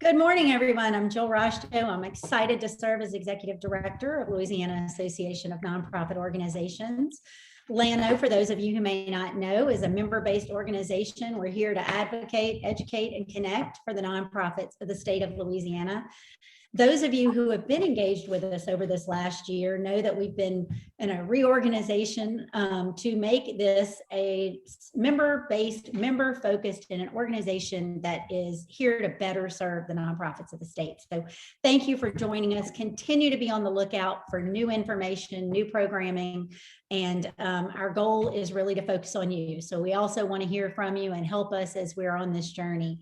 Good morning, everyone. I'm Jill Roshto. I'm excited to serve as Executive Director of Louisiana Association of Nonprofit Organizations. LANO, for those of you who may not know, is a member-based organization. We're here to advocate, educate, and connect for the nonprofits of the state of Louisiana. Those of you who have been engaged with us over this last year know that we've been in a reorganization to make this a member-based, member-focused, and an organization that is here to better serve the nonprofits of the state. So thank you for joining us. Continue to be on the lookout for new information, new programming, and our goal is really to focus on you. So we also want to hear from you and help us as we're on this journey,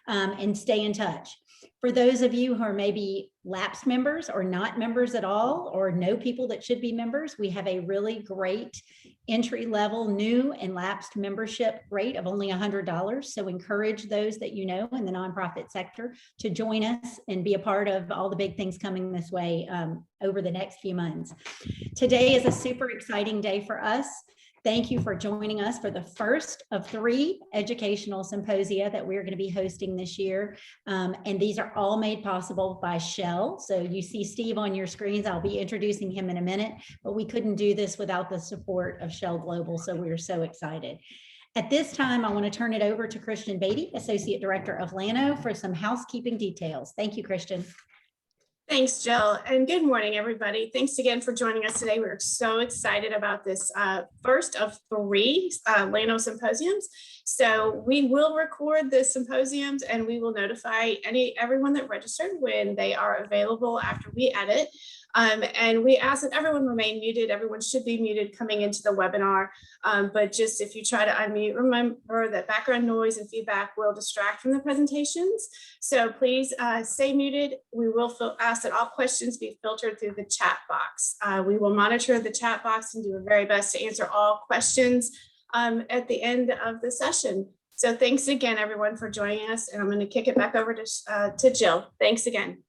and stay in touch. For those of you who are maybe lapsed members or not members at all, or know people that should be members, we have a really great entry-level new and lapsed membership rate of only $100. So encourage those that you know in the nonprofit sector to join us and be a part of all the big things coming this way over the next few months. Today is a super exciting day for us. Thank you for joining us for the first of 3 educational symposia that we're going to be hosting this year. And these are all made possible by Shell. So you see Steve on your screens. I'll be introducing him in a minute, but we couldn't do this without the support of Shell Global. So we're so excited. At this time, I want to turn it over to Christian Beatty, Associate Director of LANO, for some housekeeping details. Thank you, Christian. Thanks, Jill, and good morning, everybody. Thanks again for joining us today. We're so excited about this first of 3 LANO symposiums. So we will record the symposiums and we will notify everyone that registered when they are available after we edit. And we ask that everyone remain muted. Everyone should be muted coming into the webinar. But just if you try to unmute, remember that background noise and feedback will distract from the presentations. So please stay muted. We will ask that all questions be filtered through the chat box. We will monitor the chat box and do our very best to answer all questions at the end of the session. So thanks again, everyone, for joining us. And I'm going to kick it back over to Jill. Thanks again.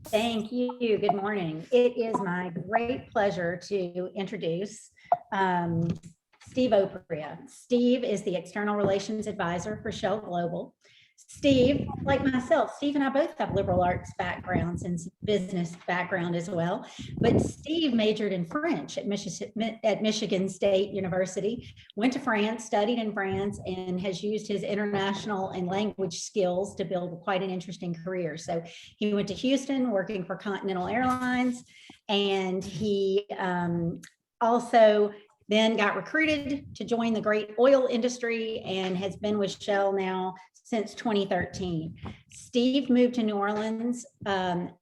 Thank you. Good morning. It is my great pleasure to introduce Steve Oprea. Steve is the External Relations Advisor for Shell Global. Steve, like myself, Steve and I both have liberal arts backgrounds and business background as well, but Steve majored in French at Michigan State University, went to France, studied in France, and has used his international and language skills to build quite an interesting career. So he went to Houston working for Continental Airlines, and he also then got recruited to join the great oil industry and has been with Shell now since 2013. Steve moved to New Orleans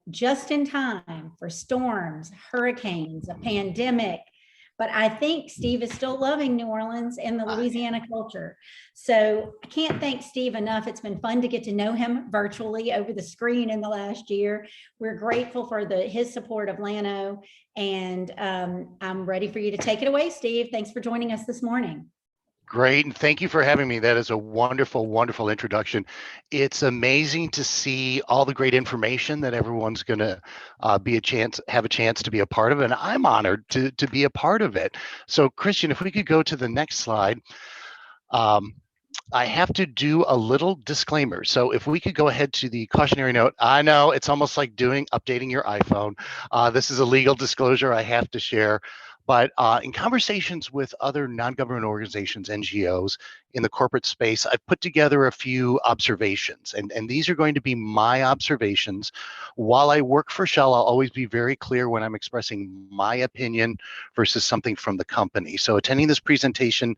just in time for storms, hurricanes, a pandemic, but I think Steve is still loving New Orleans and the Louisiana culture. So I can't thank Steve enough. It's been fun to get to know him virtually over the screen in the last year. We're grateful for his support of LANO, and I'm ready for you to take it away, Steve. Thanks for joining us this morning. Great, and thank you for having me. That is a wonderful, wonderful introduction. It's amazing to see all the great information that everyone's going to have a chance to be a part of, and I'm honored to be a part of it. So, Christian, if we could go to the next slide. I have to do a little disclaimer. So if we could go ahead to the cautionary note. I know it's almost like updating your iPhone. This is a legal disclosure I have to share. But in conversations with other non-government organizations, NGOs in the corporate space, I've put together a few observations, and these are going to be my observations. While I work for Shell, I'll always be very clear when I'm expressing my opinion versus something from the company. So attending this presentation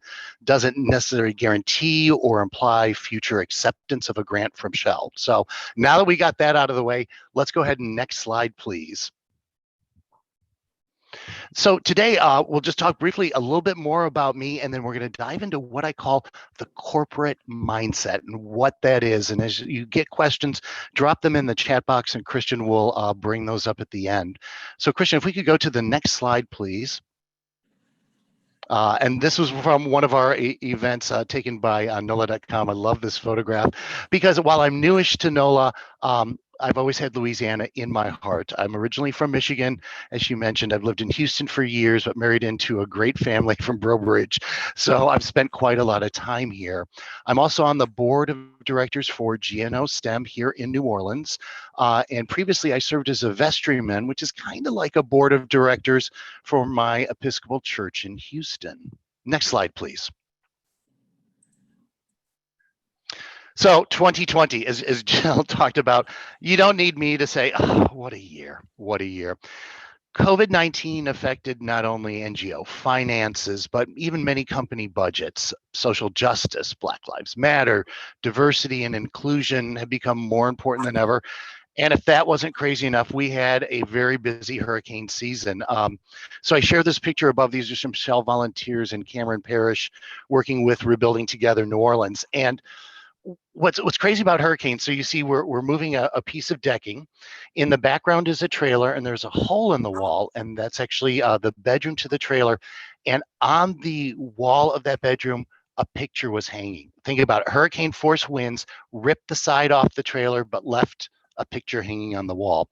doesn't necessarily guarantee or imply future acceptance of a grant from Shell. So now that we got that out of the way, let's go ahead and next slide, please. So today, we'll just talk briefly a little bit more about me, and then we're going to dive into what I call the corporate mindset and what that is. And as you get questions, drop them in the chat box, and Christian will bring those up at the end. So Christian, if we could go to the next slide, please. And this was from one of our events taken by NOLA.com. I love this photograph because while I'm newish to NOLA, I've always had Louisiana in my heart. I'm originally from Michigan, as you mentioned. I've lived in Houston for years, but married into a great family from Breaux Bridge. So I've spent quite a lot of time here. I'm also on the board of directors for GNO STEM here in New Orleans. And previously I served as a vestryman, which is kind of like a board of directors for my Episcopal Church in Houston. Next slide, please. So 2020, as Jill talked about, you don't need me to say, oh, what a year, what a year. COVID-19 affected not only NGO finances, but even many company budgets. Social justice, Black Lives Matter, diversity and inclusion have become more important than ever. And if that wasn't crazy enough, we had a very busy hurricane season. So I share this picture above. These are some Shell volunteers in Cameron Parish working with Rebuilding Together New Orleans. And what's crazy about hurricanes, so you see we're moving a piece of decking. In the background is a trailer, and there's a hole in the wall, and that's actually the bedroom to the trailer. And on the wall of that bedroom, a picture was hanging. Think about it. Hurricane force winds ripped the side off the trailer, but left a picture hanging on the wall.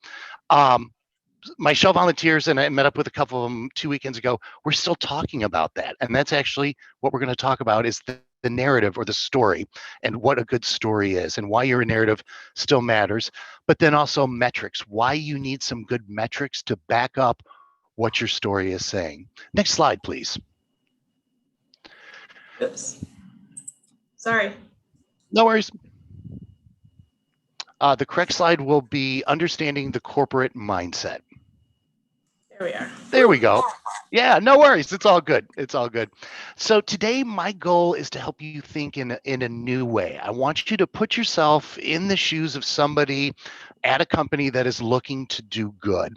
My Shell volunteers, and I met up with a couple of them 2 weekends ago, we're still talking about that. And that's actually what we're going to talk about, is the narrative or the story, and what a good story is, and why your narrative still matters. But then also metrics, why you need some good metrics to back up what your story is saying. Next slide, please. Oops. Sorry. No worries. The correct slide will be understanding the corporate mindset. There we are. There we go. Yeah, no worries. It's all good. It's all good. So today, my goal is to help you think in a new way. I want you to put yourself in the shoes of somebody at a company that is looking to do good.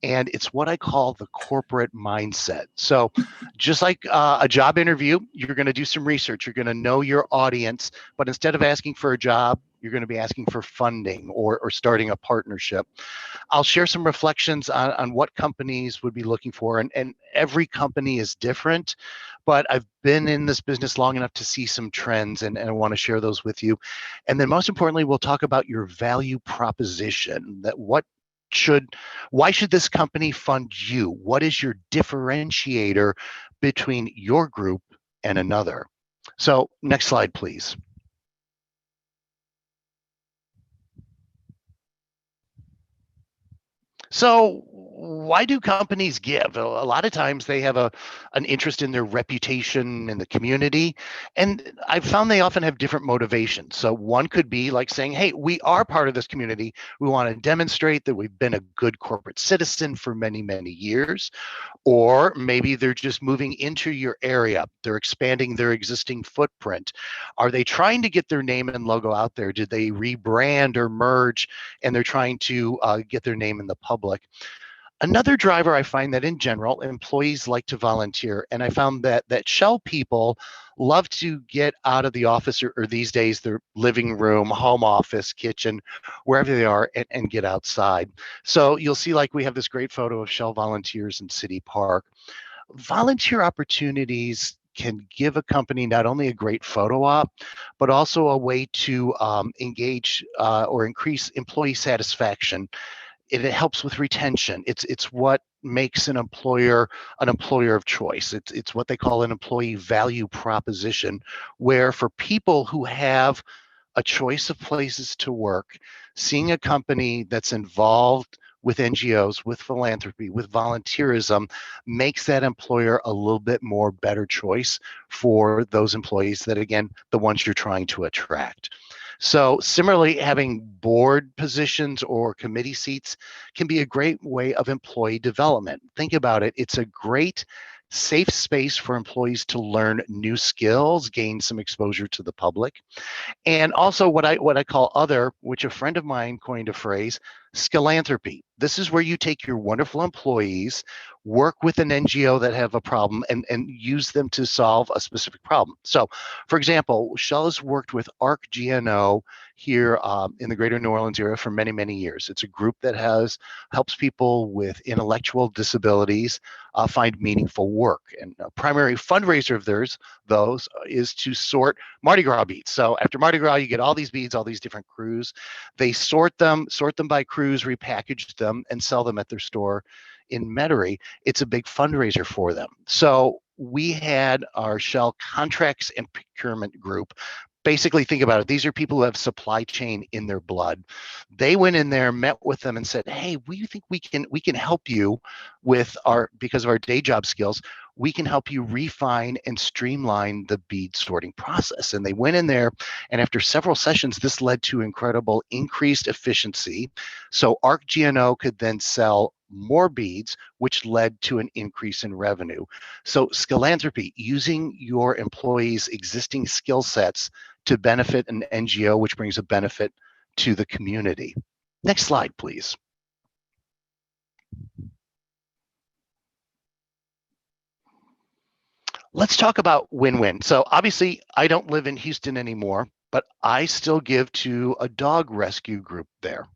And it's what I call the corporate mindset. So just like a job interview, you're going to do some research. You're going to know your audience. But instead of asking for a job, you're going to be asking for funding or starting a partnership. I'll share some reflections on what companies would be looking for. And every company is different, but I've been in this business long enough to see some trends, and I want to share those with you. And then most importantly, we'll talk about your value proposition, that why should this company fund you? What is your differentiator between your group and another? So next slide, please. So why do companies give? A lot of times they have an interest in their reputation in the community. And I've found they often have different motivations. So one could be like saying, hey, we are part of this community. We want to demonstrate that we've been a good corporate citizen for many, many years. Or maybe they're just moving into your area. They're expanding their existing footprint. Are they trying to get their name and logo out there? Did they rebrand or merge, and they're trying to get their name in the public? Another driver, I find that in general, employees like to volunteer. And I found that Shell people love to get out of the office, or these days their living room, home office, kitchen, wherever they are, and get outside. So you'll see, like, we have this great photo of Shell volunteers in City Park. Volunteer opportunities can give a company not only a great photo op, but also a way to engage or increase employee satisfaction. It helps with retention. It's what makes an employer of choice. It's what they call an employee value proposition, where for people who have a choice of places to work, seeing a company that's involved with NGOs, with philanthropy, with volunteerism, makes that employer a little bit more better choice for those employees that, again, the ones you're trying to attract. So similarly, having board positions or committee seats can be a great way of employee development. Think about it. It's a great safe space for employees to learn new skills, gain some exposure to the public. And also what I call other, which a friend of mine coined a phrase, Philanthropy. This is where you take your wonderful employees, work with an NGO that have a problem, and use them to solve a specific problem. So, for example, Shell has worked with ARC-GNO here in the greater New Orleans area for many, many years. It's a group that helps people with intellectual disabilities find meaningful work. And a primary fundraiser of theirs, is to sort Mardi Gras beads. So after Mardi Gras, you get all these beads, all these different crews. They sort them by crews, repackage them, and sell them at their store in Metairie. It's a big fundraiser for them. So we had our Shell contracts and procurement group. Basically, think about it. These are people who have supply chain in their blood. They went in there, met with them, and said, "Hey, we think we can help you with because of our day job skills. We can help you refine and streamline the bead sorting process." And they went in there, and after several sessions, this led to incredible increased efficiency. So ARC-GNO could then sell more beads, which led to an increase in revenue. So philanthropy, using your employees' existing skill sets to benefit an NGO, which brings a benefit to the community. Next slide, please. Let's talk about win-win. So obviously, I don't live in Houston anymore, but I still give to a dog rescue group there.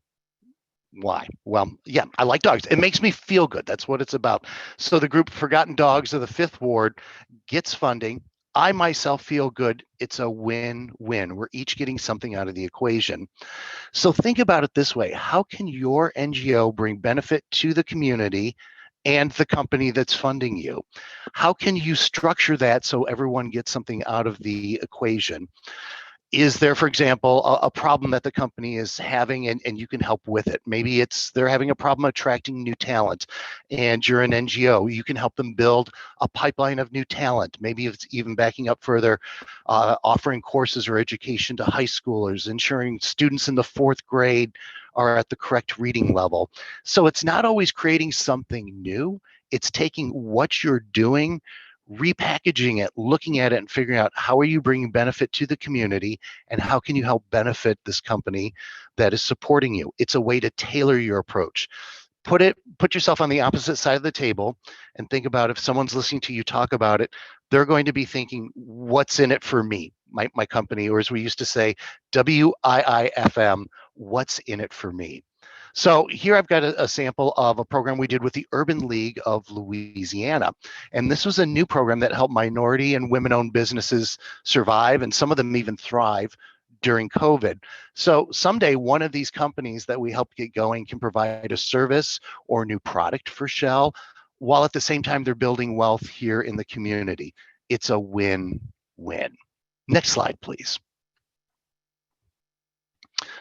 Why? Well, yeah, I like dogs. It makes me feel good. That's what it's about. So the group Forgotten Dogs of the 5th Ward gets funding. I myself feel good. It's a win-win. We're each getting something out of the equation. So think about it this way. How can your NGO bring benefit to the community and the company that's funding you? How can you structure that so everyone gets something out of the equation? Is there, for example, a problem that the company is having and you can help with it? Maybe they're having a problem attracting new talent and you're an NGO. You can help them build a pipeline of new talent. Maybe it's even backing up further, offering courses or education to high schoolers, ensuring students in the 4th grade are at the correct reading level. So it's not always creating something new. It's taking what you're doing, repackaging it, looking at it, and figuring out how are you bringing benefit to the community and how can you help benefit this company that is supporting you. It's a way to tailor your approach. Put yourself on the opposite side of the table and think about if someone's listening to you talk about it, they're going to be thinking, what's in it for me, my company, or as we used to say, WIIFM, what's in it for me? So here I've got a sample of a program we did with the Urban League of Louisiana. And this was a new program that helped minority and women-owned businesses survive, and some of them even thrive during COVID. So someday one of these companies that we help get going can provide a service or new product for Shell, while at the same time they're building wealth here in the community. It's a win-win. Next slide, please.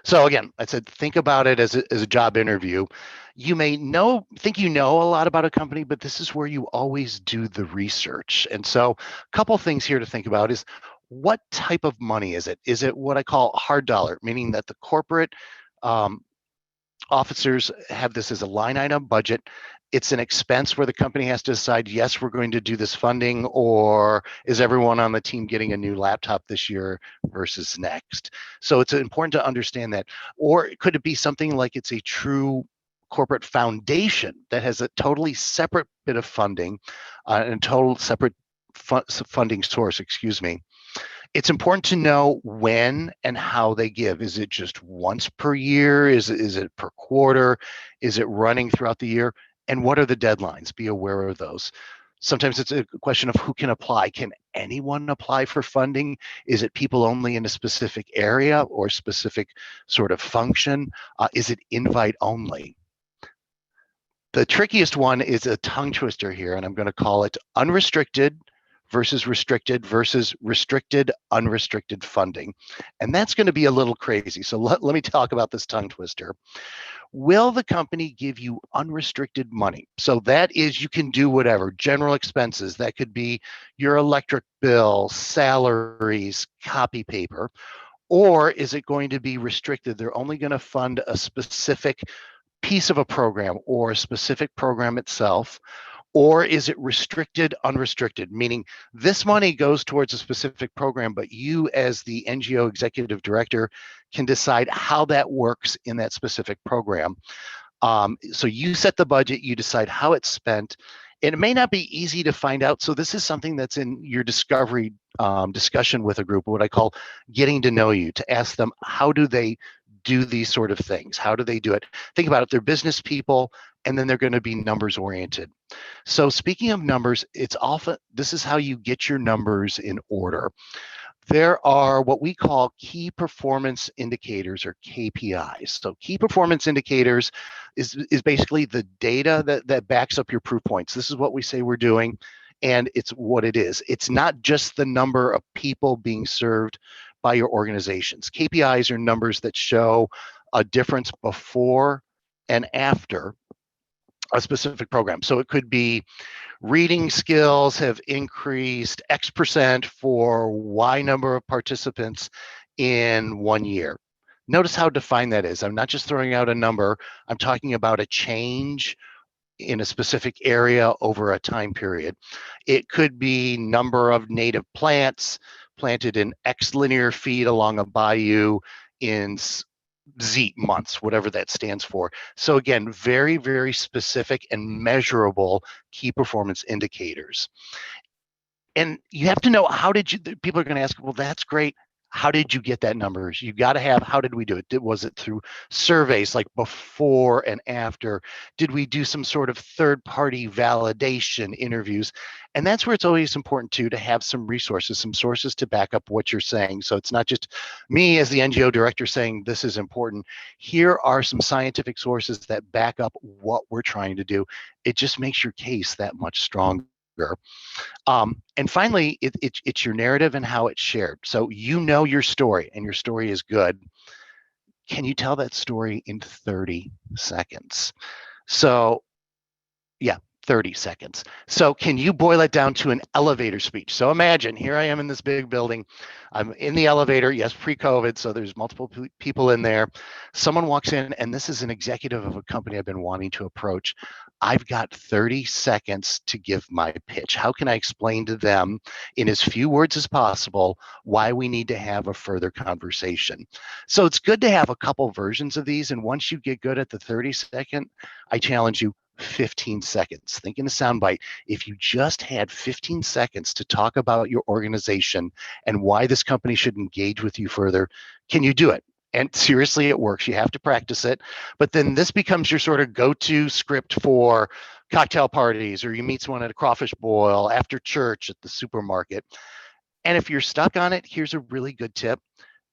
So again, I said, think about it as a job interview. You may think you know a lot about a company, but this is where you always do the research. And so a couple things here to think about is, what type of money is it? Is it what I call hard dollar, meaning that the corporate officers have this as a line item budget? It's an expense where the company has to decide, yes, we're going to do this funding, or is everyone on the team getting a new laptop this year versus next? So it's important to understand that. Or could it be something like it's a true corporate foundation that has a totally separate bit of funding and a total separate funding source, excuse me. It's important to know when and how they give. Is it just once per year? Is it per quarter? Is it running throughout the year? And what are the deadlines? Be aware of those. Sometimes it's a question of who can apply. Can anyone apply for funding? Is it people only in a specific area or specific sort of function? Is it invite only? The trickiest one is a tongue twister here, and I'm going to call it unrestricted versus restricted, unrestricted funding. And that's going to be a little crazy. So let me talk about this tongue twister. Will the company give you unrestricted money? So that is, you can do whatever, general expenses. That could be your electric bill, salaries, copy paper. Or is it going to be restricted? They're only going to fund a specific piece of a program or a specific program itself. Or is it restricted, unrestricted, meaning this money goes towards a specific program, but you as the NGO executive director can decide how that works in that specific program. So you set the budget, you decide how it's spent, and it may not be easy to find out. So this is something that's in your discovery discussion with a group, what I call getting to know you, to ask them, how do they do these sort of things? How do they do it? Think about it, they're business people, and then they're going to be numbers oriented. So speaking of numbers, it's often, this is how you get your numbers in order. There are what we call key performance indicators, or KPIs. So key performance indicators is basically the data that backs up your proof points. This is what we say we're doing, and it's what it is. It's not just the number of people being served by your organizations. KPIs are numbers that show a difference before and after a specific program. So it could be reading skills have increased X% for Y number of participants in 1 year. Notice how defined that is. I'm not just throwing out a number. I'm talking about a change in a specific area over a time period. It could be number of native plants planted in X linear feet along a bayou in Z months, whatever that stands for. So again, very, very specific and measurable key performance indicators. And you have to know, how did you, people are going to ask, well, that's great. How did you get that numbers? You got to have, how did we do it? Was it through surveys like before and after? Did we do some sort of third-party validation interviews? And that's where it's always important to have some resources, some sources to back up what you're saying. So it's not just me as the NGO director saying this is important. Here are some scientific sources that back up what we're trying to do. It just makes your case that much stronger. And finally, it's your narrative and how it's shared. So you know your story, and your story is good. Can you tell that story in 30 seconds? So yeah, 30 seconds. So can you boil it down to an elevator speech? So imagine, here I am in this big building. I'm in the elevator, yes, pre-COVID, so there's multiple people in there. Someone walks in, and this is an executive of a company I've been wanting to approach. I've got 30 seconds to give my pitch. How can I explain to them in as few words as possible why we need to have a further conversation? So it's good to have a couple versions of these. And once you get good at the 30-second, I challenge you, 15 seconds. Think in a soundbite. If you just had 15 seconds to talk about your organization and why this company should engage with you further, can you do it? And seriously, it works. You have to practice it. But then this becomes your sort of go-to script for cocktail parties, or you meet someone at a crawfish boil, after church, at the supermarket. And if you're stuck on it, here's a really good tip.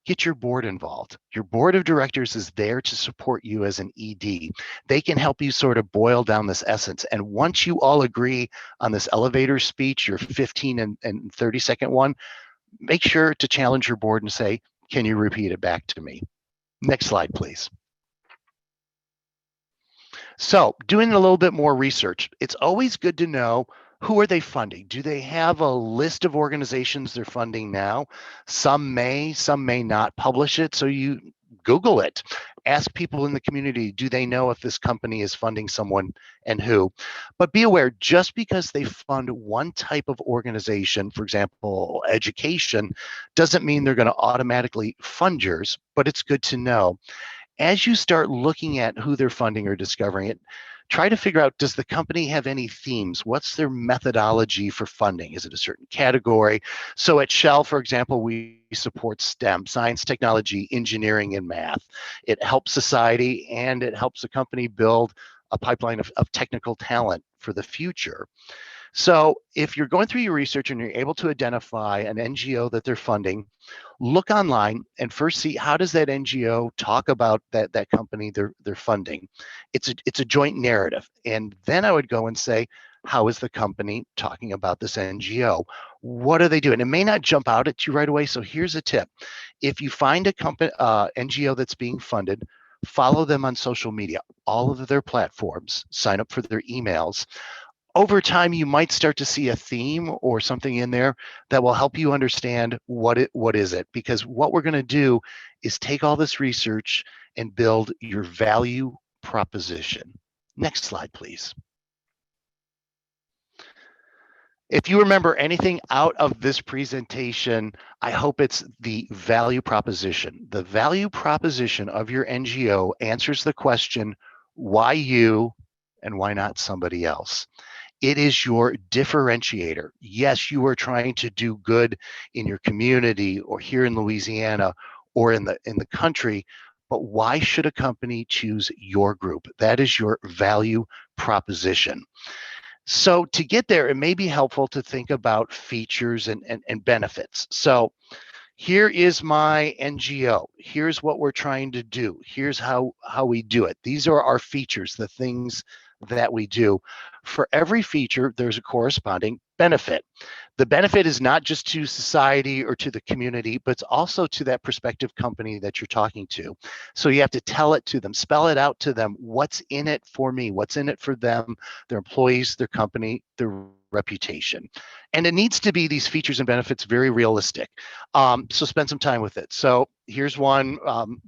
Get your board involved. Your board of directors is there to support you as an ED. They can help you sort of boil down this essence. And once you all agree on this elevator speech, your 15 and 30-second one, make sure to challenge your board and say, can you repeat it back to me? Next slide, please. So doing a little bit more research, it's always good to know, who are they funding? Do they have a list of organizations they're funding now? Some may not publish it, so you Google it. Ask people in the community, do they know if this company is funding someone and who? But be aware, just because they fund one type of organization, for example, education, doesn't mean they're going to automatically fund yours, but it's good to know. As you start looking at who they're funding or discovering it, try to figure out, does the company have any themes? What's their methodology for funding? Is it a certain category? So at Shell, for example, we support STEM, science, technology, engineering, and math. It helps society, and it helps the company build a pipeline of technical talent for the future. So if you're going through your research and you're able to identify an NGO that they're funding, look online and first see, how does that NGO talk about that company they're funding. It's a joint narrative. And then I would go and say, how is the company talking about this NGO? What are they doing? It may not jump out at you right away. So here's a tip. If you find a company NGO that's being funded, follow them on social media, all of their platforms, sign up for their emails. Over time, you might start to see a theme or something in there that will help you understand what is it. Because what we're going to do is take all this research and build your value proposition. Next slide, please. If you remember anything out of this presentation, I hope it's the value proposition. The value proposition of your NGO answers the question, why you and why not somebody else? It is your differentiator. Yes, you are trying to do good in your community or here in Louisiana or in the country, but why should a company choose your group? That is your value proposition. So to get there, it may be helpful to think about features and benefits. So here is my NGO. Here's what we're trying to do. Here's how we do it. These are our features, the things that we do. For every feature, there's a corresponding benefit. The benefit is not just to society or to the community, but it's also to that prospective company that you're talking to. So you have to tell it to them, spell it out to them. What's in it for me? What's in it for them, their employees, their company, their reputation? And it needs to be these features and benefits very realistic. So spend some time with it. So here's one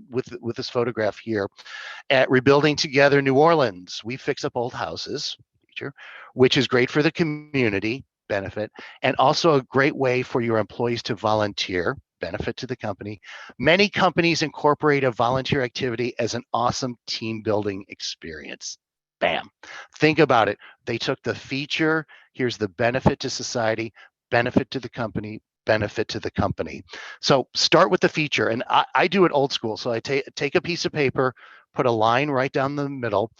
with this photograph here. At Rebuilding Together New Orleans, we fix up old houses, feature, which is great for the community, benefit, and also a great way for your employees to volunteer, benefit to the company. Many companies incorporate a volunteer activity as an awesome team building experience. Bam. Think about it. They took the feature, here's the benefit to society, benefit to the company, benefit to the company. So start with the feature. And I do it old school. So I take a piece of paper, put a line right down the middle,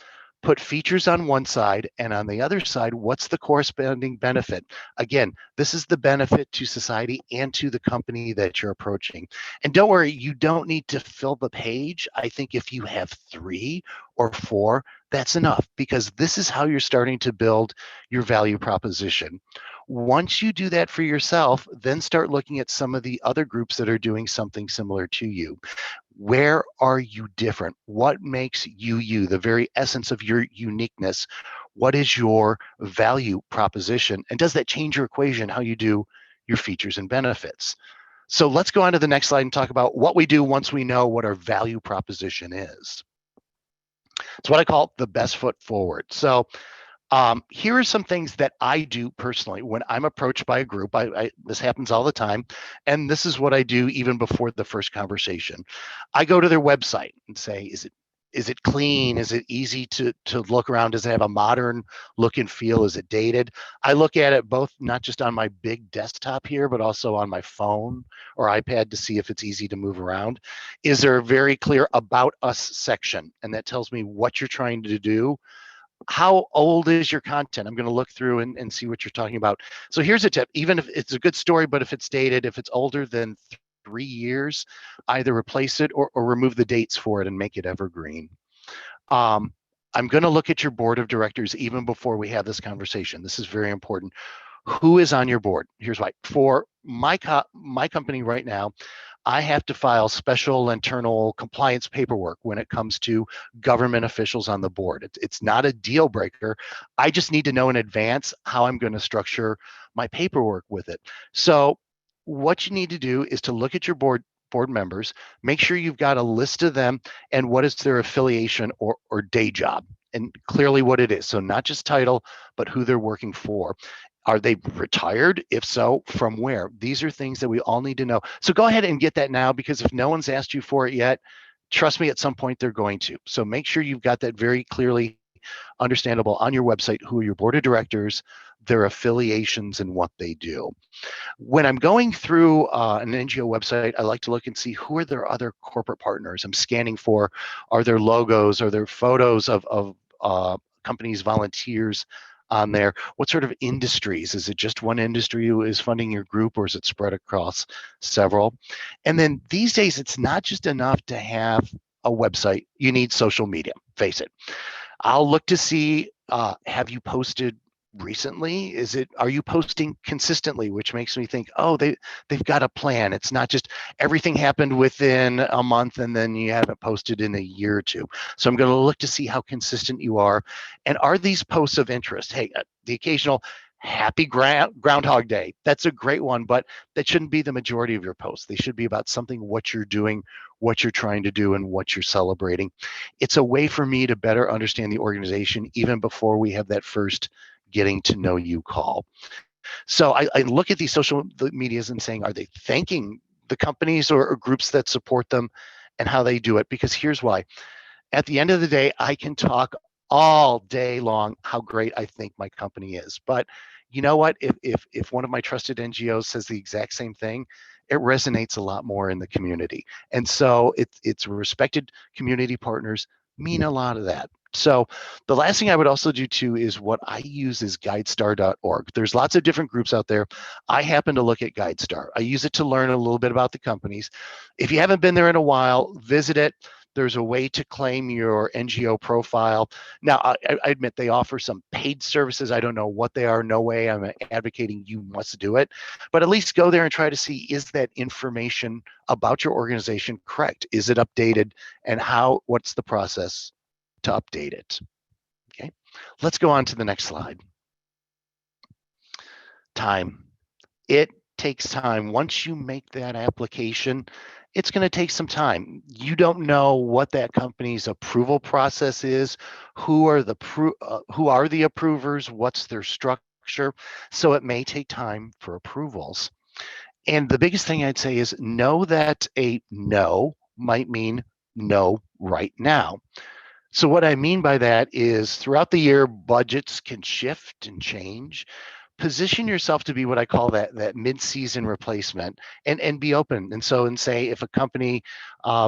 put features on one side, and on the other side, what's the corresponding benefit? Again, this is the benefit to society and to the company that you're approaching. And don't worry, you don't need to fill the page. I think if you have 3 or 4, that's enough, because this is how you're starting to build your value proposition. Once you do that for yourself, then start looking at some of the other groups that are doing something similar to you. Where are you different? What makes you you, the very essence of your uniqueness? What is your value proposition? And does that change your equation, how you do your features and benefits? So let's go on to the next slide and talk about what we do once we know what our value proposition is. It's what I call the best foot forward. So here are some things that I do personally when I'm approached by a group. This happens all the time, and this is what I do even before the first conversation. I go to their website and say, is it clean? Is it easy to look around? Does it have a modern look and feel? Is it dated? I look at it both, not just on my big desktop here, but also on my phone or iPad to see if it's easy to move around. Is there a very clear about us section? And that tells me what you're trying to do. How old is your content? I'm going to look through and see what you're talking about. So here's a tip. Even if it's a good story, but if it's dated, if it's older than 3 years, either replace it or remove the dates for it and make it evergreen. I'm going to look at your board of directors even before we have this conversation. This is very important. Who is on your board? Here's why. For my company right now, I have to file special internal compliance paperwork when it comes to government officials on the board. It's not a deal breaker. I just need to know in advance how I'm going to structure my paperwork with it. So what you need to do is to look at your board members, make sure you've got a list of them and what is their affiliation or day job, and clearly what it is. So not just title, but who they're working for. Are they retired? If so, from where? These are things that we all need to know. So go ahead and get that now, because if no one's asked you for it yet, trust me, at some point they're going to. So make sure you've got that very clearly understandable on your website, who are your board of directors, their affiliations, and what they do. When I'm going through an NGO website, I like to look and see who are their other corporate partners. I'm scanning for, are there logos, are there photos of companies, volunteers on there? What sort of industries? Is it just one industry who is funding your group, or is it spread across several? And then these days, it's not just enough to have a website. You need social media, face it. I'll look to see, have you posted recently? Are you posting consistently? Which makes me think, oh, they've got a plan. It's not just everything happened within a month and then you haven't posted in a year or two. So I'm going to look to see how consistent you are. And are these posts of interest? Hey, the occasional happy Groundhog Day, that's a great one, but that shouldn't be the majority of your posts. They should be about something, what you're doing, what you're trying to do, and what you're celebrating. It's a way for me to better understand the organization even before we have that first getting to know you call. So I look at these social medias and saying, are they thanking the companies or groups that support them and how they do it? Because here's why. At the end of the day, I can talk all day long how great I think my company is. But you know what? If one of my trusted NGOs says the exact same thing, it resonates a lot more in the community. And so it's respected community partners mean a lot of that. So the last thing I would also do too is what I use is guidestar.org. There's lots of different groups out there. I happen to look at GuideStar. I use it to learn a little bit about the companies. If you haven't been there in a while, visit it. There's a way to claim your NGO profile. Now, I admit they offer some paid services. I don't know what they are. No way I'm advocating you must do it, but at least go there and try to see, is that information about your organization correct? Is it updated? And what's the process to update it? Okay, let's go on to the next slide. Time. It takes time. Once you make that application, it's going to take some time. You don't know what that company's approval process is, who are the approvers, what's their structure. So it may take time for approvals. And the biggest thing I'd say is know that a no might mean no right now. So what I mean by that is throughout the year, budgets can shift and change. Position yourself to be what I call that mid-season replacement, and be open. And say if a company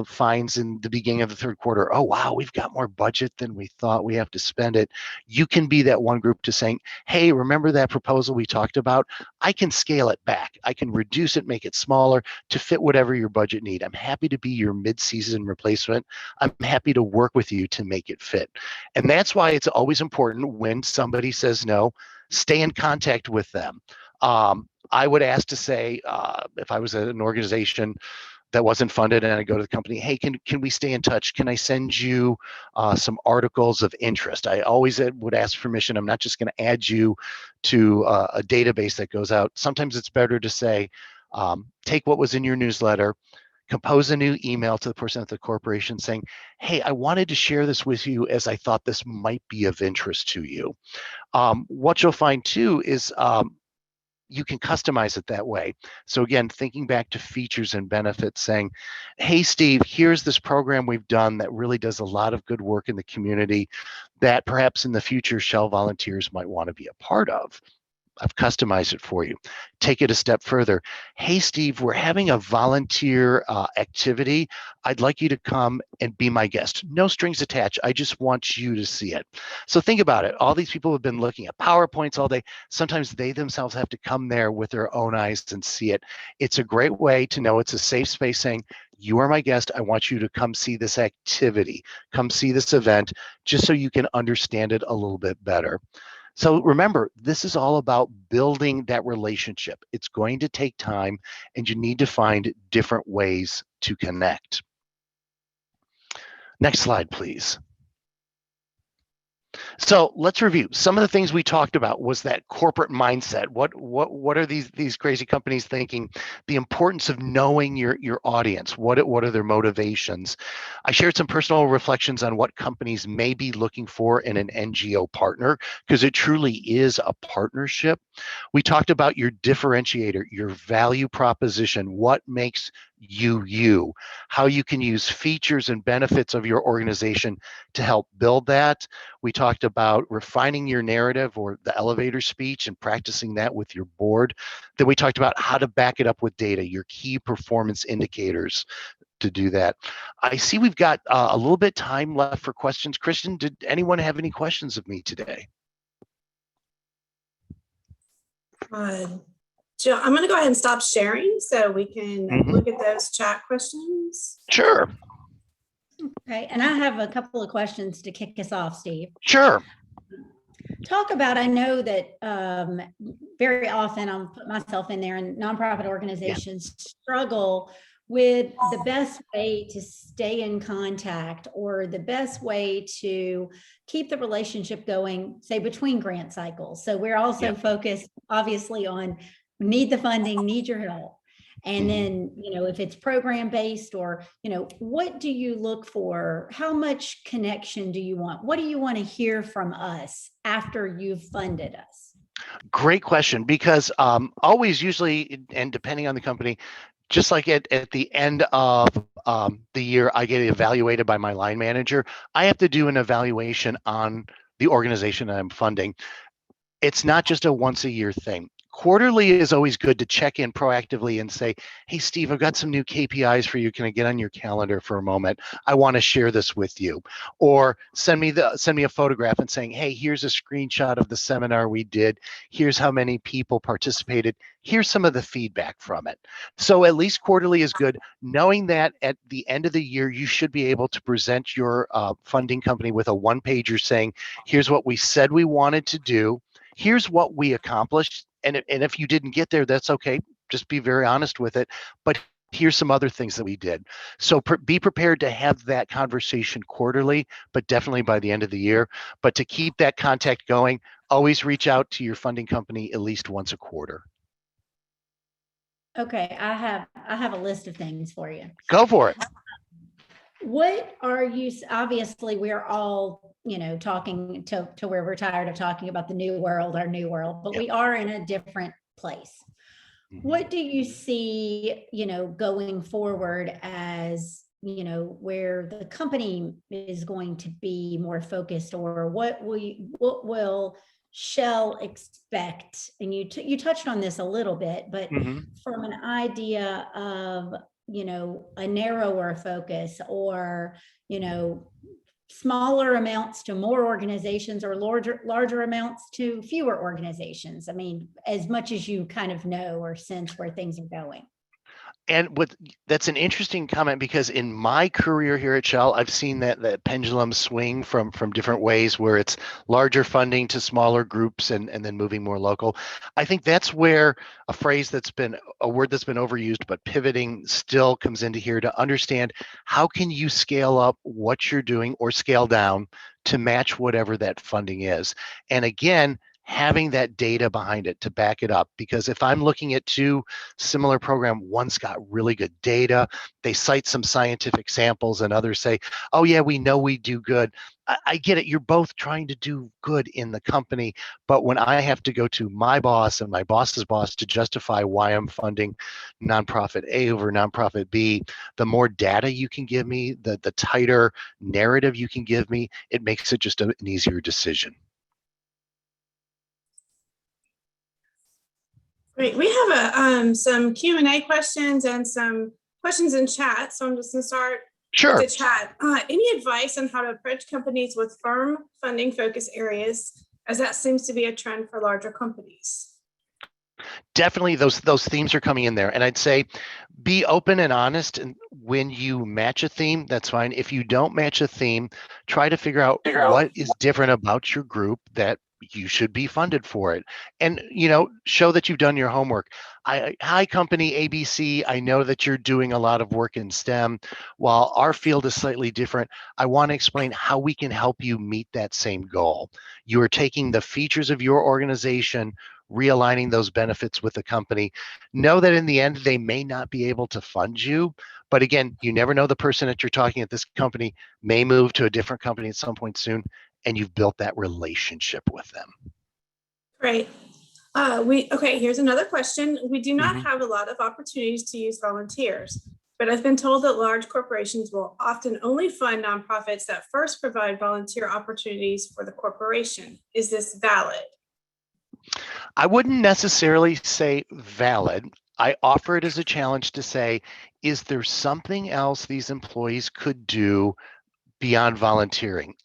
finds in the beginning of the third quarter, oh wow, we've got more budget than we thought, we have to spend it. You can be that one group to saying, hey, remember that proposal we talked about? I can scale it back. I can reduce it, make it smaller to fit whatever your budget need. I'm happy to be your mid-season replacement. I'm happy to work with you to make it fit. And that's why it's always important when somebody says no, stay in contact with them. I would ask to say, if I was at an organization that wasn't funded and I go to the company, hey, can we stay in touch? Can I send you some articles of interest? I always would ask permission. I'm not just going to add you to a database that goes out. Sometimes it's better to say, take what was in your newsletter, compose a new email to the person at the corporation saying, hey, I wanted to share this with you as I thought this might be of interest to you. What you'll find too is you can customize it that way. So again, thinking back to features and benefits, saying, hey, Steve, here's this program we've done that really does a lot of good work in the community that perhaps in the future Shell volunteers might want to be a part of. I've customized it for you. Take it a step further. Hey, Steve, we're having a volunteer activity. I'd like you to come and be my guest. No strings attached. I just want you to see it. So think about it. All these people have been looking at PowerPoints all day. Sometimes they themselves have to come there with their own eyes and see it. It's a great way to know it's a safe space saying, you are my guest. I want you to come see this activity, come see this event, just so you can understand it a little bit better. So remember, this is all about building that relationship. It's going to take time, and you need to find different ways to connect. Next slide, please. So let's review. Some of the things we talked about was that corporate mindset. What are these crazy companies thinking? The importance of knowing your audience. What are their motivations? I shared some personal reflections on what companies may be looking for in an NGO partner, because it truly is a partnership. We talked about your differentiator, your value proposition, what makes you, how you can use features and benefits of your organization to help build that. We talked about refining your narrative or the elevator speech and practicing that with your board. Then we talked about how to back it up with data, your key performance indicators to do that. I see we've got a little bit time left for questions. Kristen, did anyone have any questions of me today? Jill, I'm going to go ahead and stop sharing so we can look at those chat questions. Sure. Okay, and I have a couple of questions to kick us off, Steve. Sure. Talk about, I know that very often I'll put myself in there, and nonprofit organizations struggle with the best way to stay in contact or the best way to keep the relationship going, say, between grant cycles. So we're also focused, obviously, on need the funding, need your help. And then, if it's program-based or, what do you look for? How much connection do you want? What do you want to hear from us after you've funded us? Great question, because always, usually, and depending on the company, just like at the end of the year, I get evaluated by my line manager. I have to do an evaluation on the organization that I'm funding. It's not just a once a year thing. Quarterly is always good to check in proactively and say, hey, Steve, I've got some new KPIs for you. Can I get on your calendar for a moment? I want to share this with you. Or send me a photograph and saying, hey, here's a screenshot of the seminar we did. Here's how many people participated. Here's some of the feedback from it. So at least quarterly is good. Knowing that at the end of the year, you should be able to present your funding company with a one-pager saying, here's what we said we wanted to do. Here's what we accomplished. And if you didn't get there, that's okay. Just be very honest with it. But here's some other things that we did. So be prepared to have that conversation quarterly, but definitely by the end of the year. But to keep that contact going, always reach out to your funding company at least once a quarter. Okay, I have a list of things for you. Go for it. What are you, obviously we're all, talking to where we're tired of talking about the new world, our new world, but Yep. we are in a different place. Mm-hmm. What do you see, going forward as, where the company is going to be more focused, or what will Shell expect? And you touched on this a little bit, but from an idea of, a narrower focus, or, smaller amounts to more organizations, or larger amounts to fewer organizations. I mean, as much as you kind of know or sense where things are going. And that's an interesting comment, because in my career here at Shell, I've seen that pendulum swing from different ways, where it's larger funding to smaller groups and then moving more local. I think that's where a word that's been overused, but pivoting still comes into here, to understand how can you scale up what you're doing or scale down to match whatever that funding is. And again, having that data behind it to back it up. Because if I'm looking at two similar programs, one's got really good data, they cite some scientific samples, and others say, oh yeah, we know we do good. I get it. You're both trying to do good in the company. But when I have to go to my boss and my boss's boss to justify why I'm funding nonprofit A over nonprofit B, the more data you can give me, the tighter narrative you can give me, it makes it just an easier decision. Great. We have some Q&A questions and some questions in chat. So I'm just going to start with the chat. Any advice on how to approach companies with firm funding focus areas, as that seems to be a trend for larger companies? Definitely those themes are coming in there. And I'd say be open and honest. And when you match a theme, that's fine. If you don't match a theme, try to figure out what is different about your group that you should be funded for it. And, show that you've done your homework. Hi, company ABC. I know that you're doing a lot of work in STEM. While our field is slightly different, I want to explain how we can help you meet that same goal. You are taking the features of your organization, realigning those benefits with the company. Know that in the end, they may not be able to fund you. But again, you never know, the person that you're talking at this company may move to a different company at some point soon, and you've built that relationship with them. Great. Here's another question. We do not have a lot of opportunities to use volunteers, but I've been told that large corporations will often only fund nonprofits that first provide volunteer opportunities for the corporation. Is this valid? I wouldn't necessarily say valid. I offer it as a challenge to say, is there something else these employees could do beyond volunteering?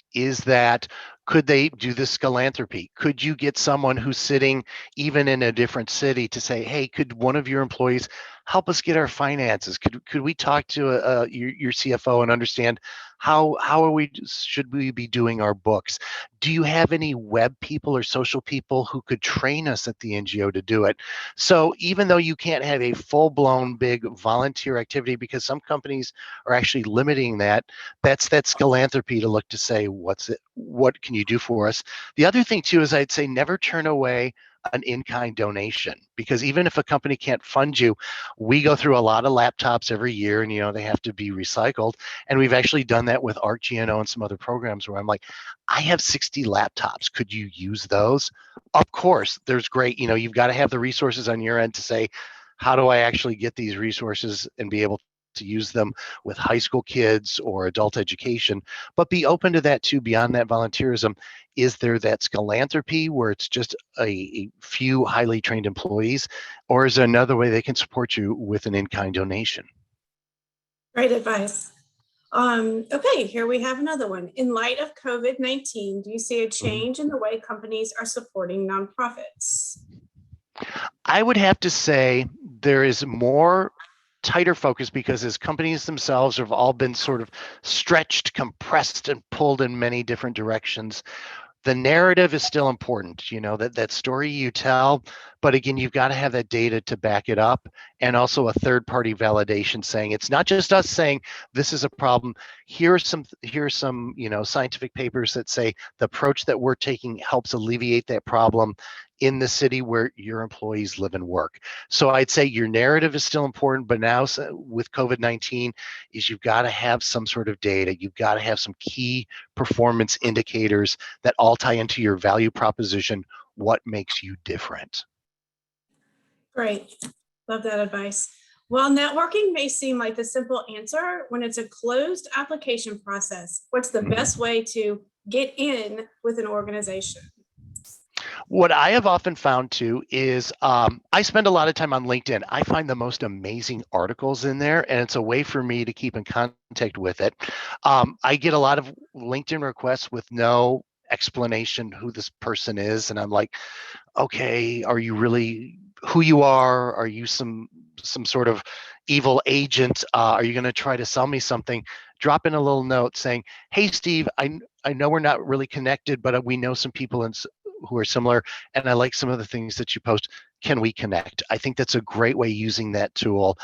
Could they do this philanthropy? Could you get someone who's sitting even in a different city to say, hey, could one of your employees help us get our finances? Could we talk to your CFO and understand how should we be doing our books? Do you have any web people or social people who could train us at the NGO to do it? So even though you can't have a full-blown big volunteer activity, because some companies are actually limiting that, that's philanthropy to look to say, what can can you do for us? The other thing too is I'd say never turn away an in-kind donation, because even if a company can't fund you, we go through a lot of laptops every year, and they have to be recycled. And we've actually done that with ArcGNO and some other programs where I'm like, I have 60 laptops. Could you use those? Of course, there's great, you've got to have the resources on your end to say, how do I actually get these resources and be able to use them with high school kids or adult education, but be open to that too. Beyond that volunteerism, is there that philanthropy where it's just a few highly trained employees, or is there another way they can support you with an in-kind donation? Great advice. Okay, here we have another one. In light of COVID-19, do you see a change in the way companies are supporting nonprofits? I would have to say there is more tighter focus, because as companies themselves have all been sort of stretched, compressed, and pulled in many different directions, the narrative is still important, that story you tell, but again, you've got to have that data to back it up, and also a third party validation saying it's not just us saying this is a problem. Here's some scientific papers that say the approach that we're taking helps alleviate that problem in the city where your employees live and work. So I'd say your narrative is still important, but now with COVID-19 is you've got to have some sort of data. You've got to have some key performance indicators that all tie into your value proposition. What makes you different? Great. Love that advice. While networking may seem like the simple answer, when it's a closed application process, what's the best way to get in with an organization? What I have often found too is I spend a lot of time on LinkedIn. I find the most amazing articles in there, and it's a way for me to keep in contact with it. I get a lot of LinkedIn requests with no explanation who this person is, and I'm like, okay, are you really who you are? Are you some sort of evil agent? Are you going to try to sell me something? Drop in a little note saying, hey, Steve, I know we're not really connected, but we know some people who are similar, and I like some of the things that you post. Can we connect? I think that's a great way using that tool,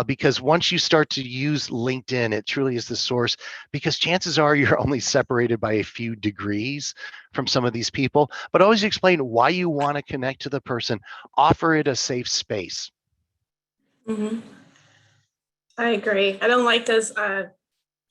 because once you start to use LinkedIn, it truly is the source, because chances are you're only separated by a few degrees from some of these people. But always explain why you want to connect to the person. Offer it a safe space. Mm-hmm. I agree. I don't like those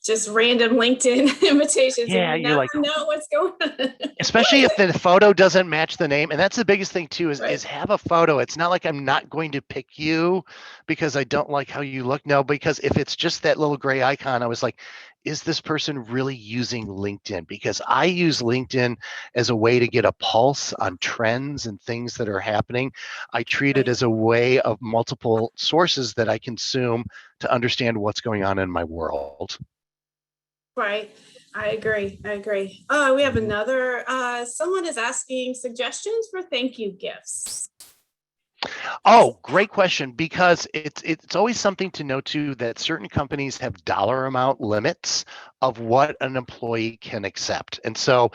just random LinkedIn invitations. Yeah, and you you're never like, know what's going on. especially if the photo doesn't match the name. And that's the biggest thing too, is, Right. is have a photo. It's not like I'm not going to pick you because I don't like how you look. No, because if it's just that little gray icon, I was like, is this person really using LinkedIn? Because I use LinkedIn as a way to get a pulse on trends and things that are happening. I treat it as a way of multiple sources that I consume to understand what's going on in my world. Right. I agree. We have another, someone is asking suggestions for thank you gifts. Oh, great question, because it's always something to know too that certain companies have dollar amount limits of what an employee can accept. And so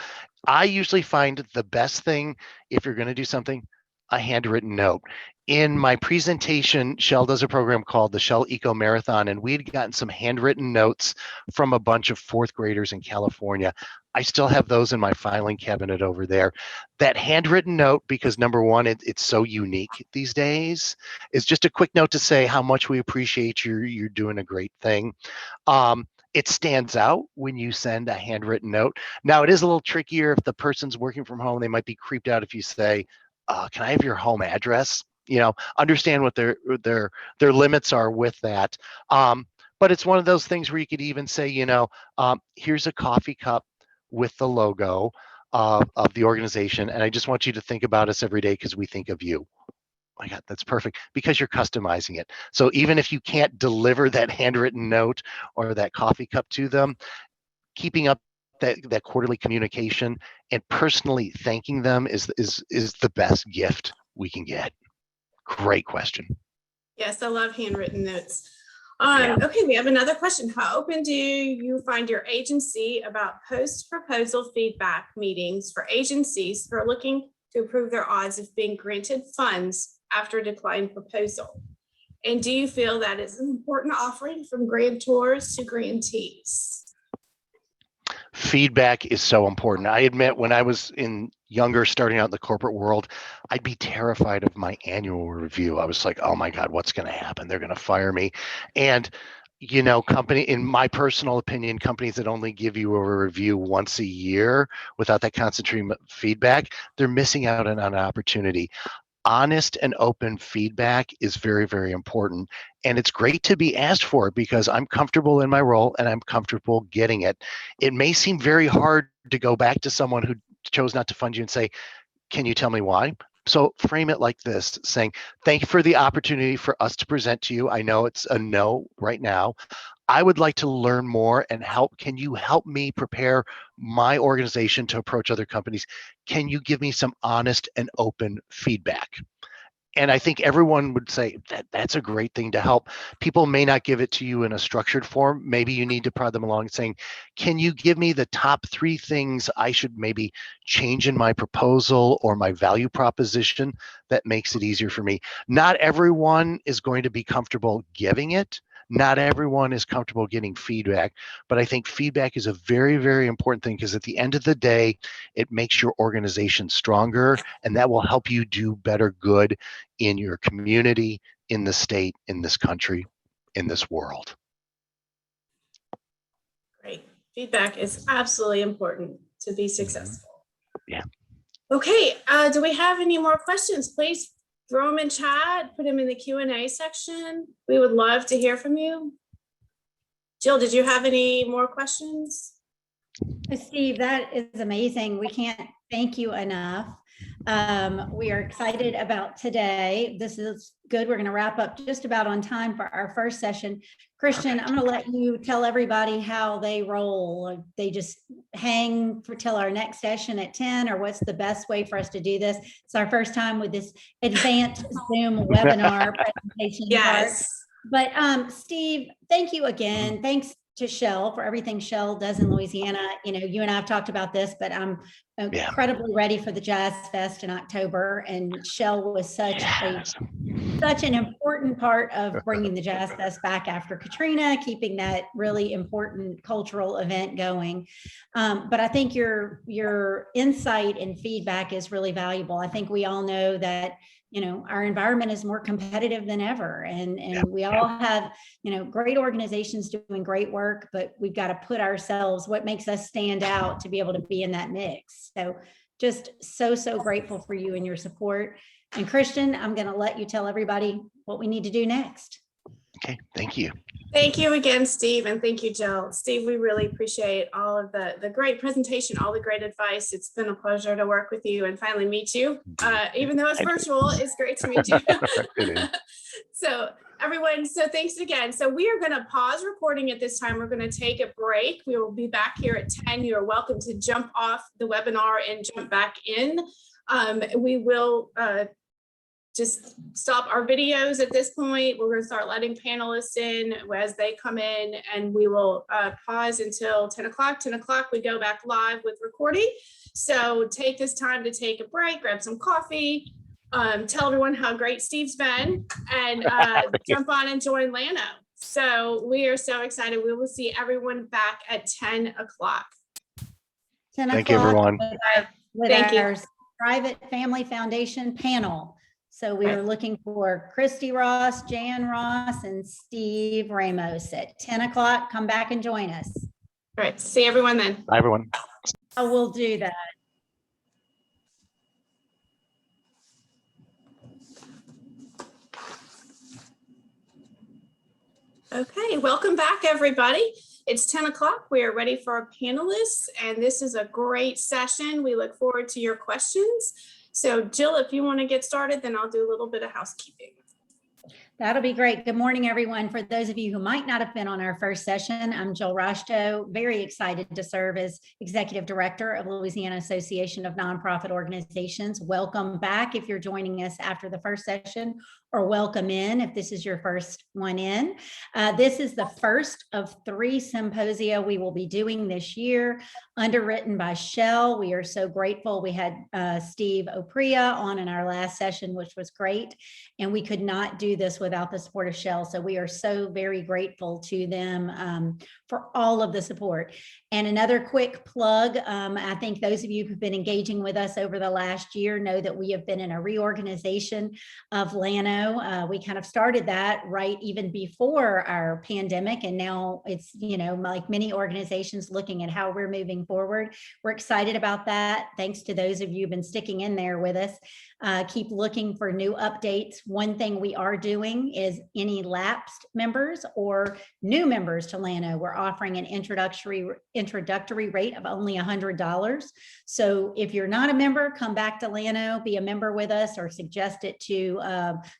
I usually find the best thing, if you're going to do something, a handwritten note. In my presentation, Shell does a program called the Shell Eco Marathon, and we'd gotten some handwritten notes from a bunch of fourth graders in California. I still have those in my filing cabinet over there. That handwritten note, because number one, it's so unique these days, is just a quick note to say how much we appreciate you. You're doing a great thing. It stands out when you send a handwritten note. Now, it is a little trickier if the person's working from home. They might be creeped out if you say, can I have your home address? Understand what their limits are with that. But it's one of those things where you could even say, here's a coffee cup with the logo of the organization, and I just want you to think about us every day because we think of you. My God, that's perfect, because you're customizing it. So even if you can't deliver that handwritten note or that coffee cup to them, keeping up that quarterly communication and personally thanking them is the best gift we can get. Great question. Yes, I love handwritten notes. Yeah. Okay, we have another question. How open do you find your agency about post-proposal feedback meetings for agencies who are looking to improve their odds of being granted funds after a declined proposal? And do you feel that is an important offering from grantors to grantees? Feedback is so important. I admit when I was younger, starting out in the corporate world, I'd be terrified of my annual review. I was like, oh my God, what's going to happen? They're going to fire me. And in my personal opinion, companies that only give you a review once a year without that concentrated feedback, they're missing out on an opportunity. Honest and open feedback is very, very important. And it's great to be asked for because I'm comfortable in my role and I'm comfortable getting it. It may seem very hard to go back to someone who chose not to fund you and say, can you tell me why? So frame it like this, saying, thank you for the opportunity for us to present to you. I know it's a no right now. I would like to learn more and help. Can you help me prepare my organization to approach other companies? Can you give me some honest and open feedback? And I think everyone would say that that's a great thing to help. People may not give it to you in a structured form. Maybe you need to prod them along saying, can you give me the top 3 things I should maybe change in my proposal or my value proposition that makes it easier for me? Not everyone is going to be comfortable giving it. Not everyone is comfortable getting feedback, but I think feedback is a very, very important thing because at the end of the day, it makes your organization stronger and that will help you do better good in your community, in the state, in this country, in this world. Great. Feedback is absolutely important to be successful. Yeah. Okay. Do we have any more questions? Please throw them in chat, put them in the Q&A section. We would love to hear from you. Jill, did you have any more questions? Steve, that is amazing. We can't thank you enough. We are excited about today. This is good. We're going to wrap up just about on time for our first session. Christian, I'm going to let you tell everybody how they roll. They just hang till our next session at 10, or what's the best way for us to do this? It's our first time with this advanced Zoom webinar presentation. Yes. But Steve, thank you again. Thanks to Shell for everything Shell does in Louisiana. You and I have talked about this, but I'm incredibly ready for the Jazz Fest in October. And Shell was such an important part of bringing the Jazz Fest back after Katrina, keeping that really important cultural event going. But I think your insight and feedback is really valuable. I think we all know that our environment is more competitive than ever. And we all have, great organizations doing great work, but we've got to put ourselves, what makes us stand out to be able to be in that mix. So just so grateful for you and your support. And Christian, I'm going to let you tell everybody what we need to do next. Okay, thank you. Thank you again, Steve, and thank you, Jill. Steve, we really appreciate all of the great presentation, all the great advice. It's been a pleasure to work with you and finally meet you. Even though it's virtual, it's great to meet you. It is. So everyone, thanks again. So we are going to pause recording at this time. We're going to take a break. We will be back here at 10. You are welcome to jump off the webinar and jump back in. We will just stop our videos at this point. We're going to start letting panelists in as they come in, and we will pause until 10 o'clock. 10 o'clock, we go back live with recording. So take this time to take a break, grab some coffee, tell everyone how great Steve's been, and jump on and join LANO. So we are so excited. We will see everyone back at 10 o'clock. 10 Thank you, everyone. With Thank you. our Private Family Foundation panel. So we are looking for Christy Ross, Jan Ross, and Steve Ramos at 10 o'clock. Come back and join us. All right. See everyone then. Bye, everyone. I will do that. Okay. Welcome back, everybody. It's 10 o'clock. We are ready for our panelists, and this is a great session. We look forward to your questions. So Jill, if you want to get started, then I'll do a little bit of housekeeping. That'll be great. Good morning, everyone. For those of you who might not have been on our first session, I'm Jill Roshto, very excited to serve as Executive Director of Louisiana Association of Nonprofit Organizations. Welcome back if you're joining us after the first session, or welcome in if this is your first one in. This is the first of 3 symposia we will be doing this year, underwritten by Shell. We are so grateful. We had Steve Oprea on in our last session, which was great, and we could not do this without the support of Shell. So we are so very grateful to them for all of the support. And another quick plug, I think those of you who've been engaging with us over the last year know that we have been in a reorganization of LANO. We kind of started that right even before our pandemic, and now it's, you know, like many organizations looking at how we're moving forward. We're excited about that. Thanks to those of you who've been sticking in there with us. Keep looking for new updates. One thing we are doing is any lapsed members or new members to LANO, we're offering an introductory rate of only $100. So if you're not a member, come back to LANO, be a member with us, or suggest it to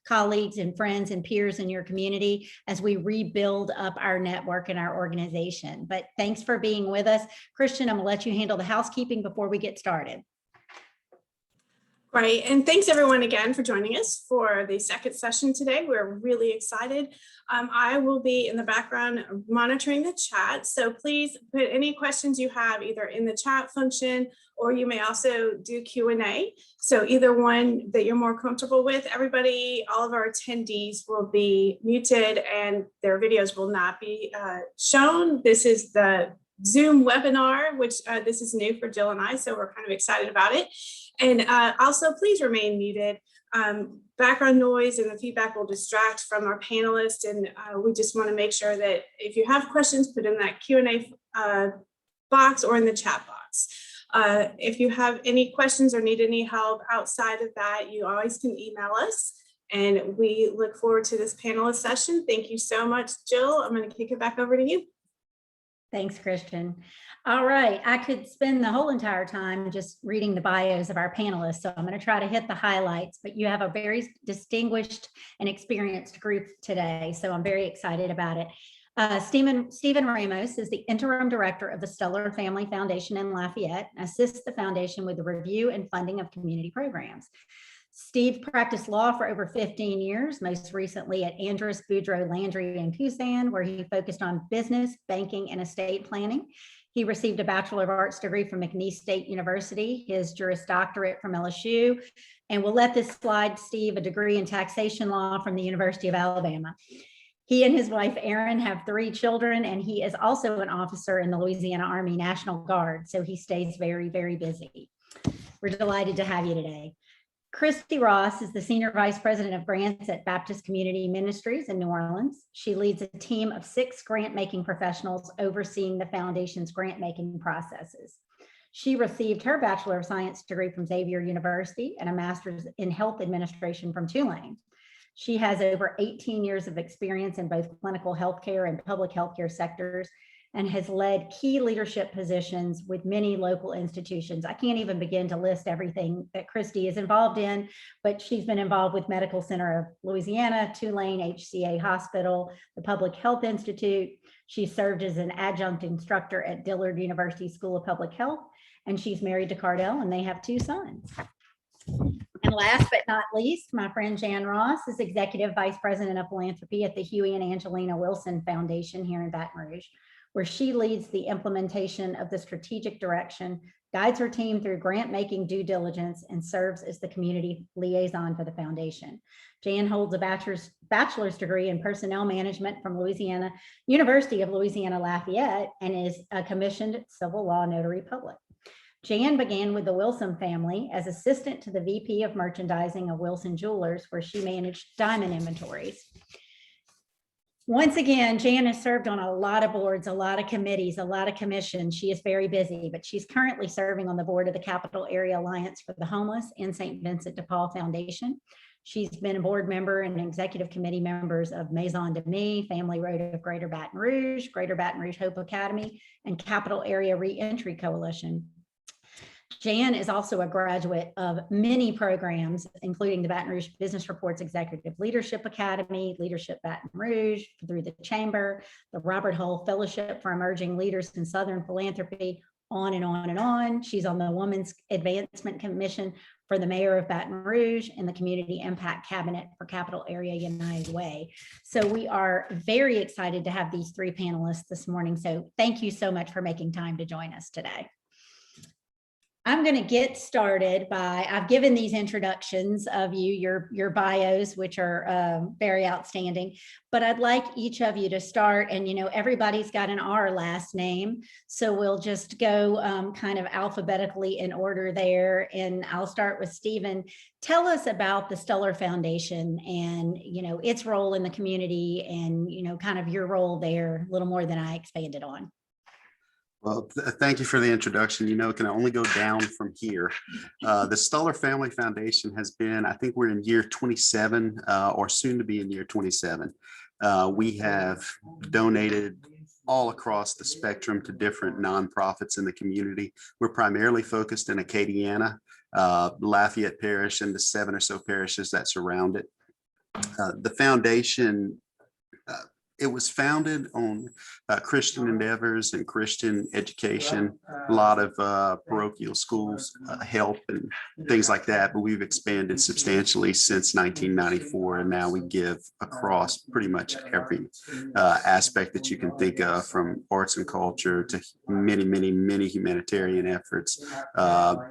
colleagues and friends and peers in your community as we rebuild up our network and our organization. But thanks for being with us. Christian, I'm gonna let you handle the housekeeping before we get started. Great, and thanks everyone again for joining us for the second session today. We're really excited. I will be in the background monitoring the chat, so please put any questions you have either in the chat function, or you may also do Q&A. So either one that you're more comfortable with. Everybody, all of our attendees will be muted and their videos will not be shown. This is the Zoom webinar, which this is new for Jill and I, so we're kind of excited about it. And also, please remain muted. Background noise and the feedback will distract from our panelists, and we just want to make sure that if you have questions, put in that Q&A box or in the chat box. If you have any questions or need any help outside of that, you always can email us, and we look forward to this panelist session. Thank you so much, Jill. I'm going to kick it back over to you. Thanks, Christian. All right, I could spend the whole entire time just reading the bios of our panelists, so I'm going to try to hit the highlights, but you have a very distinguished and experienced group today, so I'm very excited about it. Stephen Ramos is the Interim Director of the Stuller Family Foundation in Lafayette, and assists the foundation with the review and funding of community programs. Steve practiced law for over 15 years, most recently at Andrus, Boudreaux, Landry, and Kusan, where he focused on business, banking, and estate planning. He received a Bachelor of Arts degree from McNeese State University, his Juris Doctorate from LSU, and we'll let this slide, Steve, a degree in taxation law from the University of Alabama. He and his wife, Erin, have 3 children, and he is also an officer in the Louisiana Army National Guard, so he stays very, very busy. We're delighted to have you today. Christy Ross is the Senior Vice President of Grants at Baptist Community Ministries in New Orleans. She leads a team of 6 grant-making professionals overseeing the foundation's grant-making processes. She received her Bachelor of Science degree from Xavier University and a Master's in Health Administration from Tulane. She has over 18 years of experience in both clinical healthcare and public healthcare sectors, and has led key leadership positions with many local institutions. I can't even begin to list everything that Christy is involved in, but she's been involved with Medical Center of Louisiana, Tulane HCA Hospital, the Public Health Institute. She served as an adjunct instructor at Dillard University School of Public Health, and she's married to Cardell, and they have 2 sons. And last but not least, my friend Jan Ross is Executive Vice President of Philanthropy at the Huey and Angelina Wilson Foundation here in Baton Rouge, where she leads the implementation of the strategic direction, guides her team through grant-making due diligence, and serves as the community liaison for the foundation. Jan holds a bachelor's degree in personnel management from University of Louisiana Lafayette, and is a commissioned civil law notary public. Jan began with the Wilson family as assistant to the VP of merchandising of Wilson Jewelers, where she managed diamond inventories. Once again, Jan has served on a lot of boards, a lot of committees, a lot of commissions. She is very busy, but she's currently serving on the board of the Capital Area Alliance for the Homeless and St. Vincent de Paul Foundation. She's been a board member and executive committee members of Maison de Me, Family Road of Greater Baton Rouge Hope Academy, and Capital Area Reentry Coalition. Jan is also a graduate of many programs, including the Baton Rouge Business Reports Executive Leadership Academy, Leadership Baton Rouge, through the Chamber, the Robert Hull Fellowship for Emerging Leaders in Southern Philanthropy, on and on and on. She's on the Women's Advancement Commission for the Mayor of Baton Rouge and the Community Impact Cabinet for Capital Area United Way. So we are very excited to have these 3 panelists this morning. So thank you so much for making time to join us today. I'm going to get started by, I've given these introductions of you, your bios, which are very outstanding, but I'd like each of you to start, and everybody's got an R last name, so we'll just go kind of alphabetically in order there, and I'll start with Stephen. Tell us about the Stuller Foundation and its role in the community, and kind of your role there, a little more than I expanded on. Well, thank you for the introduction. It can only go down from here. The Stuller Family Foundation has been, I think we're in year 27 or soon to be in year 27. We have donated all across the spectrum to different nonprofits in the community. We're primarily focused in Acadiana, Lafayette Parish, and the 7 or so parishes that surround it. The foundation, it was founded on Christian endeavors and Christian education, a lot of parochial schools, help and things like that. But we've expanded substantially since 1994. And now we give across pretty much every aspect that you can think of, from arts and culture to many, many, many humanitarian efforts,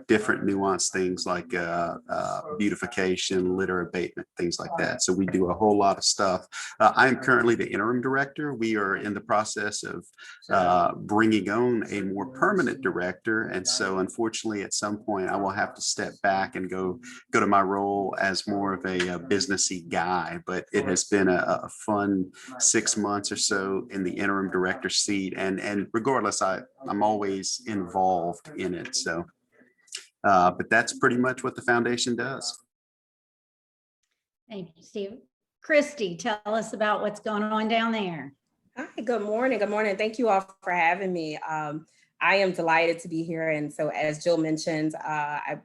different nuanced things like beautification, litter abatement, things like that. So we do a whole lot of stuff. I am currently the interim director. We are in the process of bringing on a more permanent director, and so unfortunately at some point I will have to step back and go to my role as more of a businessy guy. But it has been a fun 6 months or so in the interim director seat, and regardless, I'm always involved in it. So but that's pretty much what the foundation does. Thank you, Steve. Christy, tell us about what's going on down there. Hi, good morning. Good morning. Thank you all for having me. I am delighted to be here. And so as Jill mentioned,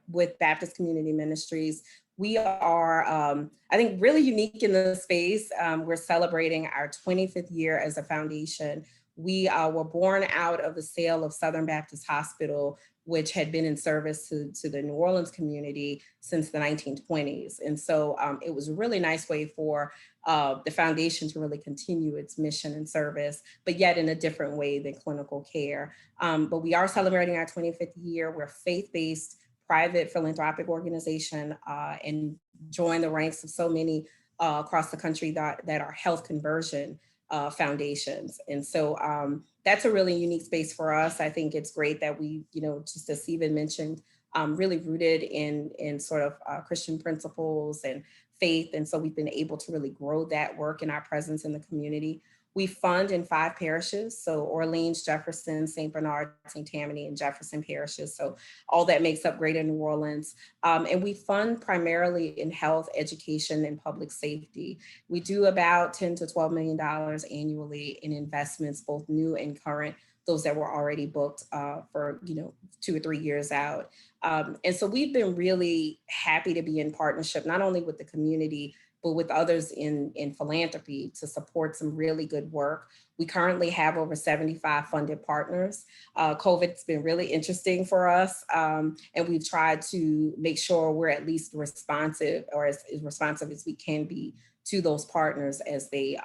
with Baptist Community Ministries, we are, I think, really unique in the space. We're celebrating our 25th year as a foundation. We were born out of the sale of Southern Baptist Hospital, which had been in service to the New Orleans community since the 1920s. And so it was a really nice way for the foundation to really continue its mission and service, but yet in a different way than clinical care. But we are celebrating our 25th year. We're a faith-based private philanthropic organization and join the ranks of so many across the country that are health conversion foundations. And so that's a really unique space for us. I think it's great that we, just as Stephen mentioned, really rooted in sort of Christian principles and faith. And so we've been able to really grow that work and our presence in the community. We fund in 5 parishes, so Orleans, Jefferson, St. Bernard, St. Tammany, and Jefferson parishes. So all that makes up Greater New Orleans. And we fund primarily in health, education, and public safety. We do about $10 to $12 million annually in investments, both new and current, those that were already booked for 2 or 3 years out. And so we've been really happy to be in partnership, not only with the community, but with others in philanthropy to support some really good work. We currently have over 75 funded partners. COVID's been really interesting for us, and we've tried to make sure we're at least responsive, or as responsive as we can be, to those partners as they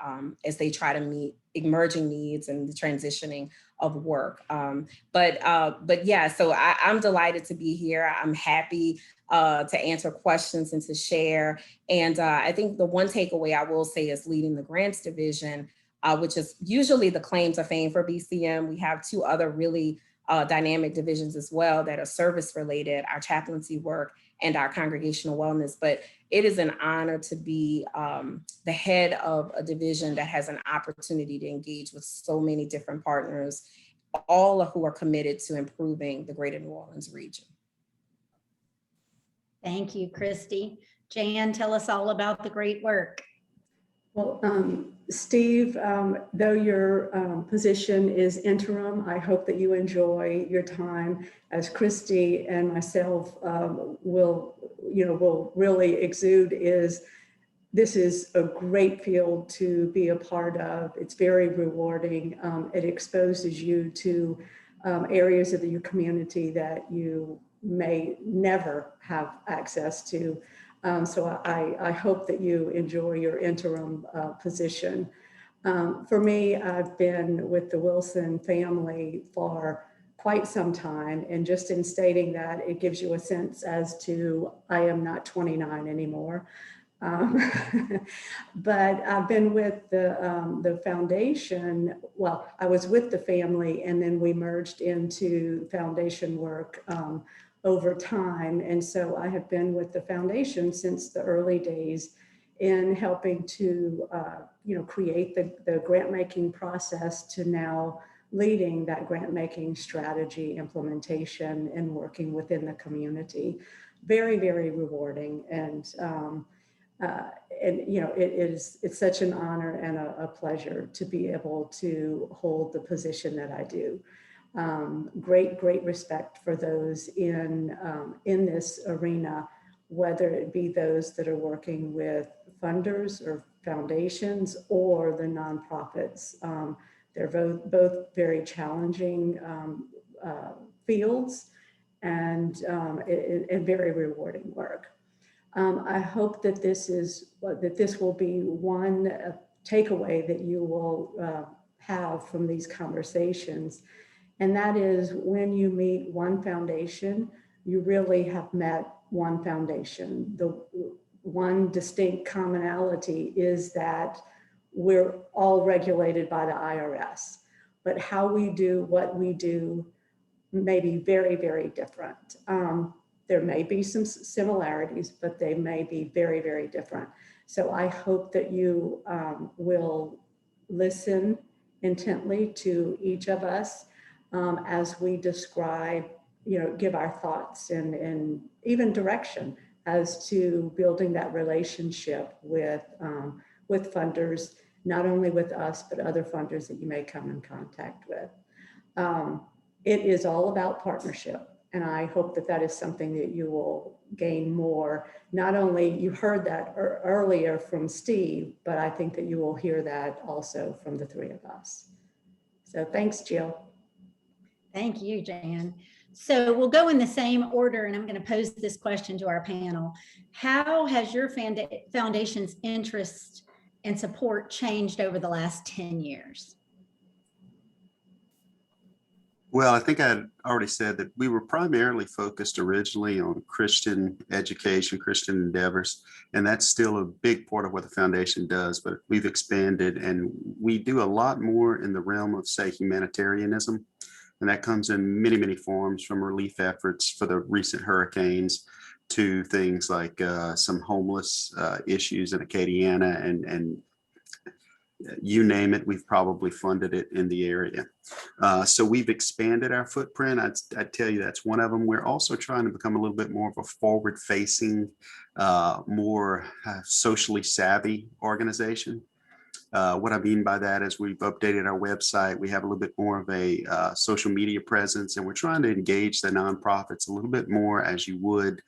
try to meet emerging needs and the transitioning of work. But yeah, so I'm delighted to be here. I'm happy to answer questions and to share. And I think the one takeaway I will say is leading the grants division, which is usually the claim to fame for BCM. We have 2 other really dynamic divisions as well that are service related, our chaplaincy work and our congregational wellness. But it is an honor to be the head of a division that has an opportunity to engage with so many different partners, all who are committed to improving the Greater New Orleans region. Thank you, Christy. Jan, tell us all about the great work. Well, Steve, though your position is interim, I hope that you enjoy your time, as Christy and myself will really exude. This is a great field to be a part of. It's very rewarding. It exposes you to areas of your community that you may never have access to. So I hope that you enjoy your interim position. For me, I've been with the Wilson family for quite some time. And just in stating that, it gives you a sense as to I am not 29 anymore. But I've been with the foundation. Well, I was with the family, and then we merged into foundation work over time. And so I have been with the foundation since the early days in helping to create the grant making process to now leading that grant making strategy implementation and working within the community. Very, very rewarding. And it's such an honor and a pleasure to be able to hold the position that I do. Great respect for those in this arena, whether it be those that are working with funders or foundations or the nonprofits. They're both very challenging fields and very rewarding work. I hope that this will be one takeaway that you will have from these conversations. And that is, when you meet one foundation, you really have met one foundation. The one distinct commonality is that we're all regulated by the IRS, but how we do what we do may be very, very different. There may be some similarities, but they may be very, very different. So I hope that you will listen intently to each of us as we describe, give our thoughts and even direction as to building that relationship with funders, not only with us, but other funders that you may come in contact with. It is all about partnership. And I hope that is something that you will gain more. Not only you heard that earlier from Steve, but I think that you will hear that also from the three of us. So thanks, Jill. Thank you, Jan. So we'll go in the same order, and I'm going to pose this question to our panel. How has your foundation's interest and support changed over the last 10 years? Well, I think I already said that we were primarily focused originally on Christian education, Christian endeavors, and that's still a big part of what the foundation does, but we've expanded and we do a lot more in the realm of, say, humanitarianism. And that comes in many, many forms, from relief efforts for the recent hurricanes to things like some homeless issues in Acadiana and you name it, we've probably funded it in the area. So we've expanded our footprint. I'd tell you that's one of them. We're also trying to become a little bit more of a forward-facing, more socially savvy organization. What I mean by that is we've updated our website. We have a little bit more of a social media presence, and we're trying to engage the nonprofits a little bit more as you would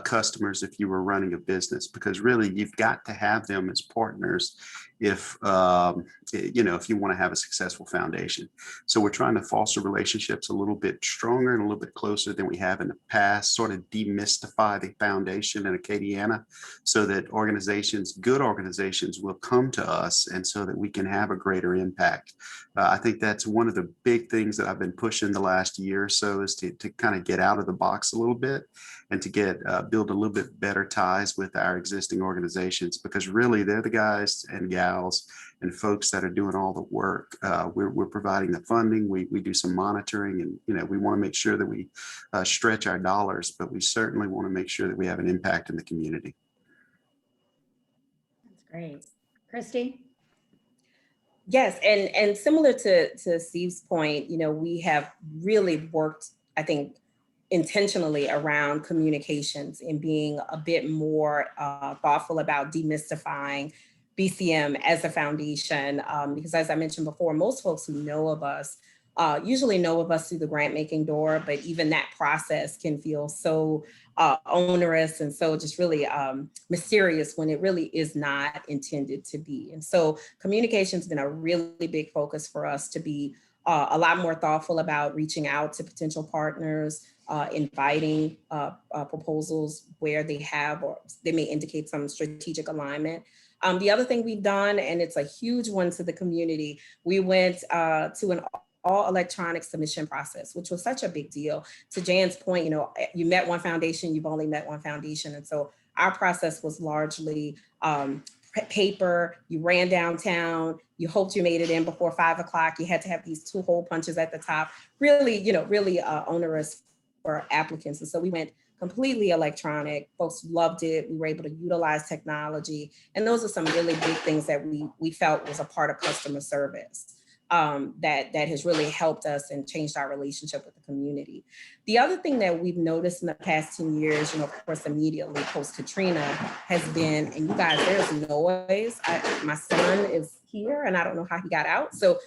customers if you were running a business, because really you've got to have them as partners if you want to have a successful foundation. So we're trying to foster relationships a little bit stronger and a little bit closer than we have in the past, sort of demystify the foundation in Acadiana so that good organizations will come to us, and so that we can have a greater impact. I think that's one of the big things that I've been pushing the last year or so, is to kind of get out of the box a little bit and to build a little bit better ties with our existing organizations, because really they're the guys and gals and folks that are doing all the work. We're providing the funding. We do some monitoring, and we want to make sure that we stretch our dollars, but we certainly want to make sure that we have an impact in the community. That's great. Christy? Yes, and similar to Steve's point, we have really worked, I think, intentionally around communications and being a bit more thoughtful about demystifying BCM as a foundation, because as I mentioned before, most folks who know of us usually know of us through the grant making door, but even that process can feel so onerous and so just really mysterious when it really is not intended to be. And so communication has been a really big focus for us, to be a lot more thoughtful about reaching out to potential partners, inviting proposals where they have, or they may indicate some strategic alignment. The other thing we've done, and it's a huge one to the community, we went to an all electronic submission process, which was such a big deal. To Jan's point, you met one foundation, you've only met one foundation. And so our process was largely paper. You ran downtown, you hoped you made it in before 5 o'clock. You had to have these 2 hole punches at the top, really onerous for applicants. And so we went completely electronic. Folks loved it. We were able to utilize technology. And those are some really big things that we felt was a part of customer service that has really helped us and changed our relationship with the community. The other thing that we've noticed in the past 10 years, of course, immediately post-Katrina has been, and you guys, there's noise. My son is here and I don't know how he got out. So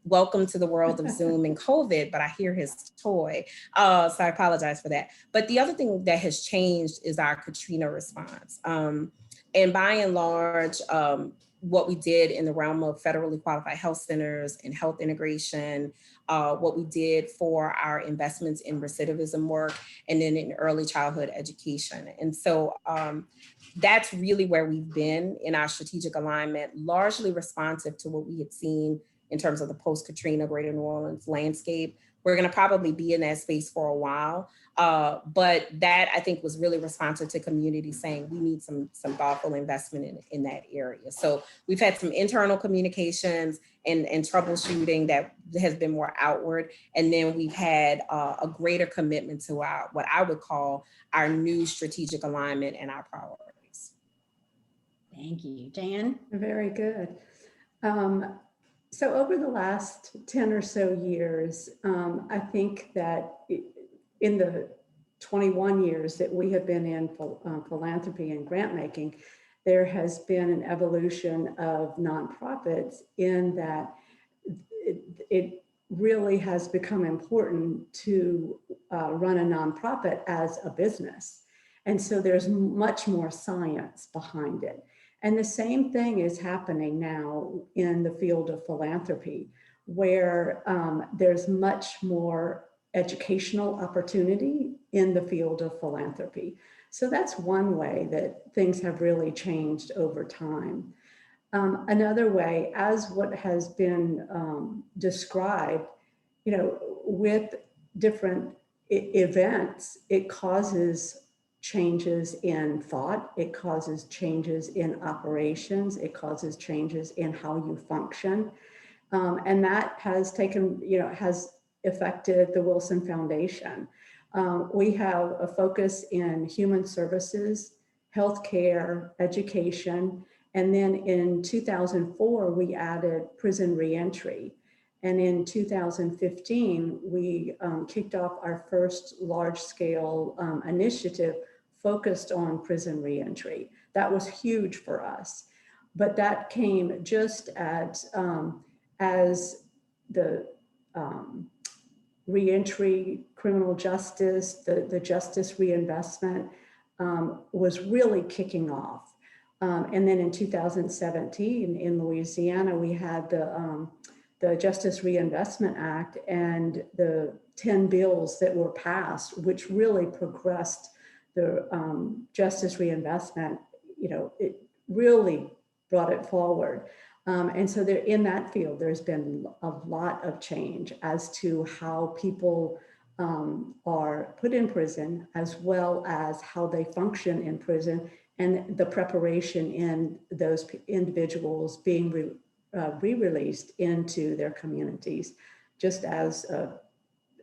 welcome to the world of Zoom and COVID, but I hear his toy. So I apologize for that. But the other thing that has changed is our Katrina response. And by and large, what we did in the realm of federally qualified health centers and health integration, what we did for our investments in recidivism work, and then in early childhood education. And so that's really where we've been in our strategic alignment, largely responsive to what we had seen in terms of the post-Katrina Greater New Orleans landscape. We're going to probably be in that space for a while, but that I think was really responsive to community saying we need some thoughtful investment in that area. So we've had some internal communications and troubleshooting that has been more outward, and then we've had a greater commitment to what I would call our new strategic alignment and our priorities. Thank you, Jan. Very good. So over the last 10 or so years, I think that in the 21 years that we have been in philanthropy and grant making, there has been an evolution of nonprofits in that it really has become important to run a nonprofit as a business. And so there's much more science behind it. And the same thing is happening now in the field of philanthropy, where there's much more educational opportunity in the field of philanthropy. So that's one way that things have really changed over time. Another way, as what has been described, with different events, it causes changes in thought, it causes changes in operations, it causes changes in how you function. And that has has affected the Wilson Foundation. We have a focus in human services, healthcare, education, and then in 2004, we added prison reentry. And in 2015, we kicked off our first large-scale initiative focused on prison reentry. That was huge for us, but that came just as the reentry, criminal justice, the justice reinvestment was really kicking off. And then in 2017 in Louisiana, we had the Justice Reinvestment Act and the 10 bills that were passed, which really progressed the justice reinvestment. It really brought it forward. And so there, in that field, there's been a lot of change as to how people are put in prison, as well as how they function in prison, and the preparation in those individuals being re-released into their communities. Just as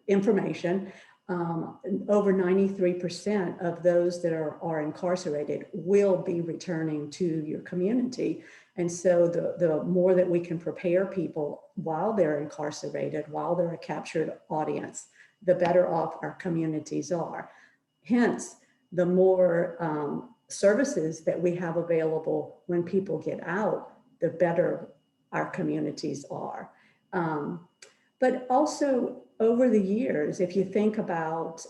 information, over 93% of those that are incarcerated will be returning to your community. And so the more that we can prepare people while they're incarcerated, while they're a captured audience, the better off our communities are. Hence, the more services that we have available when people get out, the better our communities are. But also over the years, if you think about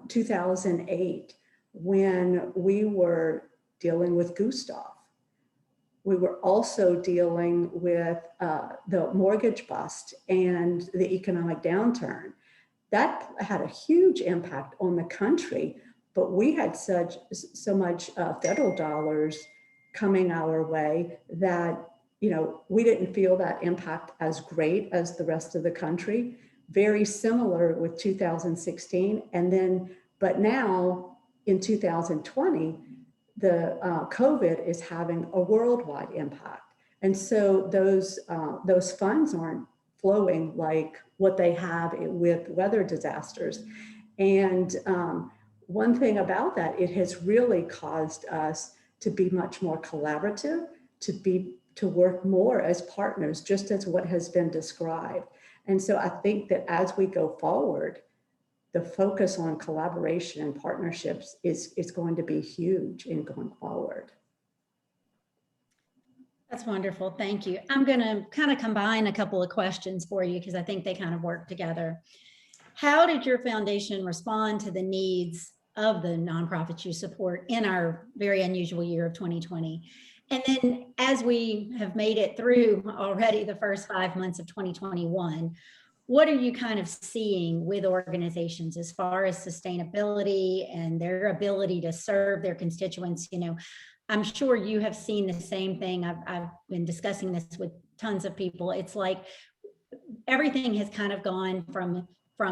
2008, when we were dealing with Gustav, we were also dealing with the mortgage bust and the economic downturn. That had a huge impact on the country, but we had so much federal dollars coming our way that we didn't feel that impact as great as the rest of the country. Very similar with 2016. And then, but now in 2020, the COVID is having a worldwide impact. And so those funds aren't flowing like what they have with weather disasters. And one thing about that, it has really caused us to be much more collaborative, to work more as partners, just as what has been described. And so I think that as we go forward, the focus on collaboration and partnerships is going to be huge in going forward. That's wonderful. Thank you. I'm going to kind of combine a couple of questions for you because I think they kind of work together. How did your foundation respond to the needs of the nonprofits you support in our very unusual year of 2020? And then as we have made it through already the first 5 months of 2021, what are you kind of seeing with organizations as far as sustainability and their ability to serve their constituents? I'm sure you have seen the same thing. I've been discussing this with tons of people. It's like everything has kind of gone from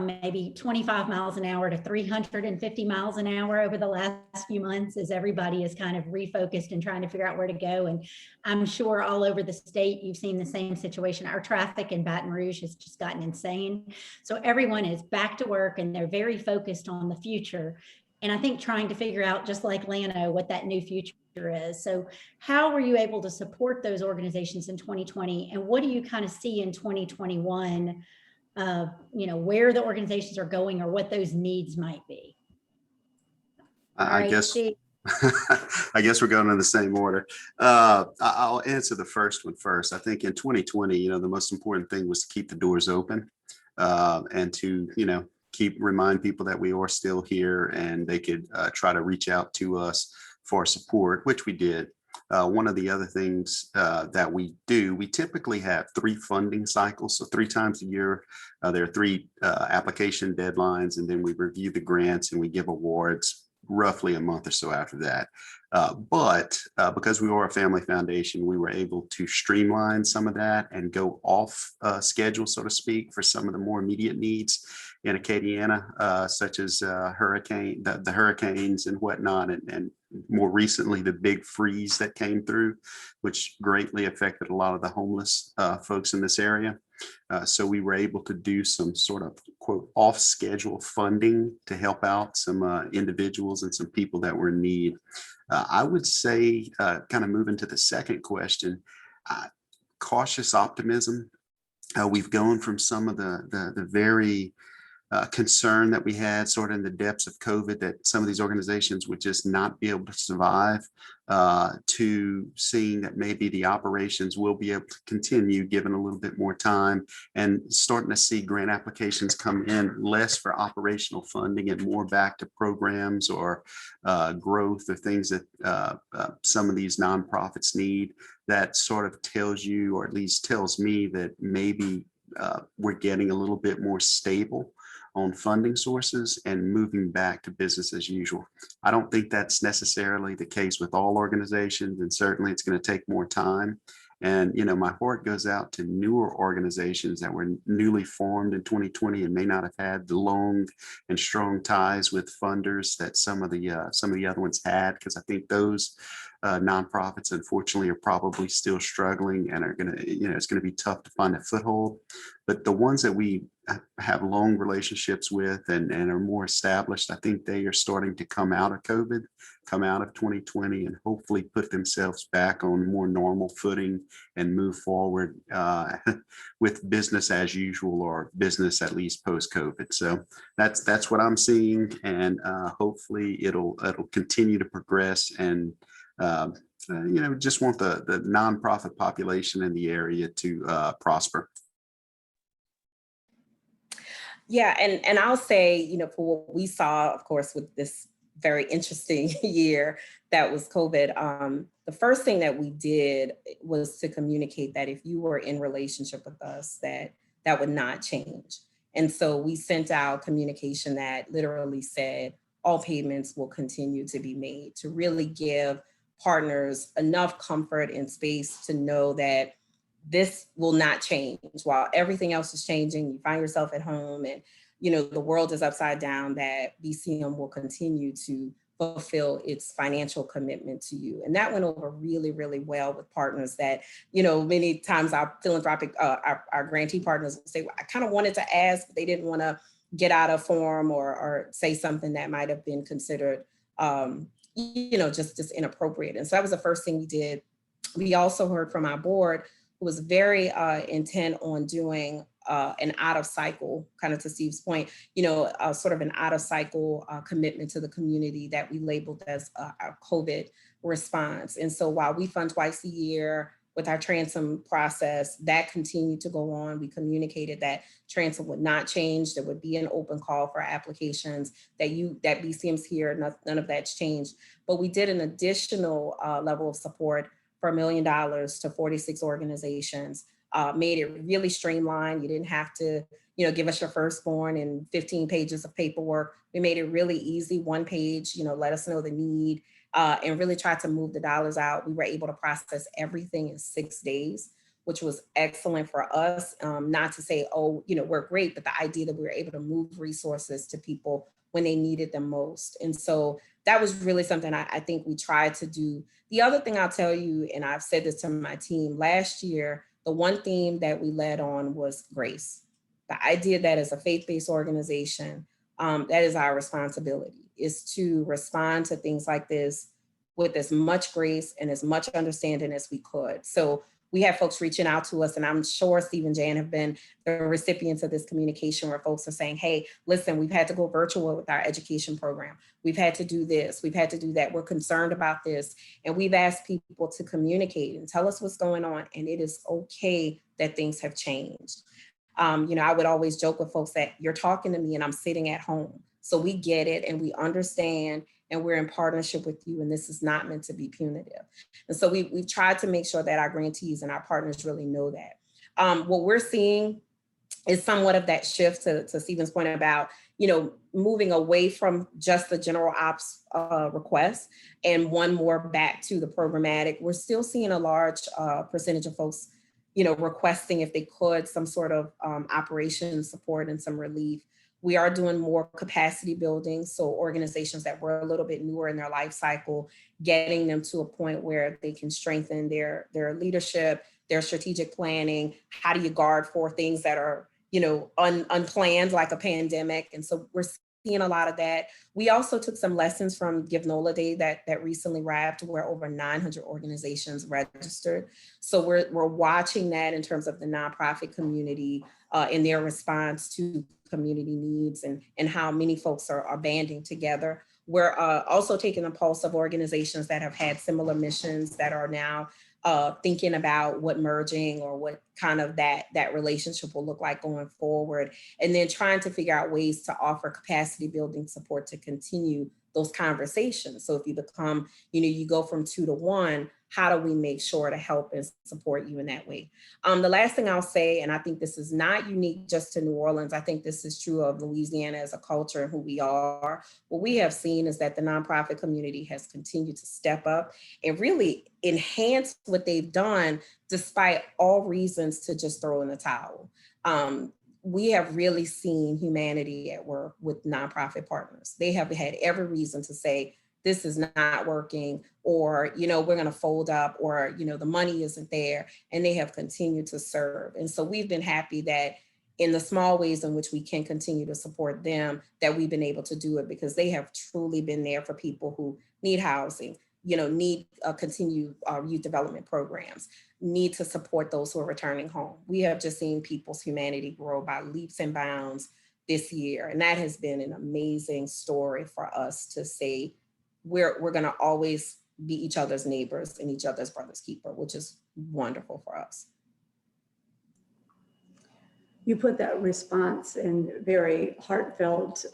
maybe 25 miles an hour to 350 miles an hour over the last few months as everybody is kind of refocused and trying to figure out where to go. And I'm sure all over the state, you've seen the same situation. Our traffic in Baton Rouge has just gotten insane. So everyone is back to work and they're very focused on the future. And I think trying to figure out, just like LANO, what that new future is. So how were you able to support those organizations in 2020? And what do you kind of see in 2021? Where the organizations are going or what those needs might be. I guess we're going in the same order. I'll answer the first one first. I think in 2020, the most important thing was to keep the doors open and to, remind people that we are still here and they could try to reach out to us for support, which we did. One of the other things that we do, we typically have 3 funding cycles. So 3 times a year, there are 3 application deadlines, and then we review the grants and we give awards roughly a month or so after that. But because we were a family foundation, we were able to streamline some of that and go off schedule, so to speak, for some of the more immediate needs in Acadiana, such as the hurricanes and whatnot, and more recently the big freeze that came through, which greatly affected a lot of the homeless folks in this area. So we were able to do some sort of quote off schedule funding to help out some individuals and some people that were in need. I would say, kind of moving to the second question, cautious optimism. We've gone from some of the very concern that we had sort of in the depths of COVID that some of these organizations would just not be able to survive, to seeing that maybe the operations will be able to continue given a little bit more time, and starting to see grant applications come in less for operational funding and more back to programs or growth or things that some of these nonprofits need. That sort of tells you, or at least tells me, that maybe we're getting a little bit more stable on funding sources and moving back to business as usual. I don't think that's necessarily the case with all organizations, and certainly it's going to take more time. And, my heart goes out to newer organizations that were newly formed in 2020 and may not have had the long and strong ties with funders that some of the other ones had, because I think those nonprofits, unfortunately, are probably still struggling and are going to, it's going to be tough to find a foothold. But the ones that we have long relationships with and are more established, I think they are starting to come out of COVID, come out of 2020, and hopefully put themselves back on more normal footing and move forward with business as usual, or business at least post-COVID. So that's what I'm seeing, and hopefully it'll continue to progress. And just want the nonprofit population in the area to prosper. Yeah, and I'll say, for what we saw, of course, with this very interesting year that was COVID, the first thing that we did was to communicate that if you were in relationship with us, that would not change. And so we sent out communication that literally said all payments will continue to be made, to really give partners enough comfort and space to know that this will not change. While everything else is changing, you find yourself at home and, you know, the world is upside down, that BCM will continue to fulfill its financial commitment to you. And that went over really, really well with partners that, you know, many times our philanthropic, our grantee partners will say, well, I kind of wanted to ask, but they didn't want to get out of form or say something that might have been considered, you know, just inappropriate. And so that was the first thing we did. We also heard from our board, who was very intent on doing an out of cycle, kind of to Steve's point, you know, sort of an out of cycle commitment to the community that we labeled as our COVID response. And so while we fund twice a year with our transom process, that continued to go on. We communicated that transom would not change. There would be an open call for applications that BCM's here, none of that's changed. But we did an additional level of support for $1 million to 46 organizations, made it really streamlined. You didn't have to, you know, give us your firstborn and 15 pages of paperwork. We made it really easy, one page, you know, let us know the need, and really tried to move the dollars out. We were able to process everything in 6 days, which was excellent for us. Not to say, oh, you know, we're great, but the idea that we were able to move resources to people when they needed them most. And so that was really something I think we tried to do. The other thing I'll tell you, and I've said this to my team, last year, the one theme that we led on was grace. The idea that as a faith-based organization, that is our responsibility, is to respond to things like this with as much grace and as much understanding as we could. So we have folks reaching out to us, and I'm sure Steve and Jan have been the recipients of this communication where folks are saying, hey, listen, we've had to go virtual with our education program. We've had to do this, we've had to do that. We're concerned about this. And we've asked people to communicate and tell us what's going on. And it is okay that things have changed. You know, I would always joke with folks that you're talking to me and I'm sitting at home. So we get it and we understand, and we're in partnership with you, and this is not meant to be punitive. And so we've tried to make sure that our grantees and our partners really know that. What we're seeing is somewhat of that shift to Stephen's point about, you know, moving away from just the general ops request and one more back to the programmatic. We're still seeing a large percentage of folks, you know, requesting, if they could, some sort of operations support and some relief. We are doing more capacity building. So organizations that were a little bit newer in their life cycle, getting them to a point where they can strengthen their leadership, their strategic planning. How do you guard for things that are, you know, unplanned, like a pandemic? And so we're seeing a lot of that. We also took some lessons from Give NOLA Day that recently wrapped, where over 900 organizations registered. So we're watching that in terms of the nonprofit community in their response to community needs and how many folks are banding together. We're also taking the pulse of organizations that have had similar missions that are now thinking about what merging or what kind of that relationship will look like going forward, and then trying to figure out ways to offer capacity building support to continue those conversations. So if you become, you know, you go from 2 to 1, how do we make sure to help and support you in that way? The last thing I'll say, and I think this is not unique just to New Orleans, I think this is true of Louisiana as a culture and who we are. What we have seen is that the nonprofit community has continued to step up and really enhance what they've done, despite all reasons to just throw in the towel. We have really seen humanity at work with nonprofit partners. They have had every reason to say, this is not working, or, you know, we're going to fold up, or, you know, the money isn't there, and they have continued to serve. And so we've been happy that in the small ways in which we can continue to support them, that we've been able to do it, because they have truly been there for people who need housing, you know, need continued youth development programs, need to support those who are returning home. We have just seen people's humanity grow by leaps and bounds this year. And that has been an amazing story for us to say, we're going to always be each other's neighbors and each other's brother's keeper, which is wonderful for us. You put that response in very heartfelt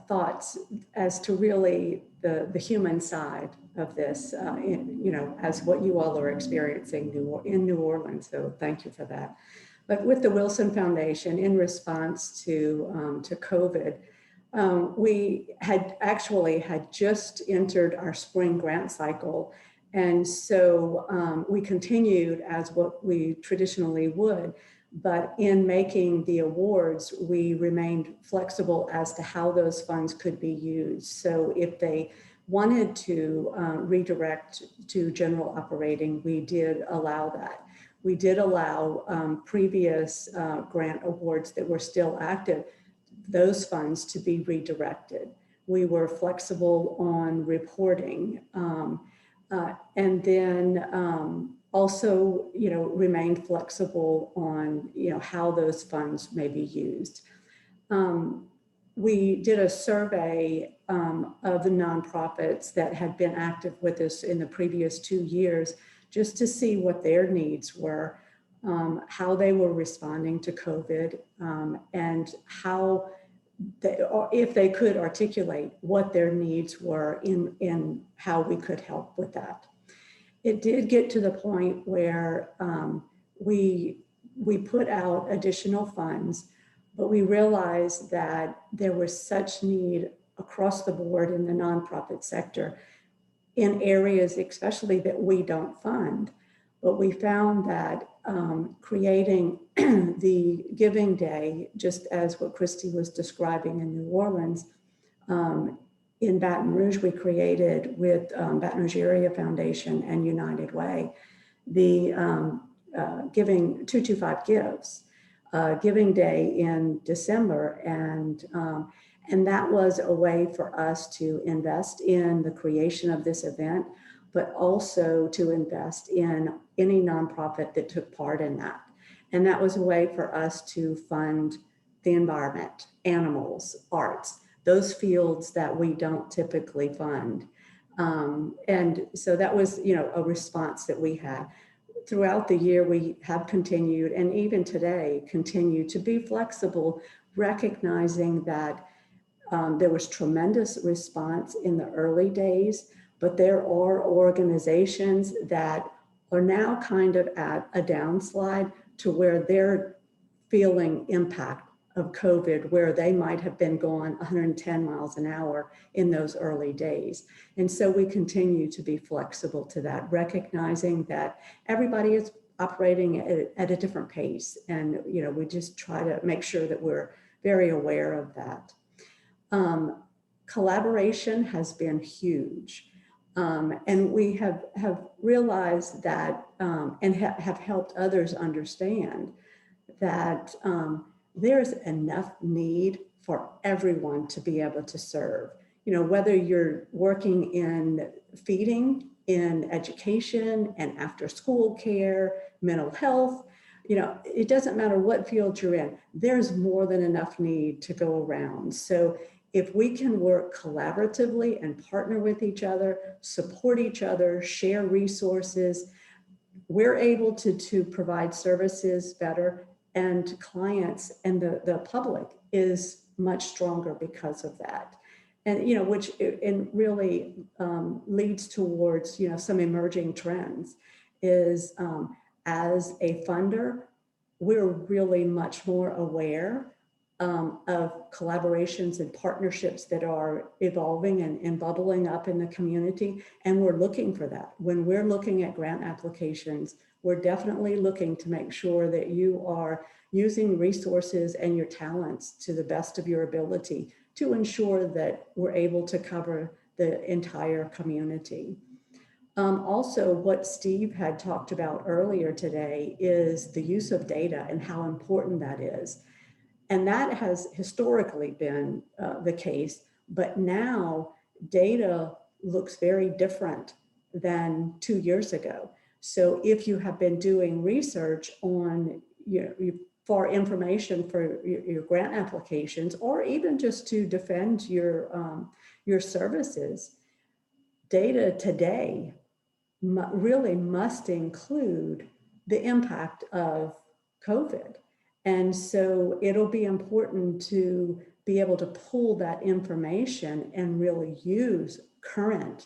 thoughts as to really the human side of this, you know, as what you all are experiencing in New Orleans. So thank you for that. But with the Wilson Foundation, in response to COVID, we had just entered our spring grant cycle. And so we continued as what we traditionally would, but in making the awards, we remained flexible as to how those funds could be used. So if they wanted to redirect to general operating, we did allow that. We did allow previous grant awards that were still active, those funds to be redirected. We were flexible on reporting, and then also, remained flexible on, how those funds may be used. We did a survey of the nonprofits that had been active with us in the previous 2 years, just to see what their needs were, how they were responding to COVID, and how if they could articulate what their needs were in how we could help with that. It did get to the point where we put out additional funds, but we realized that there was such need across the board in the nonprofit sector in areas especially that we don't fund. But we found that creating the Giving Day, just as what Christy was describing in New Orleans, in Baton Rouge, we created with Baton Rouge Area Foundation and United Way, the Giving 225 Gives, Giving Day in December. And that was a way for us to invest in the creation of this event, but also to invest in any nonprofit that took part in that. And that was a way for us to fund the environment, animals, arts, those fields that we don't typically fund. And so that was, a response that we had. Throughout the year, we have continued, and even today, continue to be flexible, recognizing that there was tremendous response in the early days, but there are organizations that are now kind of at a downslide to where they're feeling impact of COVID, where they might have been going 110 miles an hour in those early days. And so we continue to be flexible to that, recognizing that everybody is operating at a different pace. And, we just try to make sure that we're very aware of that. Collaboration has been huge. And we have realized that and have helped others understand that there's enough need for everyone to be able to serve. Whether you're working in feeding, in education, and after school care, mental health, it doesn't matter what field you're in, there's more than enough need to go around. So if we can work collaboratively and partner with each other, support each other, share resources, we're able to provide services better, and clients and the public is much stronger because of that. And, which really leads towards, some emerging trends is as a funder, we're really much more aware of collaborations and partnerships that are evolving and bubbling up in the community. And we're looking for that. When we're looking at grant applications, we're definitely looking to make sure that you are using resources and your talents to the best of your ability to ensure that we're able to cover the entire community. Also, what Steve had talked about earlier today is the use of data and how important that is. And that has historically been the case, but now data looks very different than 2 years ago. So if you have been doing research on, for information for your grant applications, or even just to defend your services, data today really must include the impact of COVID. And so it'll be important to be able to pull that information and really use current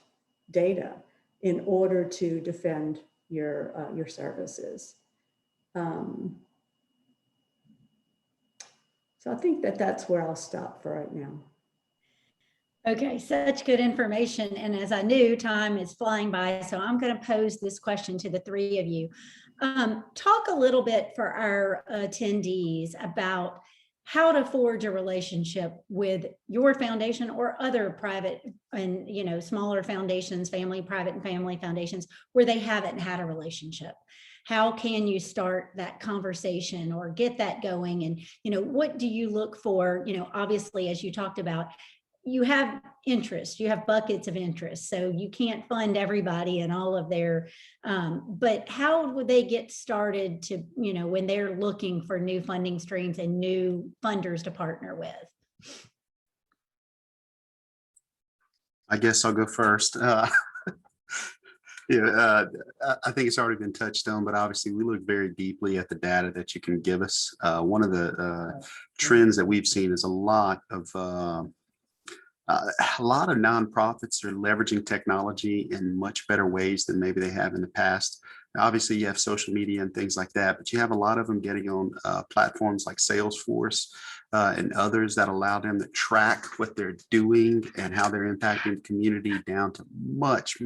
data in order to defend your services. So I think that's where I'll stop for right now. Okay, such good information. And as I knew, time is flying by, so I'm going to pose this question to the three of you. Talk a little bit for our attendees about how to forge a relationship with your foundation or other private and, you know, smaller foundations, private and family foundations, where they haven't had a relationship. How can you start that conversation or get that going? And, you know, what do you look for? You know, obviously, as you talked about, you have interest, you have buckets of interest, so you can't fund everybody and all of their, but how would they get started to, you know, when they're looking for new funding streams and new funders to partner with? I guess I'll go first. Yeah, I think it's already been touched on, but obviously we look very deeply at the data that you can give us. One of the trends that we've seen is a lot of nonprofits are leveraging technology in much better ways than maybe they have in the past. Obviously, you have social media and things like that, but you have a lot of them getting on platforms like Salesforce and others that allow them to track what they're doing and how they're impacting the community down to much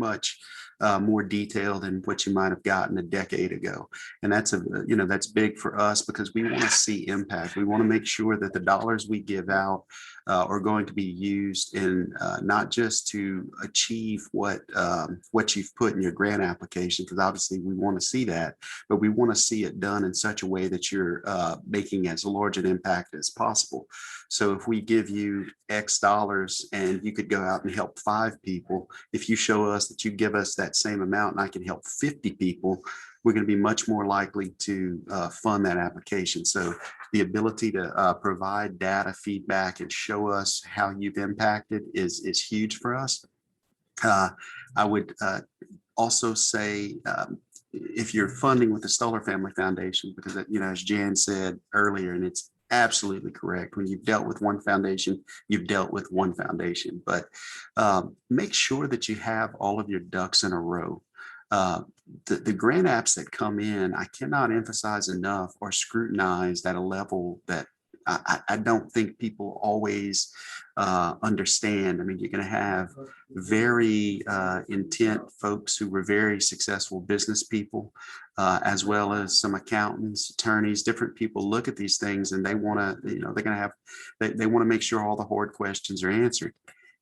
more detail than what you might have gotten a decade ago. And that's that's big for us because we want to see impact. We want to make sure that the dollars we give out are going to be used in not just to achieve what you've put in your grant application, because obviously we want to see that, but we want to see it done in such a way that you're making as large an impact as possible. So if we give you X dollars and you could go out and help 5 people, if you show us that you give us that same amount and I can help 50 people, we're going to be much more likely to fund that application. So the ability to provide data feedback and show us how you've impacted is huge for us. I would also say if you're funding with the Stuller Family Foundation, because as Jan said earlier, and it's absolutely correct, when you've dealt with one foundation, you've dealt with one foundation, but make sure that you have all of your ducks in a row. The grant apps that come in, I cannot emphasize enough, are scrutinized at a level that I don't think people always understand. I mean, you're going to have very intent folks who were very successful business people, as well as some accountants, attorneys, different people look at these things and they want to, they're going to have, they want to make sure all the hard questions are answered.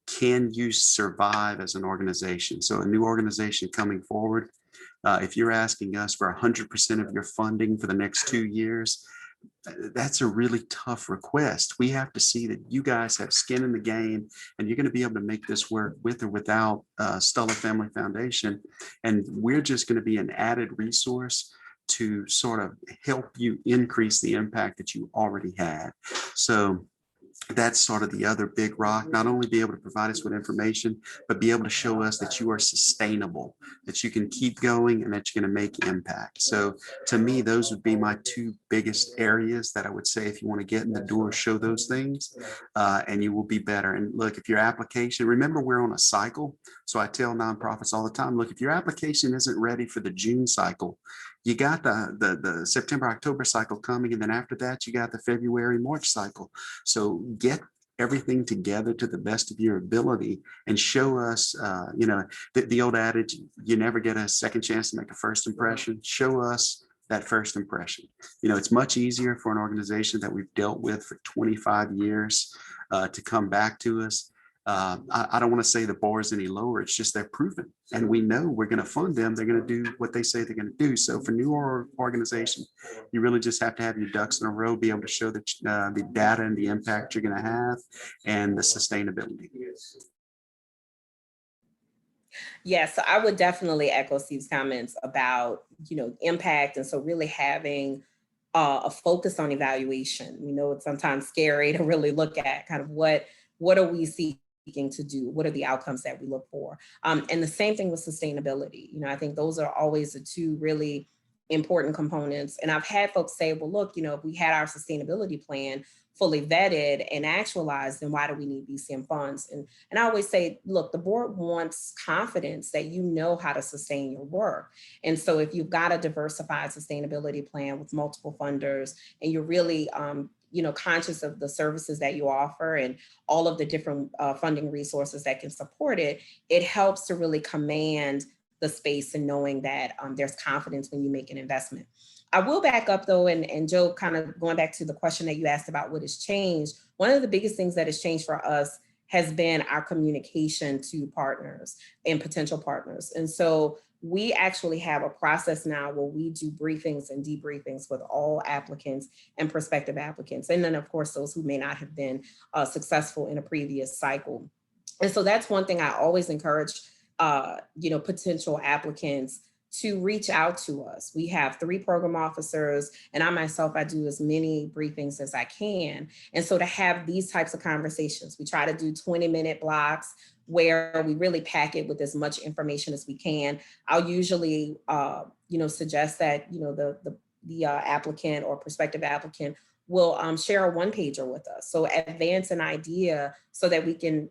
Can you survive as an organization? So a new organization coming forward, if you're asking us for 100% of your funding for the next 2 years, that's a really tough request. We have to see that you guys have skin in the game and you're going to be able to make this work with or without Stuller Family Foundation. And we're just going to be an added resource to sort of help you increase the impact that you already had. So that's sort of the other big rock, not only be able to provide us with information, but be able to show us that you are sustainable, that you can keep going and that you're going to make impact. So to me, those would be my 2 biggest areas that I would say, if you want to get in the door, show those things and you will be better. And look, if your application, remember we're on a cycle. So I tell nonprofits all the time, look, if your application isn't ready for the June cycle, you got the September, October cycle coming. And then after that, you got the February, March cycle. So get everything together to the best of your ability and show us, the old adage, you never get a second chance to make a first impression. Show us that first impression. It's much easier for an organization that we've dealt with for 25 years to come back to us. I don't want to say the bar is any lower. It's just they're proven, and we know we're going to fund them. They're going to do what they say they're going to do. So for new organization, you really just have to have your ducks in a row, be able to show that the data and the impact you're going to have, and the sustainability. Yeah, so I would definitely echo Steve's comments about impact, and so really having a focus on evaluation. It's sometimes scary to really look at kind of what are we seeking to do? What are the outcomes that we look for? And the same thing with sustainability. I think those are always the 2 really important components. And I've had folks say, well, look, if we had our sustainability plan fully vetted and actualized, then why do we need BCM funds? And I always say, look, the board wants confidence that you know how to sustain your work. And so if you've got a diversified sustainability plan with multiple funders and you're really conscious of the services that you offer and all of the different funding resources that can support it, it helps to really command the space and knowing that there's confidence when you make an investment. I will back up though, and Joe, kind of going back to the question that you asked about what has changed, one of the biggest things that has changed for us has been our communication to partners and potential partners. And so we actually have a process now where we do briefings and debriefings with all applicants and prospective applicants. And then of course, those who may not have been successful in a previous cycle. And so that's one thing I always encourage, potential applicants to reach out to us. We have 3 program officers, and I myself, I do as many briefings as I can. And so to have these types of conversations, we try to do 20-minute blocks where we really pack it with as much information as we can. I'll usually, suggest that, the applicant or prospective applicant will share a one-pager with us. So advance an idea so that we can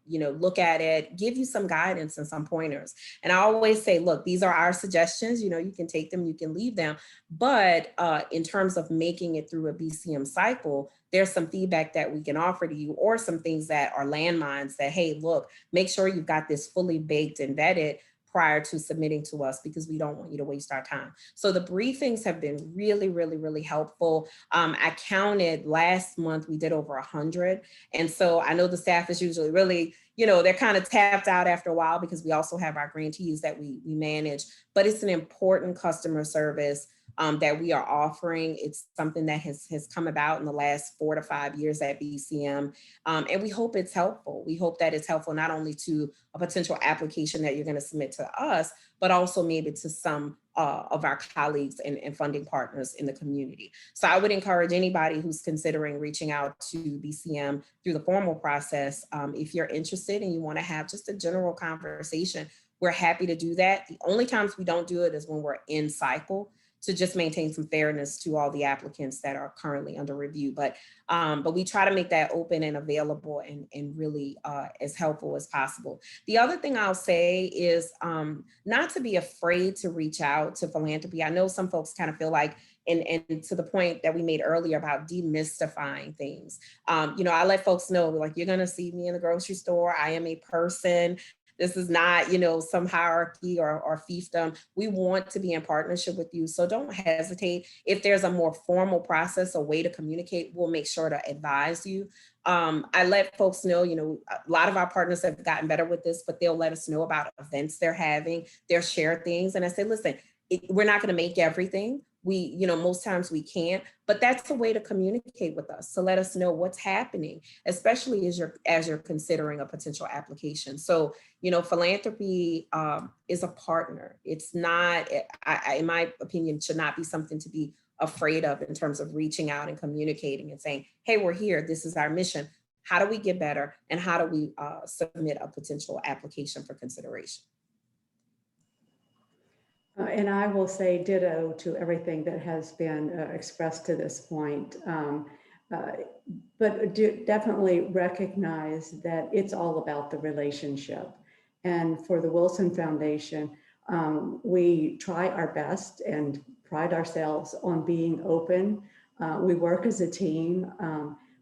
look at it, give you some guidance and some pointers. And I always say, look, these are our suggestions, you can take them, you can leave them. But in terms of making it through a BCM cycle, there's some feedback that we can offer to you, or some things that are landmines that, hey, look, make sure you've got this fully baked and vetted prior to submitting to us, because we don't want you to waste our time. So the briefings have been really, really, really helpful. I counted last month, we did over 100. And so I know the staff is usually really, they're kind of tapped out after a while, because we also have our grantees that we manage, but it's an important customer service that we are offering. It's something that has come about in the last 4 to 5 years at BCM. And we hope it's helpful. We hope that it's helpful not only to a potential application that you're going to submit to us, but also maybe to some of our colleagues and funding partners in the community. So I would encourage anybody who's considering reaching out to BCM through the formal process. If you're interested and you want to have just a general conversation, we're happy to do that. The only times we don't do it is when we're in cycle, to just maintain some fairness to all the applicants that are currently under review. But we try to make that open and available and really as helpful as possible. The other thing I'll say is not to be afraid to reach out to philanthropy. I know some folks kind of feel like, and to the point that we made earlier about demystifying things. I let folks know, like, you're gonna see me in the grocery store. I am a person. This is not, some hierarchy or fiefdom. We want to be in partnership with you. So don't hesitate. If there's a more formal process, a way to communicate, we'll make sure to advise you. I let folks know, a lot of our partners have gotten better with this, but they'll let us know about events they're having. They'll share things. And I say, listen, we're not going to make everything. We, most times we can't, but that's a way to communicate with us. So let us know what's happening, especially as you're considering a potential application. So, philanthropy is a partner. It's not, in my opinion, should not be something to be afraid of in terms of reaching out and communicating and saying, hey, we're here. This is our mission. How do we get better? And how do we submit a potential application for consideration? And I will say ditto to everything that has been expressed to this point. But definitely recognize that it's all about the relationship. And for the Wilson Foundation, we try our best and pride ourselves on being open. We work as a team,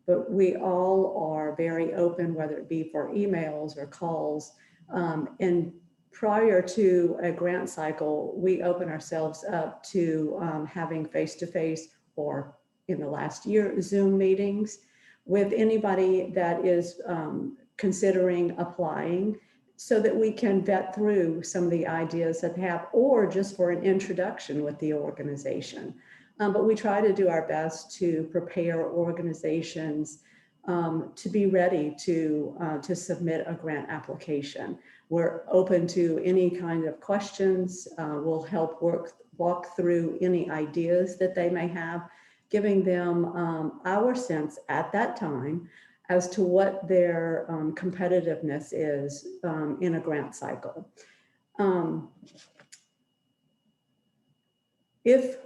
but we all are very open, whether it be for emails or calls. And prior to a grant cycle, we open ourselves up to having face-to-face or, in the last year, Zoom meetings with anybody that is considering applying, so that we can vet through some of the ideas that they have, or just for an introduction with the organization. But we try to do our best to prepare organizations to be ready to submit a grant application. We're open to any kind of questions. We'll help walk through any ideas that they may have, giving them our sense at that time as to what their competitiveness is in a grant cycle. If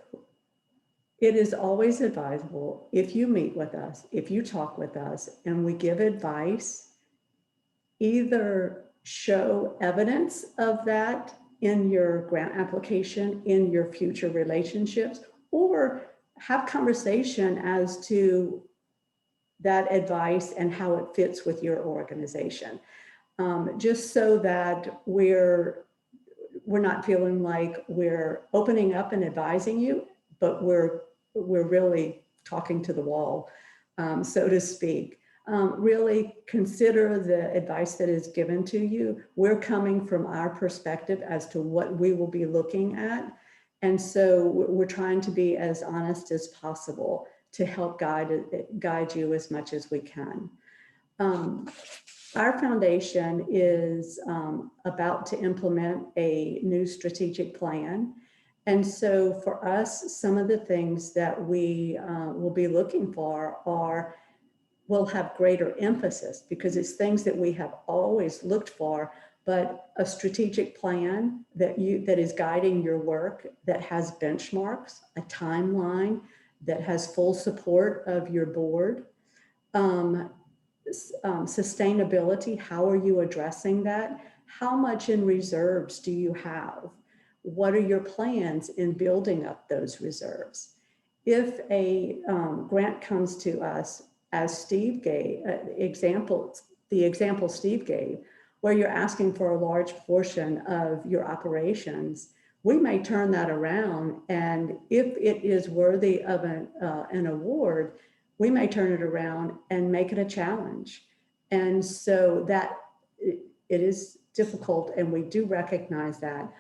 it is always advisable, if you meet with us, if you talk with us and we give advice, either show evidence of that in your grant application, in your future relationships, or have conversation as to that advice and how it fits with your organization. Just so that we're not feeling like we're opening up and advising you, but we're really talking to the wall, so to speak. Really consider the advice that is given to you. We're coming from our perspective as to what we will be looking at. And so we're trying to be as honest as possible to help guide you as much as we can. Our foundation is about to implement a new strategic plan. And so for us, some of the things that we will be looking for will have greater emphasis, because it's things that we have always looked for, but a strategic plan that is guiding your work, that has benchmarks, a timeline, that has full support of your board. Sustainability, how are you addressing that? How much in reserves do you have? What are your plans in building up those reserves? If a grant comes to us, as Steve gave, the example Steve gave, where you're asking for a large portion of your operations, we may turn that around, and if it is worthy of an award, we may turn it around and make it a challenge. And so that it is difficult, and we do recognize that,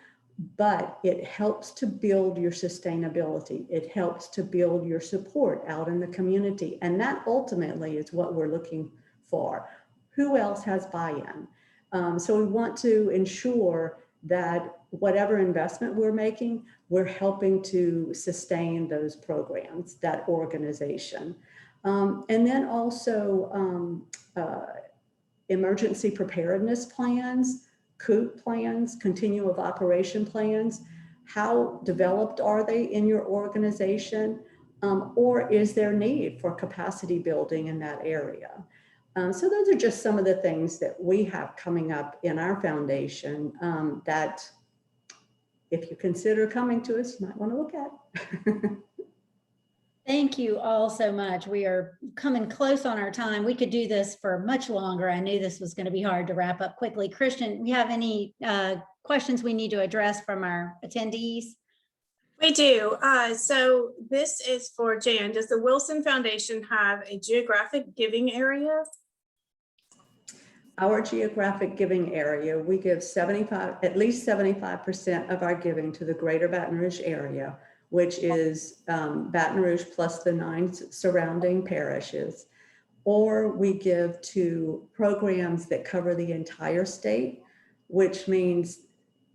but it helps to build your sustainability. It helps to build your support out in the community. And that ultimately is what we're looking for. Who else has buy-in? So we want to ensure that whatever investment we're making, we're helping to sustain those programs, that organization. And then also emergency preparedness plans, COOP plans, continuum of operation plans. How developed are they in your organization? Or is there need for capacity building in that area? So those are just some of the things that we have coming up in our foundation that if you consider coming to us, you might want to look at. Thank you all so much. We are coming close on our time. We could do this for much longer. I knew this was going to be hard to wrap up quickly. Christian, we have any questions we need to address from our attendees? We do. So this is for Jan. Does the Wilson Foundation have a geographic giving area? Our geographic giving area, we give at least 75% of our giving to the greater Baton Rouge area, which is Baton Rouge plus the 9 surrounding parishes, or we give to programs that cover the entire state, which means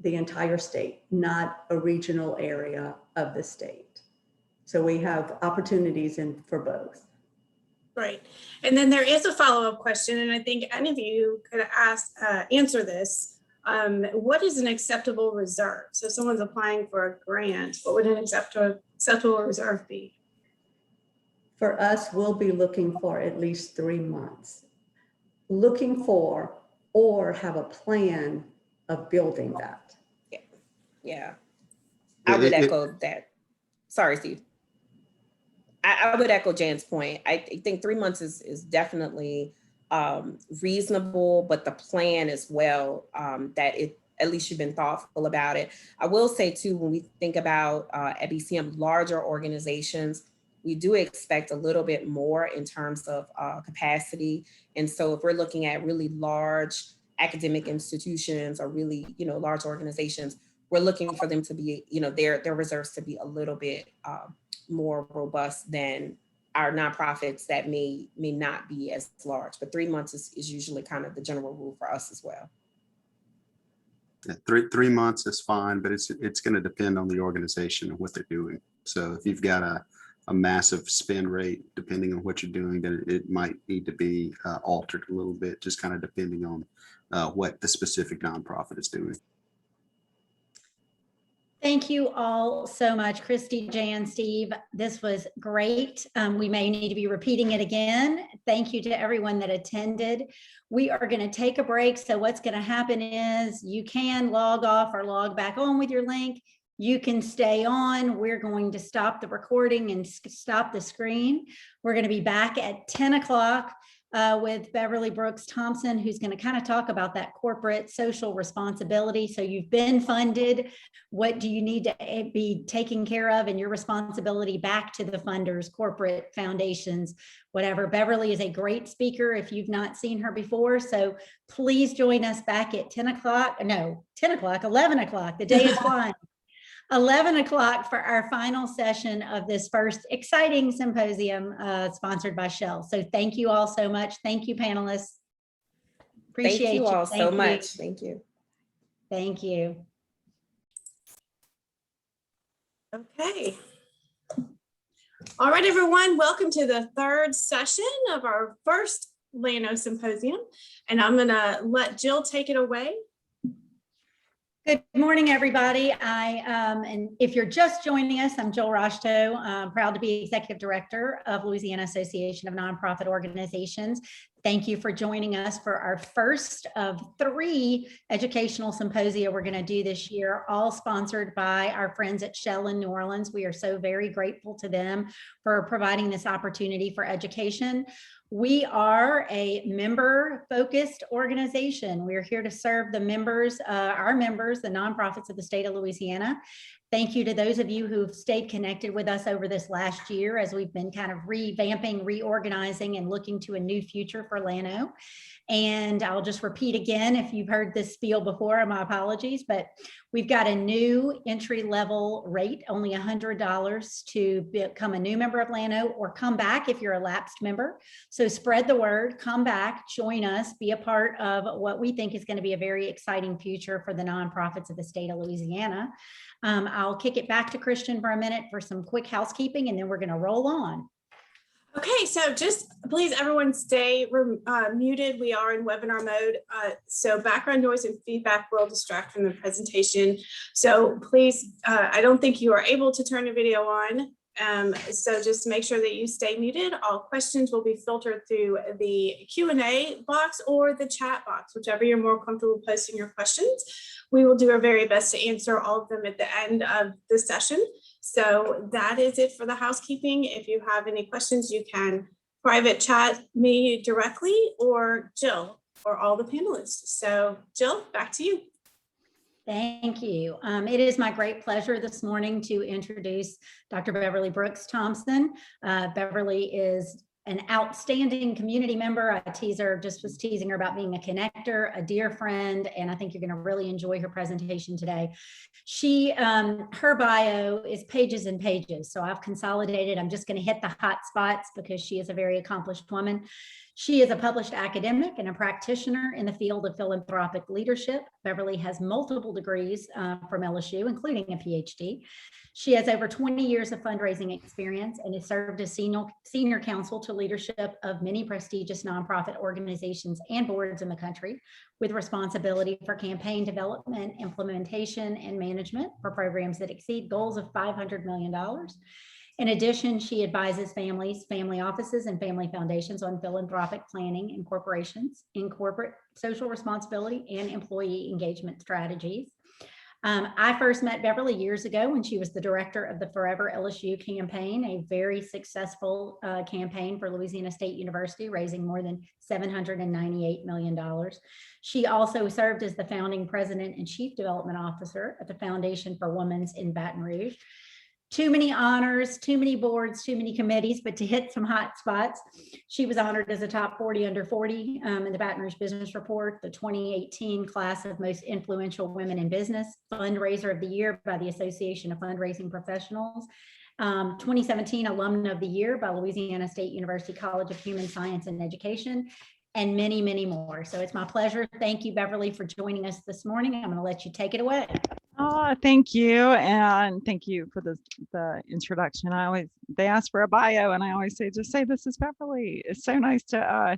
the entire state, not a regional area of the state. So we have opportunities for both. Right. And then there is a follow-up question, and I think any of you could answer this. What is an acceptable reserve? So if someone's applying for a grant, what would an acceptable reserve be? For us, we'll be looking for at least 3 months. Looking for or have a plan of building that. Yeah. I would echo that. Sorry, Steve. I would echo Jan's point. I think 3 months is definitely reasonable, but the plan as well, that at least you've been thoughtful about it. I will say too, when we think about at BCM, larger organizations, we do expect a little bit more in terms of capacity. And so if we're looking at really large academic institutions or really, large organizations, we're looking for them to be, their reserves to be a little bit more robust than our nonprofits that may not be as large. But 3 months is usually kind of the general rule for us as well. Yeah, three months is fine, but it's going to depend on the organization and what they're doing. So if you've got a massive spend rate, depending on what you're doing, then it might need to be altered a little bit, just kind of depending on what the specific nonprofit is doing. Thank you all so much, Christy, Jan, Steve. This was great. We may need to be repeating it again. Thank you to everyone that attended. We are going to take a break. So what's going to happen is you can log off or log back on with your link. You can stay on. We're going to stop the recording and stop the screen. We're going to be back at 10 o'clock with Beverly Brooks Thompson, who's going to kind of talk about that corporate social responsibility. So you've been funded. What do you need to be taking care of, and your responsibility back to the funders, corporate foundations, whatever. Beverly is a great speaker if you've not seen her before. So please join us back at 10 o'clock. No, 10 o'clock, 11 o'clock. The day is flying. 11 o'clock for our final session of this first exciting symposium sponsored by Shell. So thank you all so much. Thank you, panelists. Appreciate Thank you all so much. You. Thank you. Thank you. Okay. All right, everyone, welcome to the third session of our first LANO Symposium. And I'm gonna let Jill take it away. Good morning, everybody. And if you're just joining us, I'm Jill Roshto. I'm proud to be Executive Director of Louisiana Association of Nonprofit Organizations. Thank you for joining us for our first of 3 educational symposia we're going to do this year, all sponsored by our friends at Shell in New Orleans. We are so very grateful to them for providing this opportunity for education. We are a member-focused organization. We're here to serve the members, our members, the nonprofits of the state of Louisiana. Thank you to those of you who've stayed connected with us over this last year as we've been kind of revamping, reorganizing, and looking to a new future for LANO. And I'll just repeat again, if you've heard this spiel before, my apologies, but we've got a new entry-level rate, only $100 to become a new member of LANO, or come back if you're a lapsed member. So spread the word, come back, join us, be a part of what we think is going to be a very exciting future for the nonprofits of the state of Louisiana. I'll kick it back to Christian for a minute for some quick housekeeping, and then we're going to roll on. Okay, so just please everyone stay muted. We are in webinar mode. So background noise and feedback will distract from the presentation. So please, I don't think you are able to turn your video on. So just make sure that you stay muted. All questions will be filtered through the Q&A box or the chat box, whichever you're more comfortable posting your questions. We will do our very best to answer all of them at the end of the session. So that is it for the housekeeping. If you have any questions, you can private chat me directly, or Jill, or all the panelists. So Jill, back to you. Thank you. It is my great pleasure this morning to introduce Dr. Beverly Brooks Thompson. Beverly is an outstanding community member. Just was teasing her about being a connector, a dear friend, and I think you're going to really enjoy her presentation today. Her bio is pages and pages, so I've consolidated. I'm just going to hit the hot spots because she is a very accomplished woman. She is a published academic and a practitioner in the field of philanthropic leadership. Beverly has multiple degrees from LSU, including a PhD. She has over 20 years of fundraising experience and has served as senior counsel to leadership of many prestigious nonprofit organizations and boards in the country, with responsibility for campaign development, implementation, and management for programs that exceed goals of $500 million. In addition, she advises families, family offices, and family foundations on philanthropic planning and corporations in corporate social responsibility and employee engagement strategies. I first met Beverly years ago when she was the director of the Forever LSU campaign, a very successful campaign for Louisiana State University, raising more than $798 million. She also served as the founding president and chief development officer at the Foundation for Women's in Baton Rouge. Too many honors, too many boards, too many committees, but to hit some hot spots, she was honored as a top 40 under 40 in the Baton Rouge Business Report, the 2018 class of most influential women in business, fundraiser of the year by the Association of Fundraising Professionals, 2017 alumna of the year by Louisiana State University College of Human Science and Education, and many, many more. So it's my pleasure. Thank you, Beverly, for joining us this morning. I'm going to let you take it away. Oh, thank you. And thank you for the introduction. They ask for a bio and I always say, just say, this is Beverly. It's so nice to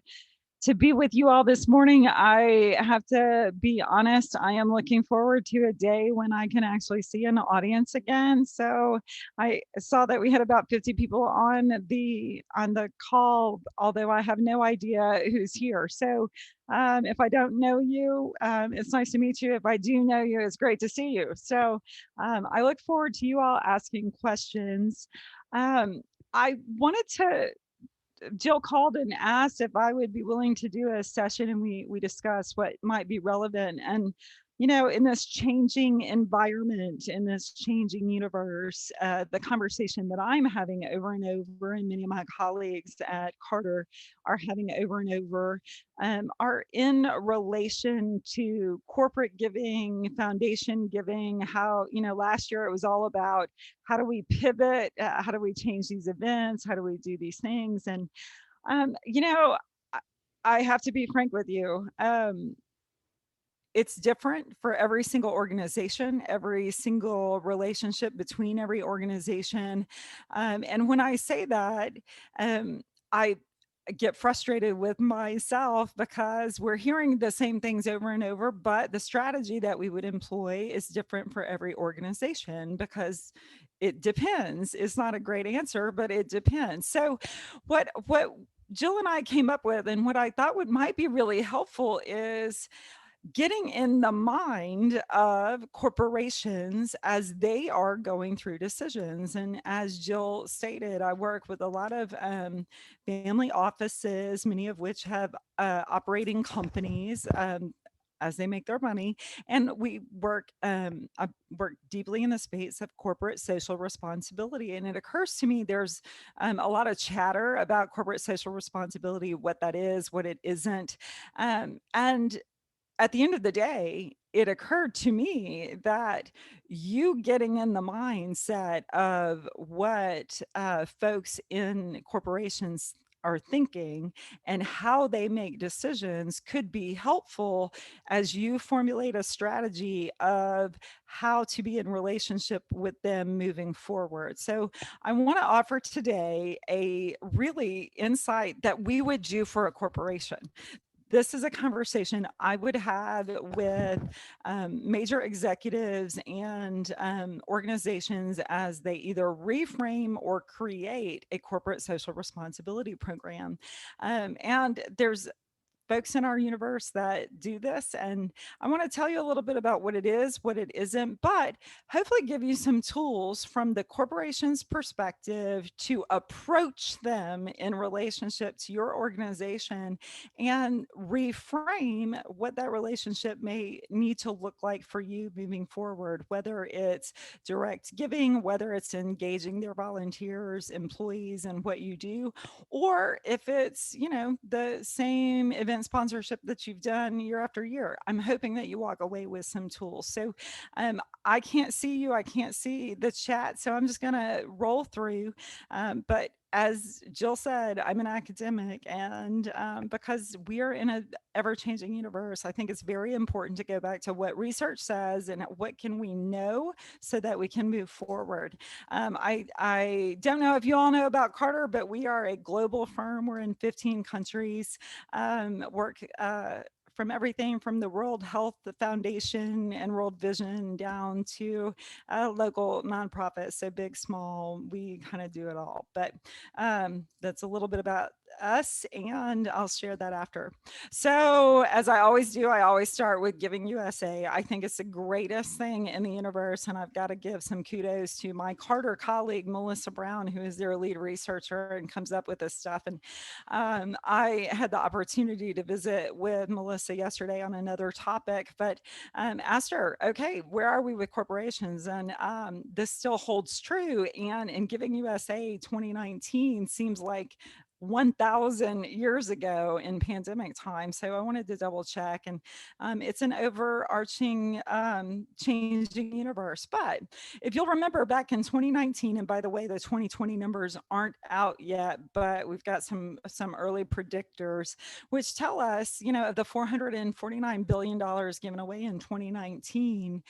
to be with you all this morning. I have to be honest, I am looking forward to a day when I can actually see an audience again. So I saw that we had about 50 people on the call, although I have no idea who's here. So if I don't know you, it's nice to meet you. If I do know you, it's great to see you. So I look forward to you all asking questions. I wanted to Jill called and asked if I would be willing to do a session, and we discussed what might be relevant. And in this changing environment, in this changing universe, the conversation that I'm having over and over, and many of my colleagues at Carter are having over and over, are in relation to corporate giving, foundation giving. How, last year it was all about how do we pivot, how do we change these events, how do we do these things, and um, you know, I I have to be frank with you. It's different for every single organization, every single relationship between every organization. And when I say that, I get frustrated with myself because we're hearing the same things over and over, but the strategy that we would employ is different for every organization because it depends. It's not a great answer, but it depends. So what Jill and I came up with, and what I thought might be really helpful, is getting in the mind of corporations as they are going through decisions. And as Jill stated, I work with a lot of family offices, many of which have operating companies. As they make their money, and I work deeply in the space of corporate social responsibility. And it occurs to me there's a lot of chatter about corporate social responsibility, what that is, what it isn't, and at the end of the day, it occurred to me that you getting in the mindset of what folks in corporations are thinking and how they make decisions could be helpful as you formulate a strategy of how to be in relationship with them moving forward. So I want to offer today a really insight that we would do for a corporation. This is a conversation I would have with major executives and organizations as they either reframe or create a corporate social responsibility program. And there's folks in our universe that do this. And I want to tell you a little bit about what it is, what it isn't, but hopefully give you some tools from the corporation's perspective to approach them in relationship to your organization and reframe what that relationship may need to look like for you moving forward, whether it's direct giving, whether it's engaging their volunteers, employees, and what you do, or if it's, the same event sponsorship that you've done year after year. I'm hoping that you walk away with some tools. So I can't see you, I can't see the chat, so I'm just going to roll through. But as Jill said, I'm an academic, and because we are in an ever-changing universe, I think it's very important to go back to what research says and what can we know so that we can move forward. I don't know if you all know about Carter, but we are a global firm. We're in 15 countries, work from everything from the World Health Foundation and World Vision down to local nonprofits. So big, small, we kind of do it all. But that's a little bit about us, and I'll share that after. So as I always do, I always start with Giving USA. I think it's the greatest thing in the universe, and I've got to give some kudos to my Carter colleague, Melissa Brown, who is their lead researcher and comes up with this stuff. And I had the opportunity to visit with Melissa yesterday on another topic, but asked her, okay, where are we with corporations? And this still holds true. And in Giving USA 2019 seems like 1,000 years ago in pandemic time. So I wanted to double check, and it's an overarching changing universe. But if you'll remember back in 2019, and by the way, the 2020 numbers aren't out yet, but we've got some early predictors, which tell us, of the $449 billion given away in 2019,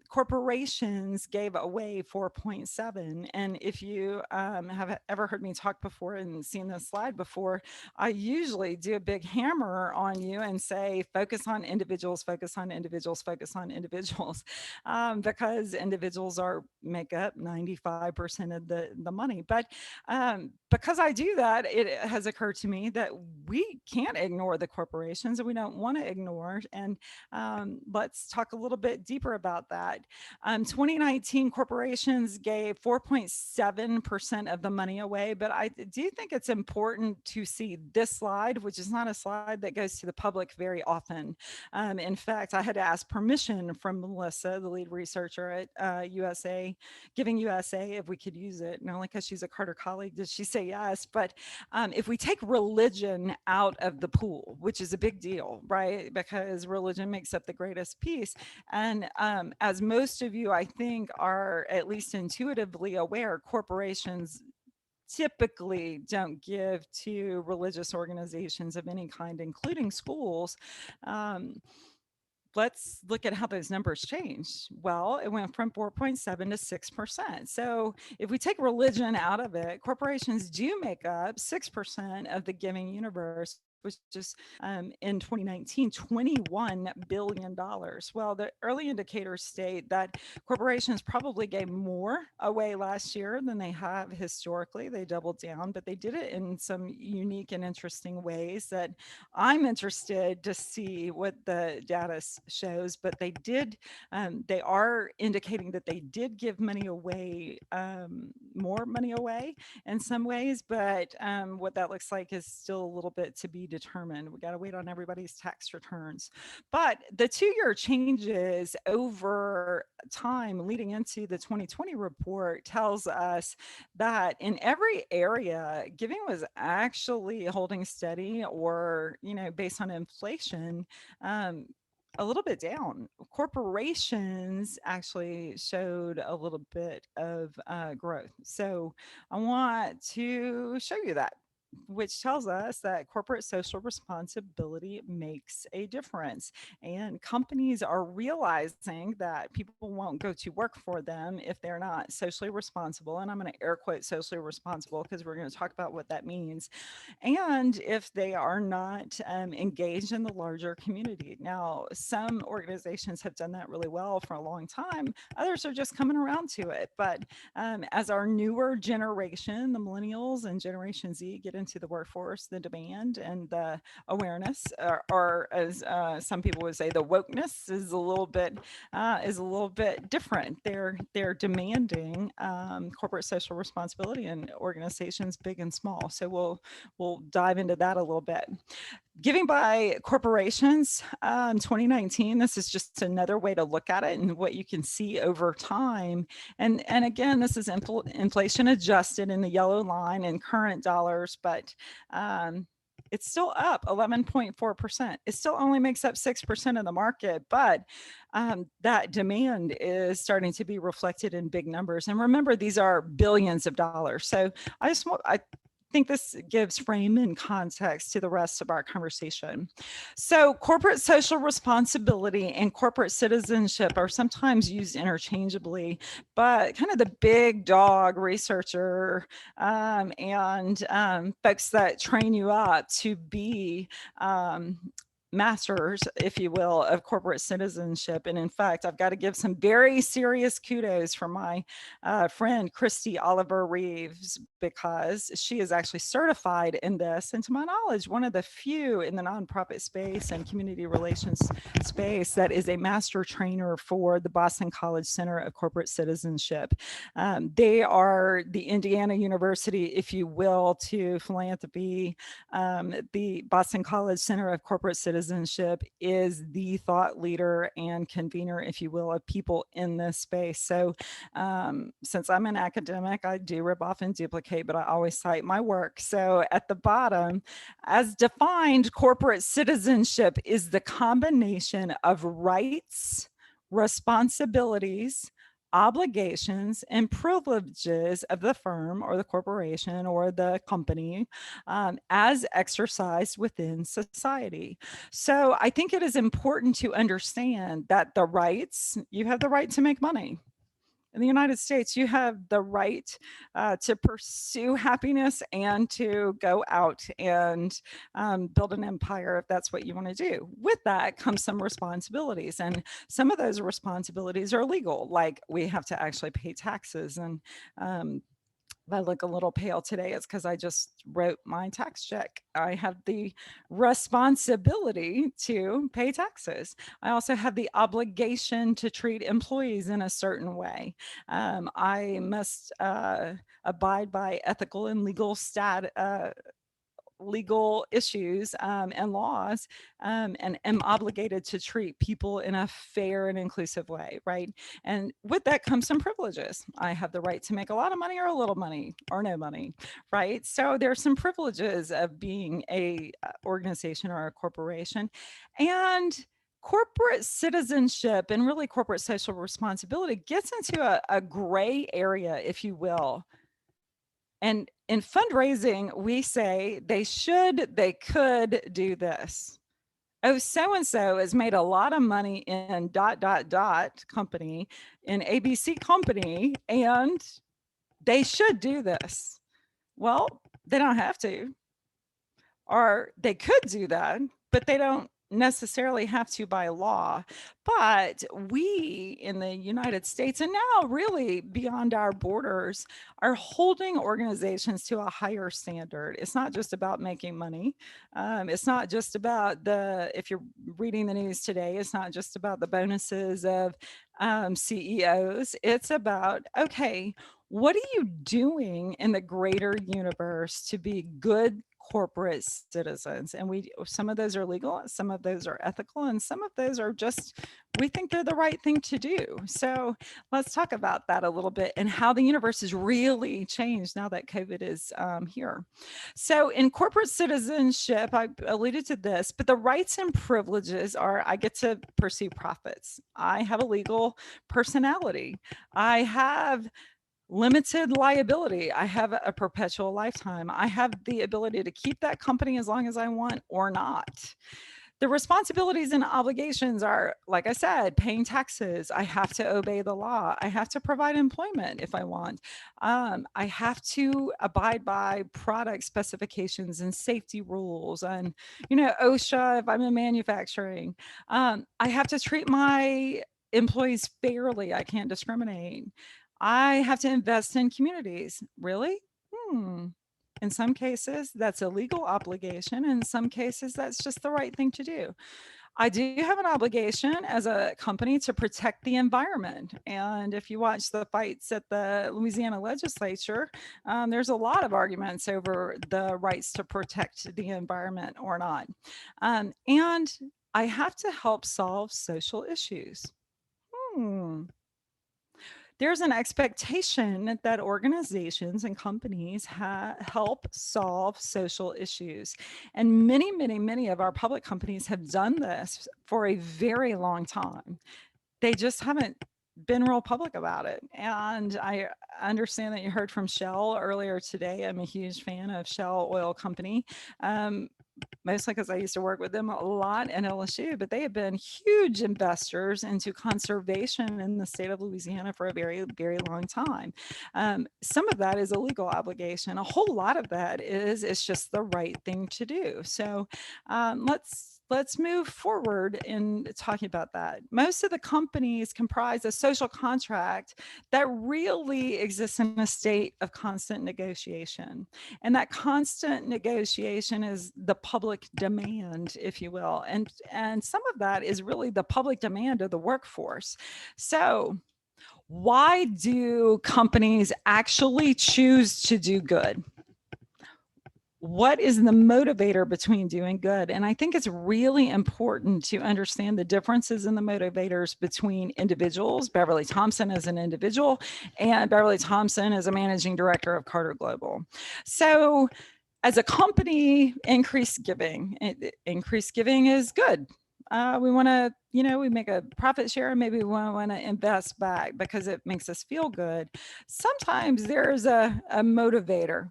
corporations gave away 4.7. And if you have ever heard me talk before and seen seen this slide before, I usually do a big hammer on you and say, focus on individuals, focus on individuals, focus on individuals, because individuals make up 95% of the money. But because I do that, it has occurred to me that we can't ignore the corporations, and we don't want to ignore. And let's talk a little bit deeper about that. 2019 corporations gave 4.7% of the money away, but I do think it's important to see this slide, which is not a slide that goes to the public very often. In fact, I had to ask permission from Melissa, the lead researcher at Giving USA, if we could use it. And only because she's a Carter colleague did she say yes. But if we take religion out of the pool, which is a big deal, right? Because religion makes up the greatest piece. And as most of you, I think, are at least intuitively aware, corporations typically don't give to religious organizations of any kind, including schools. Let's look at how those numbers changed. Well, it went from 4.7 to 6%. So if we take religion out of it, corporations do make up 6% of the giving universe, which is in 2019, $21 billion. Well, the early indicators state that corporations probably gave more away last year than they have historically. They doubled down, but they did it in some unique and interesting ways that I'm interested to see what the data shows. But they are indicating that they did give money away, more money away in some ways, but what that looks like is still a little bit to be determined. We got to wait on everybody's tax returns. But the 2-year changes over time leading into the 2020 report tells us that in every area, giving was actually holding steady, or, based on inflation, a little bit down. Corporations actually showed a little bit of growth. So I want to show you that, which tells us that corporate social responsibility makes a difference. And companies are realizing that people won't go to work for them if they're not socially responsible. And I'm going to air quote socially responsible because we're going to talk about what that means. And if they are not engaged in the larger community. Now, some organizations have done that really well for a long time. Others are just coming around to it. But as our newer generation, the millennials and Generation Z, get into the workforce, the demand and the awareness, or as some people would say, the wokeness is a little bit different. They're demanding corporate social responsibility in organizations big and small. So we'll dive into that a little bit. Giving by corporations, 2019, this is just another way to look at it and what you can see over time. And again, this is inflation adjusted in the yellow line in current dollars, but it's still up 11.4%. It still only makes up 6% of the market, but that demand is starting to be reflected in big numbers. And remember, these are billions of dollars. So I think this gives frame and context to the rest of our conversation. So corporate social responsibility and corporate citizenship are sometimes used interchangeably, but kind of the big dog researcher and folks that train you up to be masters, if you will, of corporate citizenship. And in fact, I've got to give some very serious kudos for my friend, Christy Oliver Reeves, because she is actually certified in this. And to my knowledge, one of the few in the nonprofit space and community relations space that is a master trainer for the Boston College Center of Corporate Citizenship. They are the Indiana University, if you will, to philanthropy. The Boston College Center of Corporate Citizenship is the thought leader and convener, if you will, of people in this space. So since I'm an academic, I do rip off and duplicate, but I always cite my work. So at the bottom, as defined, corporate citizenship is the combination of rights, responsibilities, obligations, and privileges of the firm or the corporation or the company as exercised within society. So I think it is important to understand that the rights, you have the right to make money. In the United States, you have the right to pursue happiness and to go out and build an empire if that's what you want to do. With that comes some responsibilities, and some of those responsibilities are legal, like we have to actually pay taxes. And if I look a little pale today, it's because I just wrote my tax check. I have the responsibility to pay taxes. I also have the obligation to treat employees in a certain way. I must abide by ethical and legal issues and laws, and am obligated to treat people in a fair and inclusive way, right? And with that comes some privileges. I have the right to make a lot of money or a little money or no money, right? So there's some privileges of being a organization or a corporation. And corporate citizenship and really corporate social responsibility gets into a gray area, if you will. And in fundraising, we say they should, they could do this. Oh, so-and-so has made a lot of money in ... company, in ABC company, and they should do this. Well, they don't have to. Or they could do that, but they don't necessarily have to by law. But we in the United States, and now really beyond our borders, are holding organizations to a higher standard. It's not just about making money. It's not just about if you're reading the news today, it's not just about the bonuses of CEOs. It's about, okay, what are you doing in the greater universe to be good corporate citizens? And some of those are legal, some of those are ethical, and some of those are just, we think they're the right thing to do. So let's talk about that a little bit and how the universe has really changed now that COVID is here. So in corporate citizenship, I alluded to this, but the rights and privileges are, I get to pursue profits. I have a legal personality. I have limited liability. I have a perpetual lifetime. I have the ability to keep that company as long as I want or not. The responsibilities and obligations are, like I said, paying taxes. I have to obey the law. I have to provide employment if I want. I have to abide by product specifications and safety rules and, OSHA if I'm in manufacturing. I have to treat my employees fairly. I can't discriminate. I have to invest in communities. Really? In some cases, that's a legal obligation. In some cases, that's just the right thing to do. I do have an obligation as a company to protect the environment. And if you watch the fights at the Louisiana legislature, there's a lot of arguments over the rights to protect the environment or not. And I have to help solve social issues. There's an expectation that organizations and companies help solve social issues. And many, many, many of our public companies have done this for a very long time. They just haven't been real public about it. And I understand that you heard from Shell earlier today. I'm a huge fan of Shell Oil Company. Mostly because I used to work with them a lot in LSU, but they have been huge investors into conservation in the state of Louisiana for a very, very long time. Some of that is a legal obligation. A whole lot of that is, it's just the right thing to do. So let's move forward in talking about that. Most of the companies comprise a social contract that really exists in a state of constant negotiation. And that constant negotiation is the public demand, if you will. And some of that is really the public demand of the workforce. So why do companies actually choose to do good? What is the motivator between doing good? And I think it's really important to understand the differences in the motivators between individuals, Beverly Thompson as an individual, and Beverly Thompson as a managing director of Carter Global. So as a company, increased giving. Increased giving is good. We want to, we make a profit share, and maybe we want to invest back because it makes us feel good. Sometimes there's a motivator.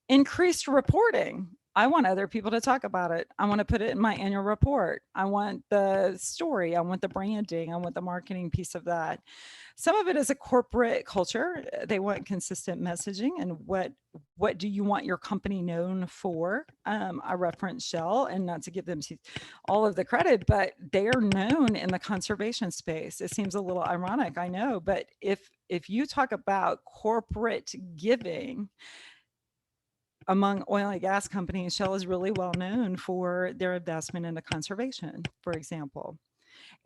Increased reporting. I want other people to talk about it. I want to put it in my annual report. I want the story. I want the branding. I want the marketing piece of that. Some of it is a corporate culture. They want consistent messaging and what do you want your company known for? I reference Shell, and not to give them all of the credit, but they are known in the conservation space. It seems a little ironic, I know, but if you talk about corporate giving, among oil and gas companies, Shell is really well known for their investment into conservation, for example.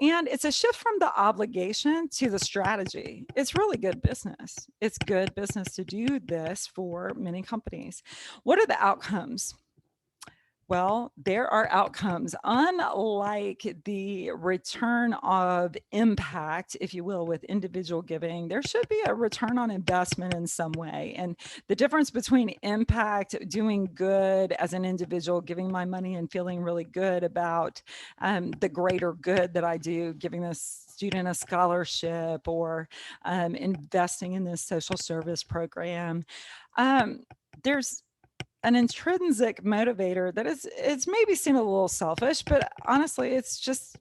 And it's a shift from the obligation to the strategy. It's really good business. It's good business to do this for many companies. What are the outcomes? Well, there are outcomes. Unlike the return of impact, if you will, with individual giving, there should be a return on investment in some way. And the difference between impact, doing good as an individual, giving my money and feeling really good about the greater good that I do, giving this student a scholarship or investing in this social service program. There's an intrinsic motivator that it's maybe seen a little selfish, but honestly, it's just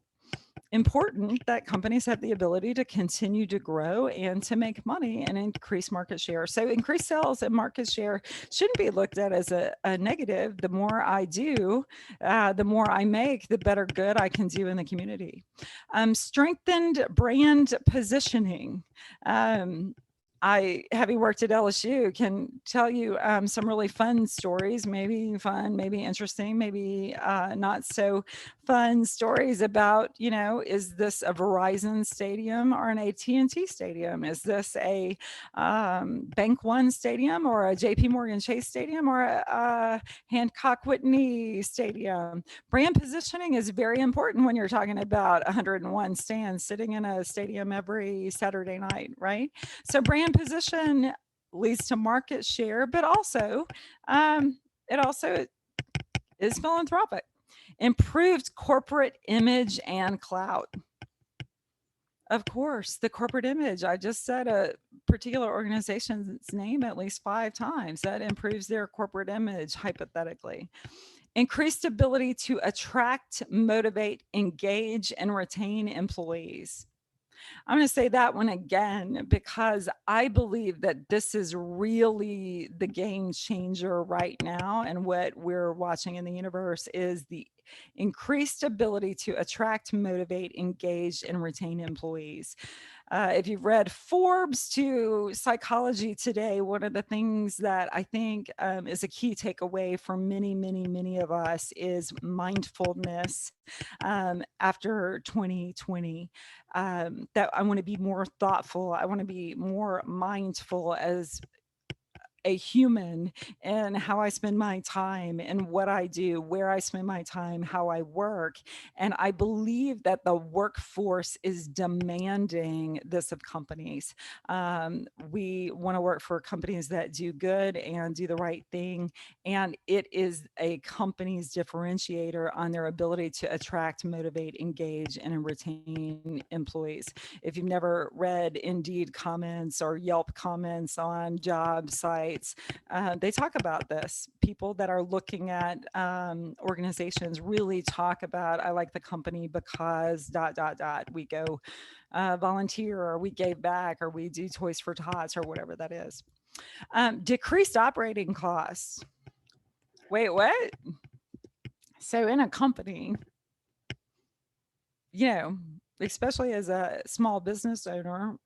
important that companies have the ability to continue to grow and to make money and increase market share. So increased sales and market share shouldn't be looked at as a negative. The more I do, the more I make, the better good I can do in the community. Strengthened brand positioning. Having worked at LSU, can tell you some really fun stories, maybe fun, maybe interesting, maybe not so fun stories about, is this a Verizon stadium or an AT&T stadium? Is this a Bank One stadium or a JP Morgan Chase stadium or a Hancock Whitney stadium? Brand positioning is very important when you're talking about 101 stands sitting in a stadium every Saturday night, right? So brand position leads to market share, but also it also is philanthropic. Improved corporate image and clout. Of course, the corporate image. I just said a particular organization's name at least 5 times. That improves their corporate image, hypothetically. Increased ability to attract, motivate, engage, and retain employees. I'm going to say that one again because I believe that this is really the game changer right now. And what we're watching in the universe is the increased ability to attract, motivate, engage, and retain employees. If you've read Forbes to Psychology Today, one of the things that I think is a key takeaway for many, many, many of us is mindfulness after 2020. That I want to be more thoughtful. I want to be more mindful as a human and how I spend my time and what I do, where I spend my time, how I work. And I believe that the workforce is demanding this of companies. We want to work for companies that do good and do the right thing. And it is a company's differentiator on their ability to attract, motivate, engage, and retain employees. If you've never read Indeed comments or Yelp comments on job sites, they talk about this. People that are looking at organizations really talk about, I like the company because ... We go volunteer, or we gave back, or we do Toys for Tots, or whatever that is. Decreased operating costs. Wait, what? So in a company, especially as a small business owner,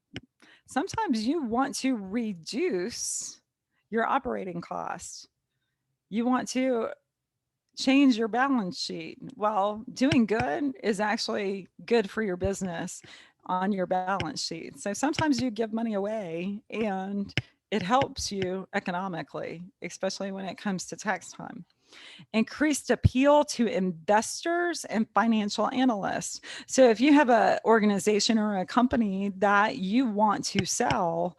sometimes you want to reduce your operating costs. You want to change your balance sheet. Well, doing good is actually good for your business on your balance sheet. So sometimes you give money away and it helps you economically, especially when it comes to tax time. Increased appeal to investors and financial analysts. So if you have an organization or a company that you want to sell,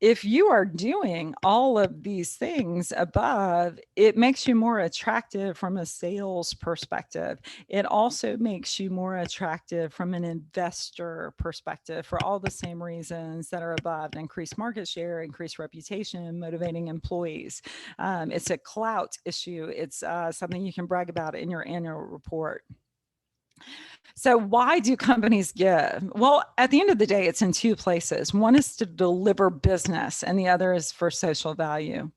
if you are doing all of these things above, it makes you more attractive from a sales perspective. It also makes you more attractive from an investor perspective for all the same reasons that are above: increased market share, increased reputation, motivating employees. It's a clout issue. It's something you can brag about in your annual report. So why do companies give? Well, at the end of the day, it's in two places. One is to deliver business, and the other is for social value.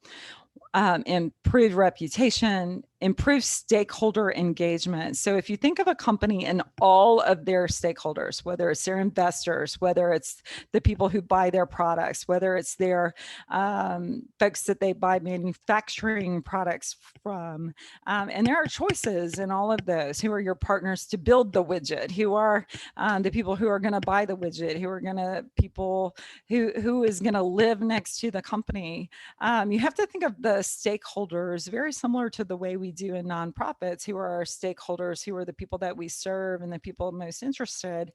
Improve reputation, improve stakeholder engagement. So if you think of a company and all of their stakeholders, whether it's their investors, whether it's the people who buy their products, whether it's their folks that they buy manufacturing products from, and there are choices in all of those. Who are your partners to build the widget? Who are the people who are going to buy the widget? Who are going to people who is going to live next to the company? You have to think of the stakeholders very similar to the way we do in nonprofits. Who are our stakeholders? Who are the people that we serve and the people most interested?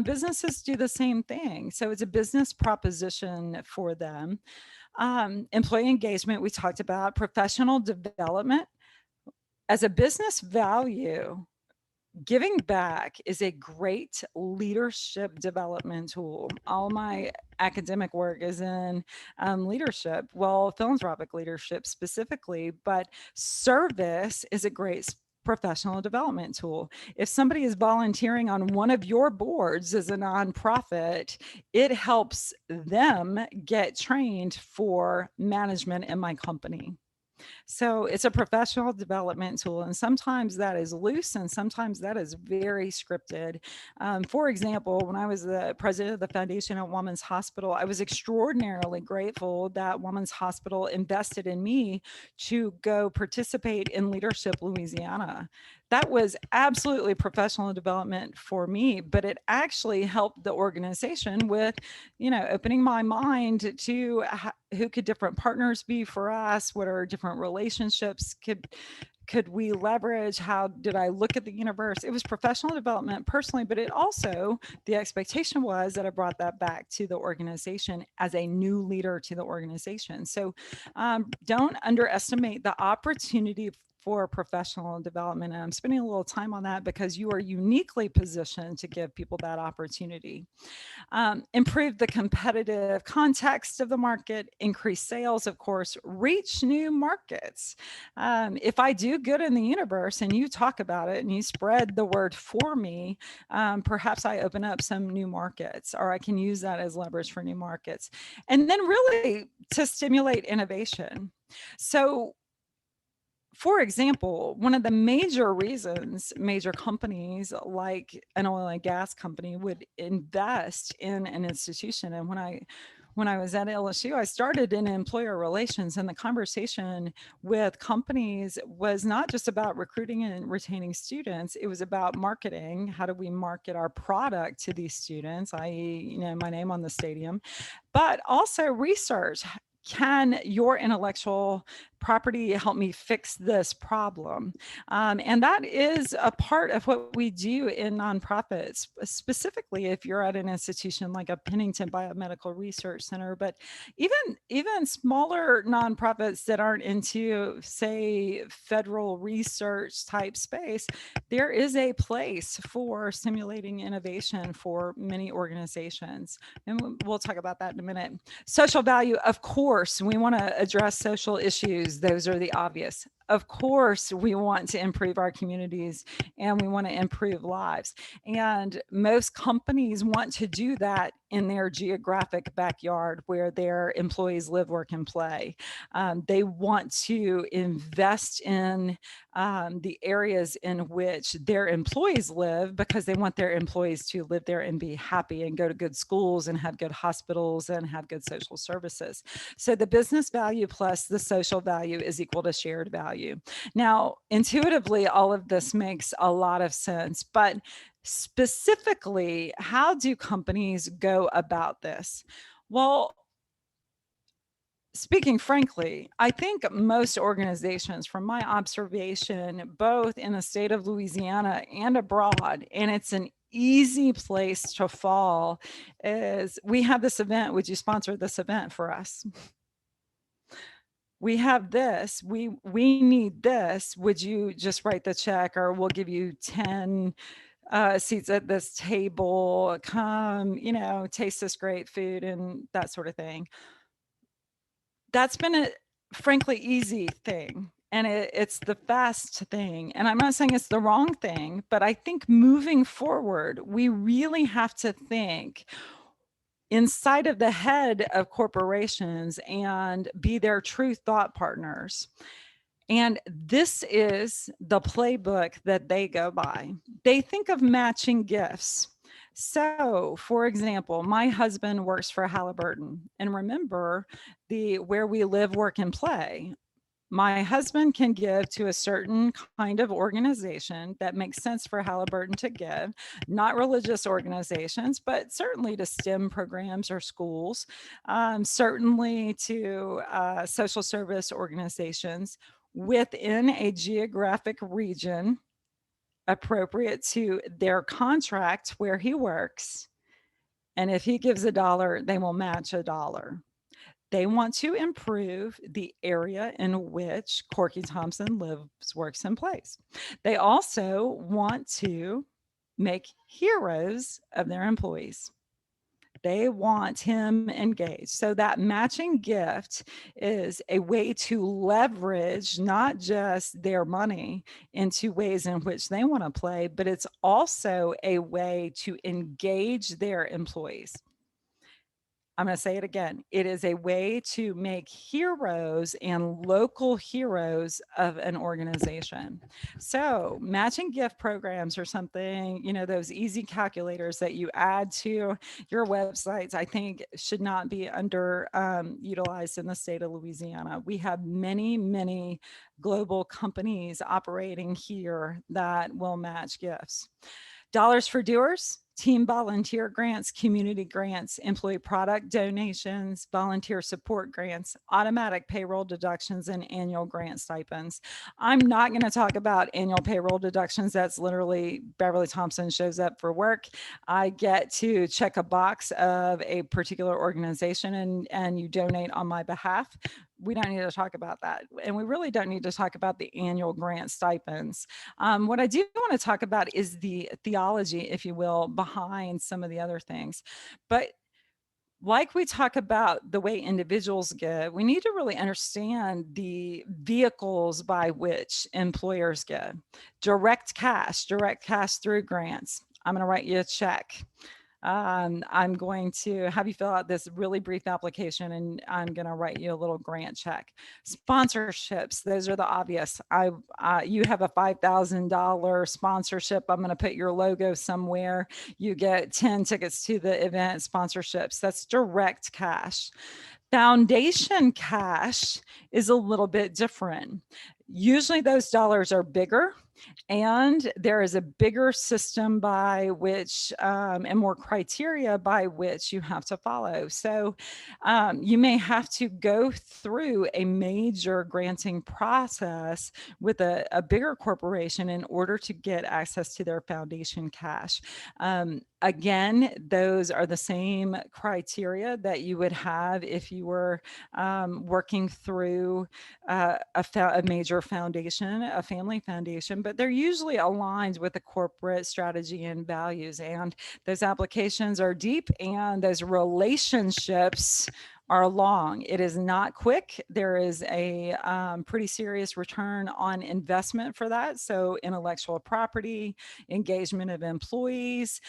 Businesses do the same thing. So it's a business proposition for them. Employee engagement, we talked about. Professional development. As a business value, giving back is a great leadership development tool. All my academic work is in leadership, well, philanthropic leadership specifically, but service is a great professional development tool. If somebody is volunteering on one of your boards as a nonprofit, it helps them get trained for management in my company. So it's a professional development tool, and sometimes that is loose and sometimes that is very scripted. For example, when I was the president of the foundation at Women's Hospital, I was extraordinarily grateful that Women's Hospital invested in me to go participate in Leadership Louisiana. That was absolutely professional development for me, but it actually helped the organization with, opening my mind to who could different partners be for us? What are different relationships could we leverage? How did I look at the universe? It was professional development personally, but it also, the expectation was that I brought that back to the organization as a new leader to the organization. So don't underestimate the opportunity for professional development. And I'm spending a little time on that because you are uniquely positioned to give people that opportunity. Improve the competitive context of the market, increase sales, of course, reach new markets. If I do good in the universe and you talk about it and you spread the word for me, perhaps I open up some new markets, or I can use that as leverage for new markets. And then really to stimulate innovation. So for example, one of the major reasons major companies like an oil and gas company would invest in an institution, and when I was at LSU, I started in employer relations, and the conversation with companies was not just about recruiting and retaining students. It was about marketing. How do we market our product to these students, i.e., my name on the stadium, but also research. Can your intellectual property help me fix this problem? And that is a part of what we do in nonprofits, specifically if you're at an institution like a Pennington Biomedical Research Center, but even smaller nonprofits that aren't into, say, federal research type space, there is a place for stimulating innovation for many organizations. And we'll talk about that in a minute. Social value, of course, we want to address social issues. Those are the obvious. Of course, we want to improve our communities and we want to improve lives. And most companies want to do that in their geographic backyard where their employees live, work, and play. They want to invest in the areas in which their employees live because they want their employees to live there and be happy and go to good schools and have good hospitals and have good social services. So the business value plus the social value is equal to shared value. Now, intuitively, all of this makes a lot of sense, but specifically, how do companies go about this? Well, speaking frankly, I think most organizations, from my observation, both in the state of Louisiana and abroad, and it's an easy place to fall is, we have this event, would you sponsor this event for us? We have this, we need this, would you just write the check, or we'll give you 10 seats at this table, come, taste this great food and that sort of thing. That's been a frankly easy thing. And it's the fast thing. And I'm not saying it's the wrong thing, but I think moving forward, we really have to think inside of the head of corporations and be their true thought partners. And this is the playbook that they go by. They think of matching gifts. So, for example, my husband works for Halliburton. And remember, where we live, work, and play. My husband can give to a certain kind of organization that makes sense for Halliburton to give, not religious organizations, but certainly to STEM programs or schools, certainly to social service organizations within a geographic region appropriate to their contract where he works. And if he gives $1, they will match $1. They want to improve the area in which Corky Thompson lives, works, and plays. They also want to make heroes of their employees. They want him engaged. So that matching gift is a way to leverage not just their money into ways in which they want to play, but it's also a way to engage their employees. I'm going to say it again. It is a way to make heroes and local heroes of an organization. So matching gift programs are something, those easy calculators that you add to your websites, I think should not be utilized in the state of Louisiana. We have many, many global companies operating here that will match gifts. Dollars for doers, team volunteer grants, community grants, employee product donations, volunteer support grants, automatic payroll deductions, and annual grant stipends. I'm not going to talk about annual payroll deductions. That's literally Beverly Thompson shows up for work. I get to check a box of a particular organization and you donate on my behalf. We don't need to talk about that. And we really don't need to talk about the annual grant stipends. What I do want to talk about is the theology, if you will, behind some of the other things. But like we talk about the way individuals give, we need to really understand the vehicles by which employers give. Direct cash through grants. I'm going to write you a check. I'm going to have you fill out this really brief application and I'm going to write you a little grant check. Sponsorships, those are the obvious. You have a $5,000 sponsorship. I'm going to put your logo somewhere. You get 10 tickets to the event. Sponsorships, that's direct cash. Foundation cash is a little bit different. Usually those dollars are bigger and there is a bigger system by which and more criteria by which you have to follow. So you may have to go through a major granting process with a bigger corporation in order to get access to their foundation cash. Again, those are the same criteria that you would have if you were working through a major foundation, a family foundation, but they're usually aligned with the corporate strategy and values. And those applications are deep and those relationships are long. It is not quick. There is a pretty serious return on investment for that. So intellectual property, engagement of employees,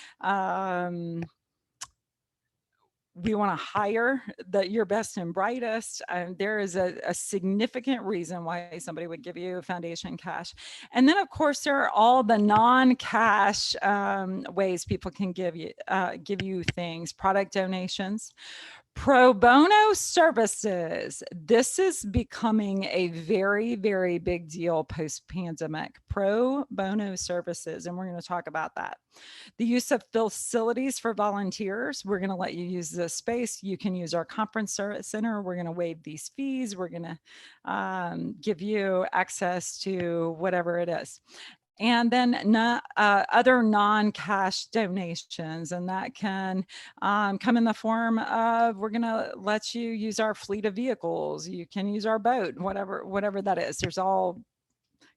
we want to hire your best and brightest. There is a significant reason why somebody would give you foundation cash. And then of course, there are all the non-cash ways people can give you things, product donations. Pro bono services. This is becoming a very, very big deal post-pandemic. Pro bono services, and we're going to talk about that. The use of facilities for volunteers. We're going to let you use this space. You can use our conference center. We're going to waive these fees. We're going to give you access to whatever it is. And then other non-cash donations, and that can come in the form of, we're going to let you use our fleet of vehicles. You can use our boat, whatever that is. There's all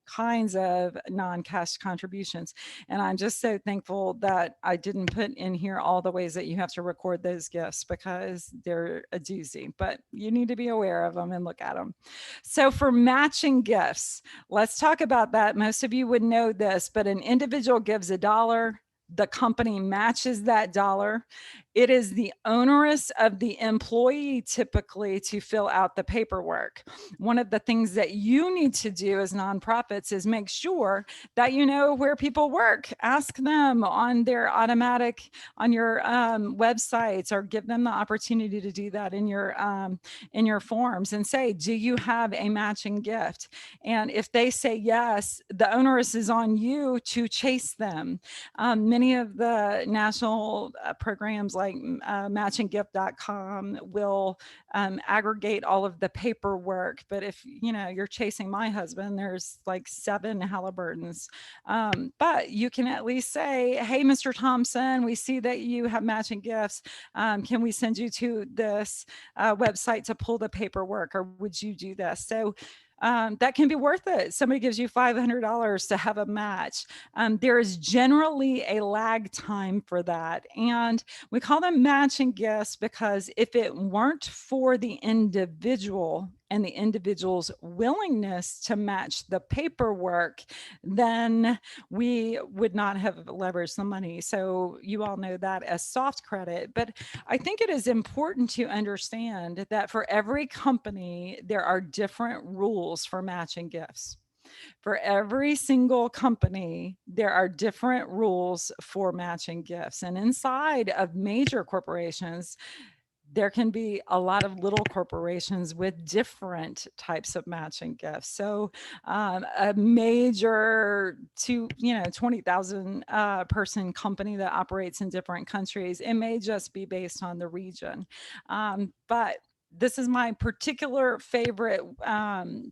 kinds of non-cash contributions. And I'm just so thankful that I didn't put in here all the ways that you have to record those gifts, because they're a doozy, but you need to be aware of them and look at them. So for matching gifts, let's talk about that. Most of you would know this, but an individual gives $1. The company matches that dollar. It is the onerous of the employee typically to fill out the paperwork. One of the things that you need to do as nonprofits is make sure that you know where people work. Ask them on their on your websites, or give them the opportunity to do that in your forms, and say, do you have a matching gift? And if they say yes, the onerous is on you to chase them. Many of the national programs like matchinggift.com will aggregate all of the paperwork. But if you're chasing my husband, there's like 7 Halliburtons. But you can at least say, hey, Mr. Thompson, we see that you have matching gifts. Can we send you to this website to pull the paperwork, or would you do this? So that can be worth it. Somebody gives you $500 to have a match. There is generally a lag time for that. And we call them matching gifts because if it weren't for the individual and the individual's willingness to match the paperwork, then we would not have leveraged the money. So you all know that as soft credit. But I think it is important to understand that for every company, there are different rules for matching gifts. For every single company, there are different rules for matching gifts. And inside of major corporations, there can be a lot of little corporations with different types of matching gifts. So a major 20,000 person company that operates in different countries, it may just be based on the region. But this is my particular favorite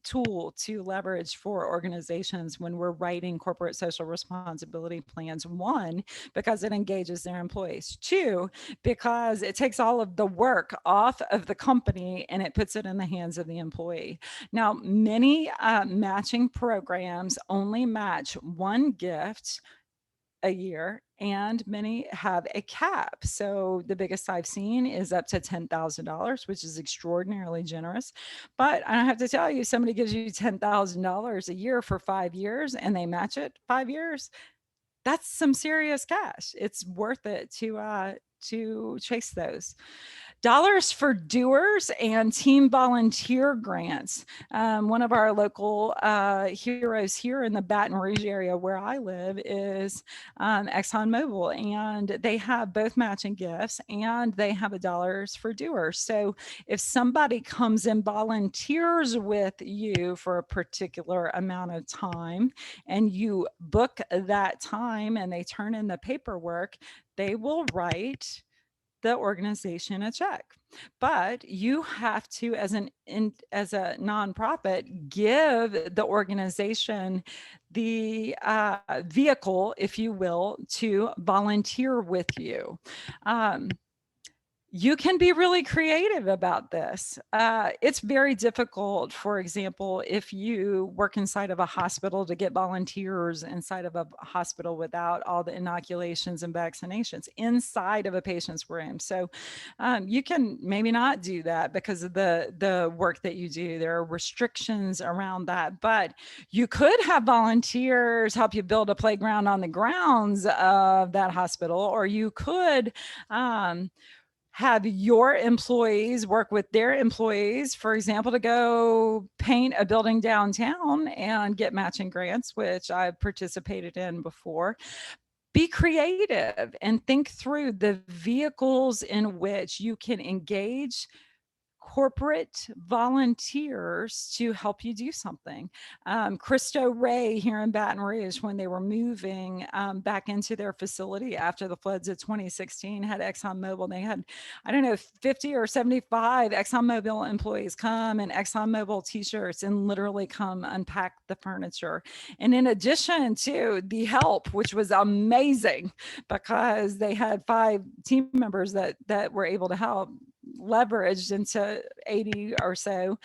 tool to leverage for organizations when we're writing corporate social responsibility plans. 1, because it engages their employees. 2, because it takes all of the work off of the company and it puts it in the hands of the employee. Now, many matching programs only match 1 gift a year, and many have a cap. So the biggest I've seen is up to $10,000, which is extraordinarily generous. But I have to tell you, somebody gives you $10,000 a year for 5 years and they match it 5 years, that's some serious cash. It's worth it to chase those. Dollars for doers and team volunteer grants. One of our local heroes here in the Baton Rouge area where I live is ExxonMobil, and they have both matching gifts and they have a dollars for doers. So if somebody comes and volunteers with you for a particular amount of time and you book that time and they turn in the paperwork, they will write the organization a check. But you have to, as a nonprofit, give the organization the vehicle, if you will, to volunteer with you. You can be really creative about this. It's very difficult, for example, if you work inside of a hospital, to get volunteers inside of a hospital without all the inoculations and vaccinations inside of a patient's room. So you can maybe not do that because of the work that you do. There are restrictions around that, but you could have volunteers help you build a playground on the grounds of that hospital, or you could have your employees work with their employees, for example, to go paint a building downtown and get matching grants, which I've participated in before. Be creative and think through the vehicles in which you can engage corporate volunteers to help you do something. Cristo Ray here in Baton Rouge, when they were moving back into their facility after the floods of 2016, had ExxonMobil. They had, I don't know, 50 or 75 ExxonMobil employees come in ExxonMobil t-shirts and literally come unpack the furniture. And in addition to the help, which was amazing because they had 5 team members that were able to help, leveraged into 80 or so.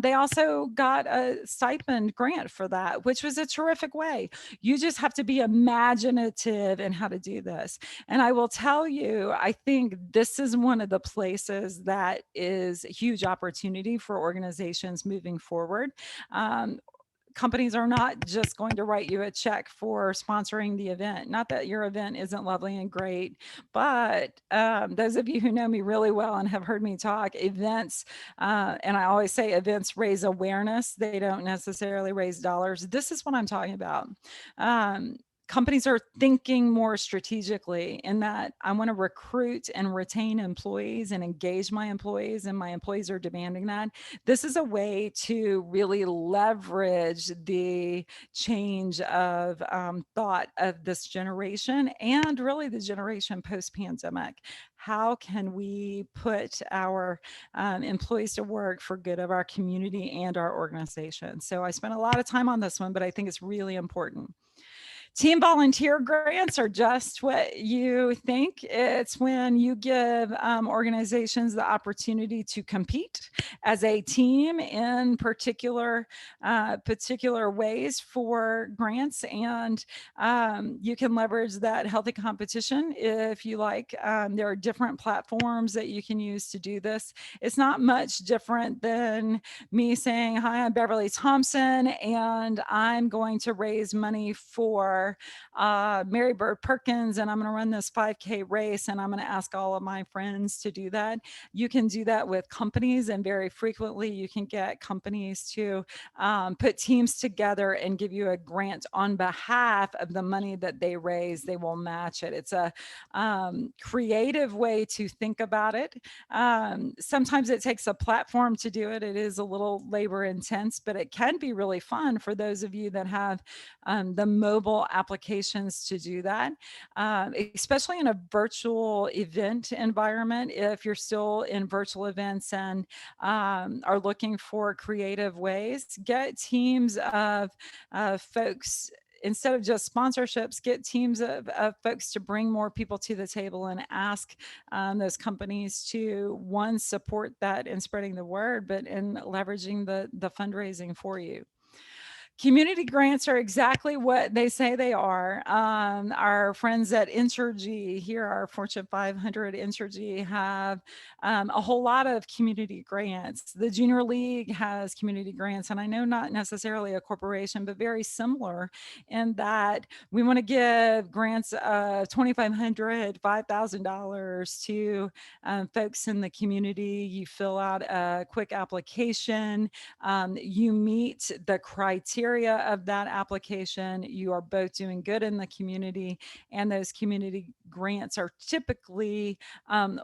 They also got a stipend grant for that, which was a terrific way. You just have to be imaginative in how to do this. And I will tell you, I think this is one of the places that is a huge opportunity for organizations moving forward. Companies are not just going to write you a check for sponsoring the event. Not that your event isn't lovely and great, but those of you who know me really well and have heard me talk, events, and I always say events raise awareness. They don't necessarily raise dollars. This is what I'm talking about. Companies are thinking more strategically in that I want to recruit and retain employees and engage my employees, and my employees are demanding that. This is a way to really leverage the change of thought of this generation and really the generation post-pandemic. How can we put our employees to work for good of our community and our organization? So I spent a lot of time on this one, but I think it's really important. Team volunteer grants are just what you think. It's when you give organizations the opportunity to compete as a team in particular ways for grants, and you can leverage that healthy competition if you like. There are different platforms that you can use to do this. It's not much different than me saying, hi, I'm Beverly Thompson, and I'm going to raise money for Mary Bird Perkins, and I'm going to run this 5K race, and I'm going to ask all of my friends to do that. You can do that with companies, and very frequently you can get companies to put teams together and give you a grant on behalf of the money that they raise. They will match it. It's a creative way to think about it. Sometimes it takes a platform to do it. It is a little labor intense, but it can be really fun for those of you that have the mobile applications to do that, especially in a virtual event environment. If you're still in virtual events and are looking for creative ways, get teams of folks. Instead of just sponsorships, get teams of folks to bring more people to the table and ask those companies to, one, support that in spreading the word, but in leveraging the fundraising for you. Community grants are exactly what they say they are. Our friends at Interim here, our Fortune 500 Interim, have a whole lot of community grants. The Junior League has community grants, and I know not necessarily a corporation, but very similar in that we want to give grants of $2,500, $5,000 to folks in the community. You fill out a quick application. You meet the criteria of that application. You are both doing good in the community, and those community grants are typically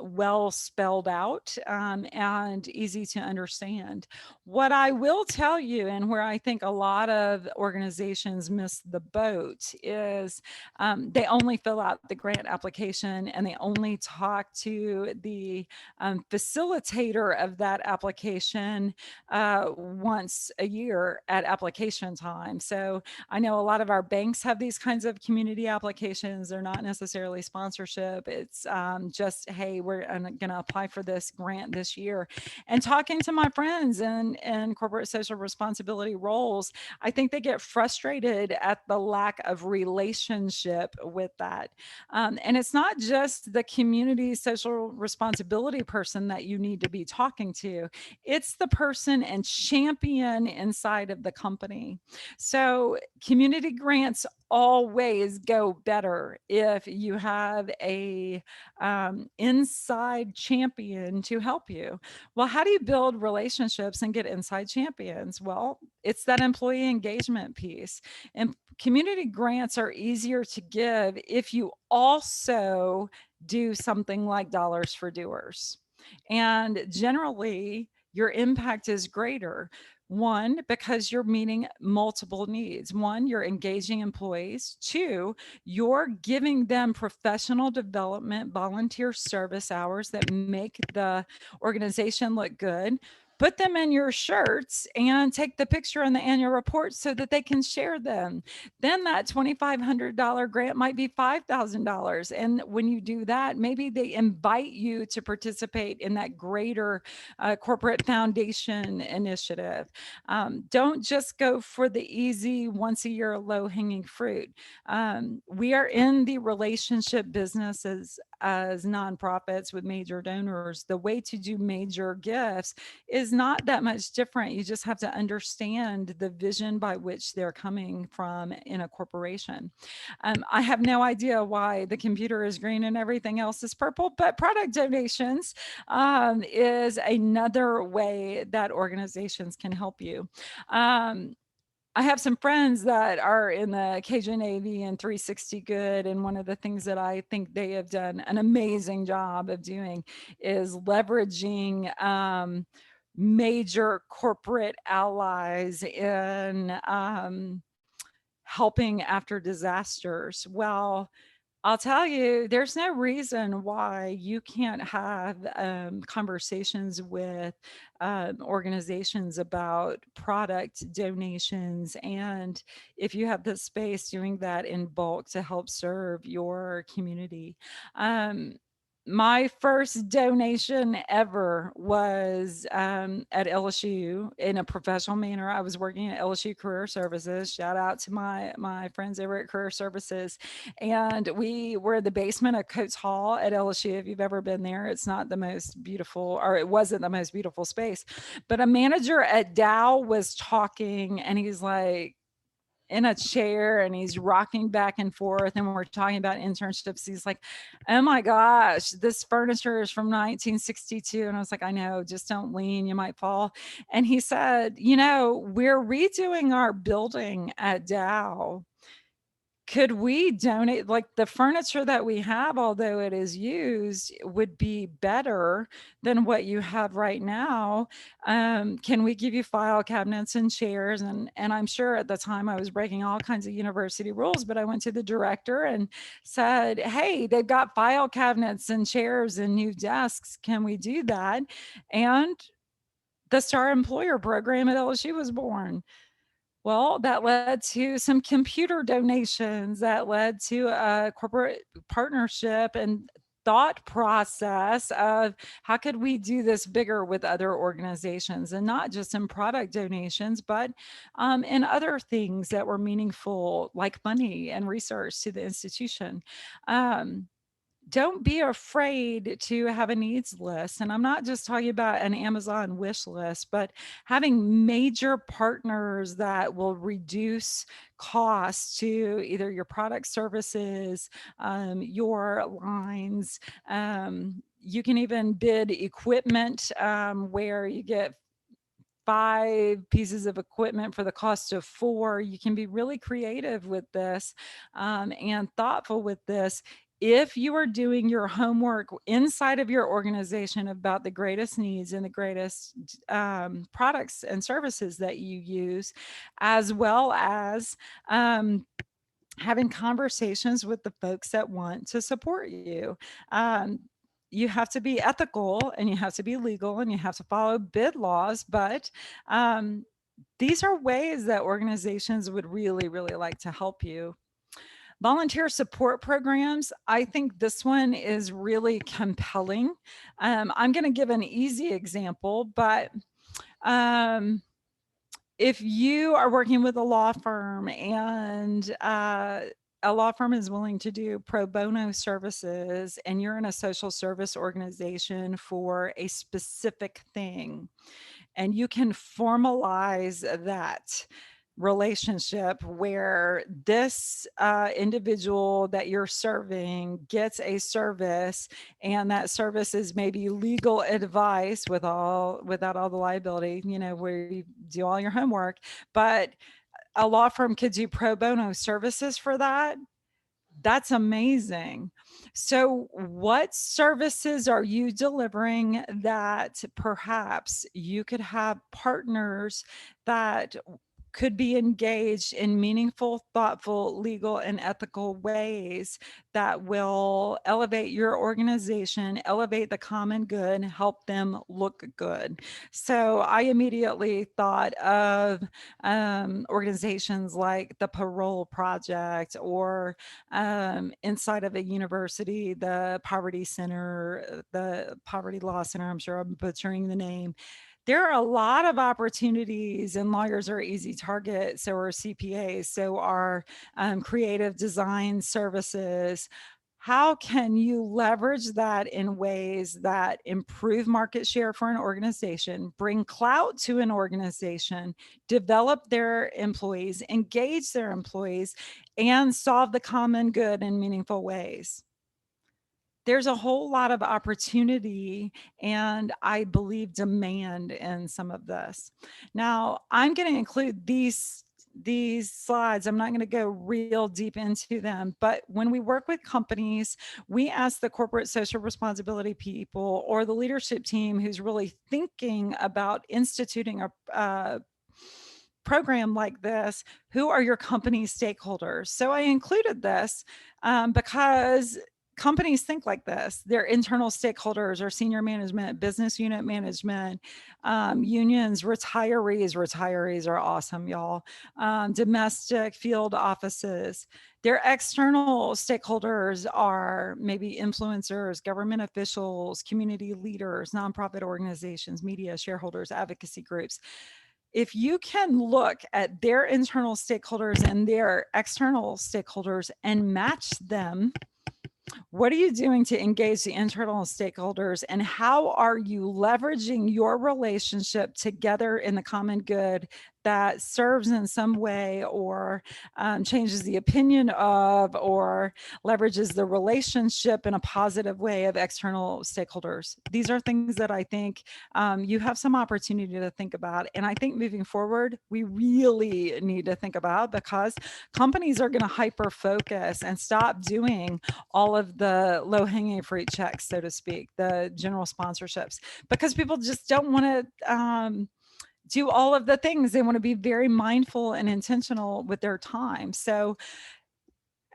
well spelled out and easy to understand. What I will tell you, and where I think a lot of organizations miss the boat, is they only fill out the grant application and they only talk to the facilitator of that application once a year at application time. So I know a lot of our banks have these kinds of community applications. They're not necessarily sponsorship. It's just, hey, we're going to apply for this grant this year. And talking to my friends in corporate social responsibility roles, I think they get frustrated at the lack of relationship with that. And it's not just the community social responsibility person that you need to be talking to. It's the person and champion inside of the company. So community grants always go better if you have a inside champion to help you. Well, how do you build relationships and get inside champions? Well, it's that employee engagement piece. And community grants are easier to give if you also do something like Dollars for Doers. And generally, your impact is greater. One, because you're meeting multiple needs. One, you're engaging employees. Two, you're giving them professional development, volunteer service hours that make the organization look good. Put them in your shirts and take the picture in the annual report so that they can share them. Then that $2,500 grant might be $5,000. And when you do that, maybe they invite you to participate in that greater corporate foundation initiative. Don't just go for the easy once a year low hanging fruit. We are in the relationship businesses as nonprofits with major donors. The way to do major gifts is not that much different. You just have to understand the vision by which they're coming from in a corporation. I have no idea why the computer is green and everything else is purple, but product donations is another way that organizations can help you. I have some friends that are in the Cajun Navy and 360 Good. And one of the things that I think they have done an amazing job of doing is leveraging major corporate allies in helping after disasters. Well, I'll tell you, there's no reason why you can't have conversations with organizations about product donations. And if you have the space, doing that in bulk to help serve your community. My first donation ever was at LSU in a professional manner. I was working at LSU Career Services. Shout out to my friends over at Career Services. And we were in the basement of Coates Hall at LSU. If you've ever been there, it's not the most beautiful, or it wasn't the most beautiful space. But a manager at Dow was talking, and he's like, in a chair, and he's rocking back and forth, and we're talking about internships. He's like, oh my gosh, this furniture is from 1962. And I was like, I know, just don't lean, you might fall. And he said, you know, we're redoing our building at Dow. Could we donate, like, the furniture that we have, although it is used, would be better than what you have right now? Can we give you file cabinets and chairs? And I'm sure at the time I was breaking all kinds of university rules, but I went to the director and said, hey, they've got file cabinets and chairs and new desks. Can we do that? And the Star Employer program at LSU was born. Well, that led to some computer donations, that led to a corporate partnership and thought process of how could we do this bigger with other organizations, and not just in product donations, but in other things that were meaningful, like money and research to the institution. Don't be afraid to have a needs list. And I'm not just talking about an Amazon wish list, but having major partners that will reduce costs to either your product services, your lines. You can even bid equipment where you get 5 pieces of equipment for the cost of 4. You can be really creative with this and thoughtful with this. If you are doing your homework inside of your organization about the greatest needs and the greatest products and services that you use, as well as having conversations with the folks that want to support you. You have to be ethical, and you have to be legal, and you have to follow bid laws. But these are ways that organizations would really, really like to help you. Volunteer support programs. I think this one is really compelling. I'm going to give an easy example, but if you are working with a law firm and a law firm is willing to do pro bono services, and you're in a social service organization for a specific thing, and you can formalize that relationship where this individual that you're serving gets a service, and that service is maybe legal advice without all the liability, you know, where you do all your homework, but a law firm could do pro bono services for that. That's amazing. So what services are you delivering that perhaps you could have partners that could be engaged in meaningful, thoughtful, legal, and ethical ways that will elevate your organization, elevate the common good, help them look good? So I immediately thought of organizations like the Parole Project, or inside of a university, the Poverty Center, the Poverty Law Center. I'm sure I'm butchering the name. There are a lot of opportunities, and lawyers are easy targets. So are CPAs, so are creative design services. How can you leverage that in ways that improve market share for an organization, bring clout to an organization, develop their employees, engage their employees, and solve the common good in meaningful ways? There's a whole lot of opportunity, and I believe demand in some of this. Now, I'm going to include these slides. I'm not going to go real deep into them, but when we work with companies, we ask the corporate social responsibility people or the leadership team who's really thinking about instituting a program like this, who are your company stakeholders? So I included this because companies think like this. Their internal stakeholders are senior management, business unit management, unions, retirees. Retirees are awesome, y'all. Domestic field offices. Their external stakeholders are maybe influencers, government officials, community leaders, nonprofit organizations, media, shareholders, advocacy groups. If you can look at their internal stakeholders and their external stakeholders and match them, what are you doing to engage the internal stakeholders, and how are you leveraging your relationship together in the common good that serves in some way, or changes the opinion of, or leverages the relationship in a positive way of external stakeholders? These are things that I think you have some opportunity to think about. And I think moving forward, we really need to think about, because companies are going to hyper focus and stop doing all of the low hanging fruit checks, so to speak, the general sponsorships, because people just don't want to do all of the things. They want to be very mindful and intentional with their time. So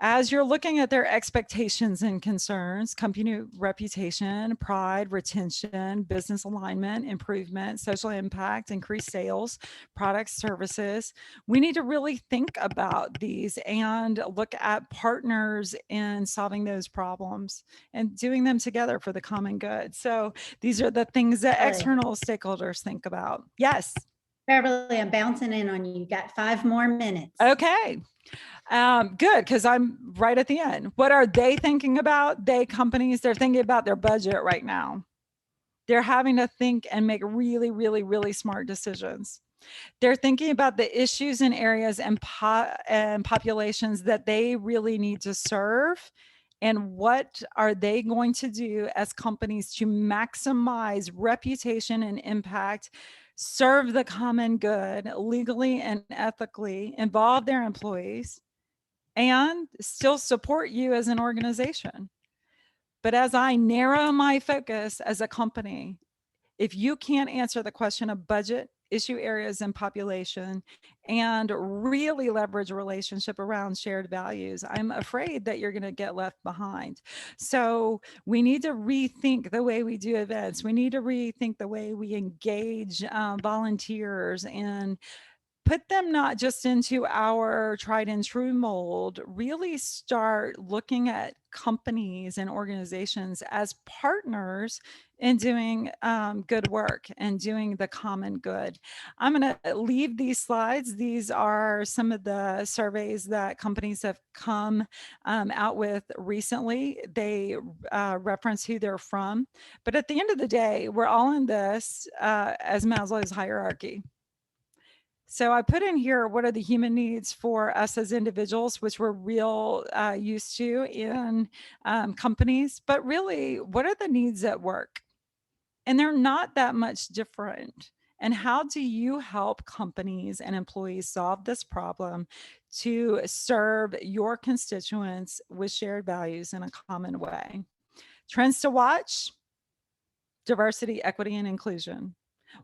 as you're looking at their expectations and concerns, company reputation, pride, retention, business alignment, improvement, social impact, increased sales, products, services, we need to really think about these and look at partners in solving those problems and doing them together for the common good. So these are the things that Right. external stakeholders think about. Yes. Beverly, I'm bouncing in on you. You got 5 more minutes. Okay. Good, because I'm right at the end. What are they thinking about? Companies, they're thinking about their budget right now. They're having to think and make really, really, really smart decisions. They're thinking about the issues and areas and populations that they really need to serve. And what are they going to do as companies to maximize reputation and impact, serve the common good legally and ethically, involve their employees, and still support you as an organization? But as I narrow my focus as a company, if you can't answer the question of budget, issue areas, and population, and really leverage a relationship around shared values, I'm afraid that you're going to get left behind. So we need to rethink the way we do events. We need to rethink the way we engage volunteers and put them not just into our tried and true mold, really start looking at companies and organizations as partners in doing good work and doing the common good. I'm going to leave these slides. These are some of the surveys that companies have come out with recently. They reference who they're from. But at the end of the day, we're all in this as Maslow's hierarchy. So I put in here, what are the human needs for us as individuals, which we're real used to in companies, but really, what are the needs at work? And they're not that much different. And how do you help companies and employees solve this problem to serve your constituents with shared values in a common way? Trends to watch: diversity, equity, and inclusion.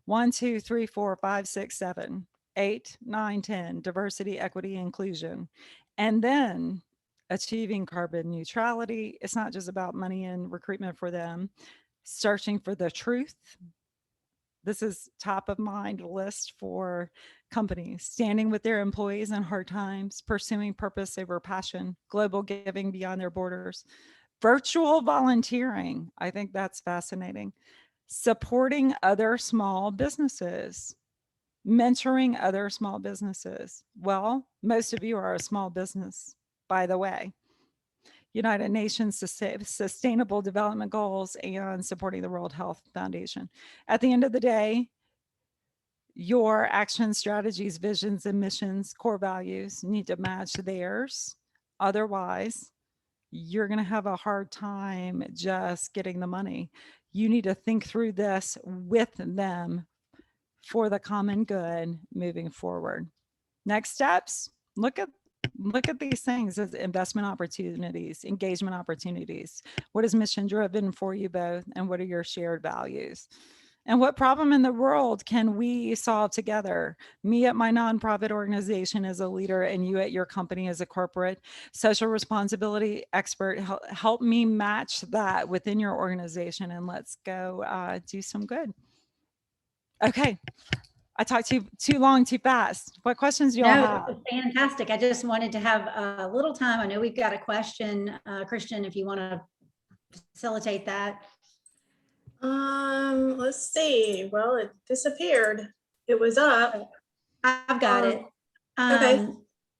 1, 2, 3, 4, 5, 6, 7, 8, 9, 10, diversity, equity, inclusion. And then achieving carbon neutrality. It's not just about money and recruitment for them. Searching for the truth. This is top of mind list for companies. Standing with their employees in hard times, pursuing purpose over passion, global giving beyond their borders, virtual volunteering. I think that's fascinating. Supporting other small businesses, mentoring other small businesses. Well, most of you are a small business, by the way. United Nations Sustainable Development Goals and supporting the World Health Foundation. At the end of the day, your actions, strategies, visions, and missions, core values need to match theirs. Otherwise, you're going to have a hard time just getting the money. You need to think through this with them for the common good moving forward. Next steps: look at these things as investment opportunities, engagement opportunities. What is mission driven for you both, and what are your shared values? And what problem in the world can we solve together? Me at my nonprofit organization as a leader, and you at your company as a corporate social responsibility expert. Help me match that within your organization, and let's go do some good. Okay, I talked too long, too fast. What questions do you all have? No, fantastic. I just wanted to have a little time. I know we've got a question, Christian, if you want to facilitate that. Let's see. Well, it disappeared. It was up. I've got it. Okay.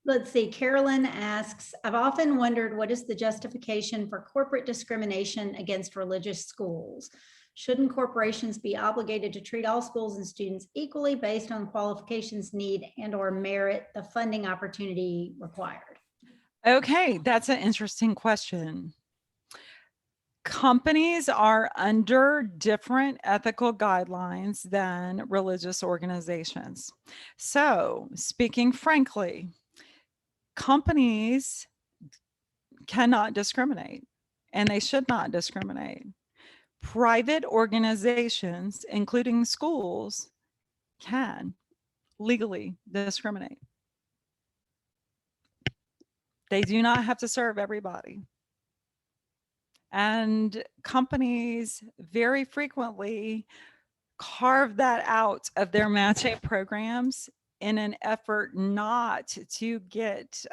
Let's see. Carolyn asks, I've often wondered, what is the justification for corporate discrimination against religious schools? Shouldn't corporations be obligated to treat all schools and students equally based on qualifications, need, and/or merit the funding opportunity required? Okay, that's an interesting question. Companies are under different ethical guidelines than religious organizations. So, speaking frankly, companies cannot discriminate, and they should not discriminate. Private organizations, including schools, can legally discriminate. They do not have to serve everybody. And companies very frequently carve that out of their matching programs in an effort not to get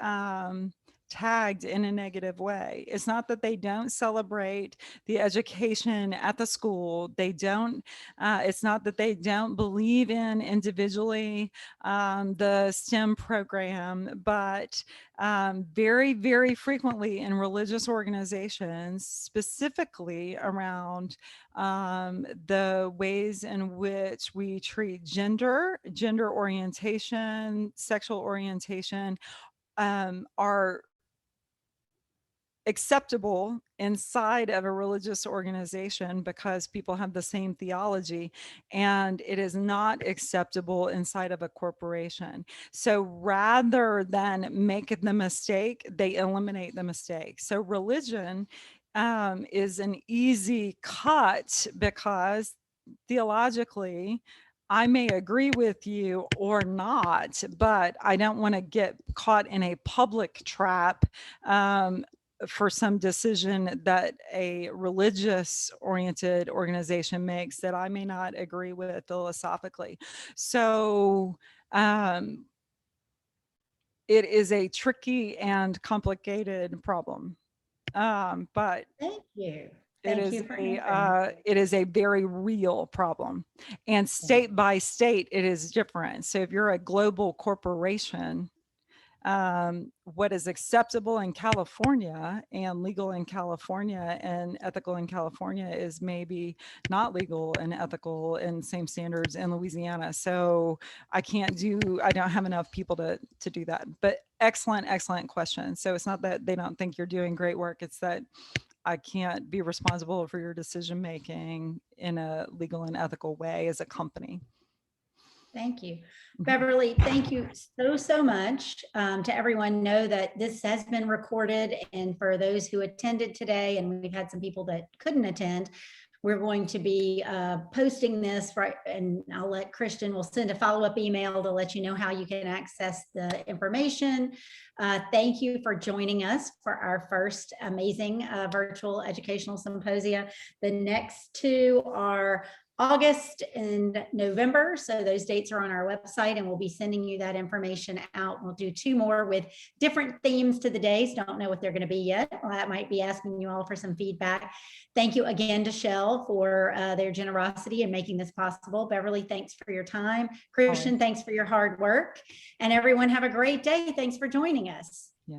tagged in a negative way. It's not that they don't celebrate the education at the school. They don't, it's not that they don't believe in individually the STEM program, but very, very frequently in religious organizations, specifically around the ways in which we treat gender orientation, sexual orientation, are acceptable inside of a religious organization because people have the same theology, and it is not acceptable inside of a corporation. So rather than make the mistake, they eliminate the mistake. So religion is an easy cut because theologically, I may agree with you or not, but I don't want to get caught in a public trap for some decision that a religious oriented organization makes that I may not agree with philosophically. So it is a tricky and complicated problem. But Thank you. It is a very real problem, and state by state it is different. So if you're a global corporation, what is acceptable in California and legal in California and ethical in California is maybe not legal and ethical and same standards in Louisiana. So I don't have enough people to do that. But excellent question. So it's not that they don't think you're doing great work. It's that I can't be responsible for your decision making in a legal and ethical way as a company. Thank you. Beverly, thank you so much. To everyone, know that this has been recorded, and for those who attended today, and we've had some people that couldn't attend, we're going to be posting this, right, and I'll let Christian, we'll send a follow-up email to let you know how you can access the information. Thank you for joining us for our first amazing virtual educational symposia. The next two are August and November. So those dates are on our website, and we'll be sending you that information out. We'll do two more with different themes to the days. Don't know what they're going to be yet. Well, that might be asking you all for some feedback. Thank you again to Shell for their generosity in making this possible. Beverly, thanks for your time. Christian, thanks for your hard work. And everyone have a great day. Thanks for joining us. Yeah.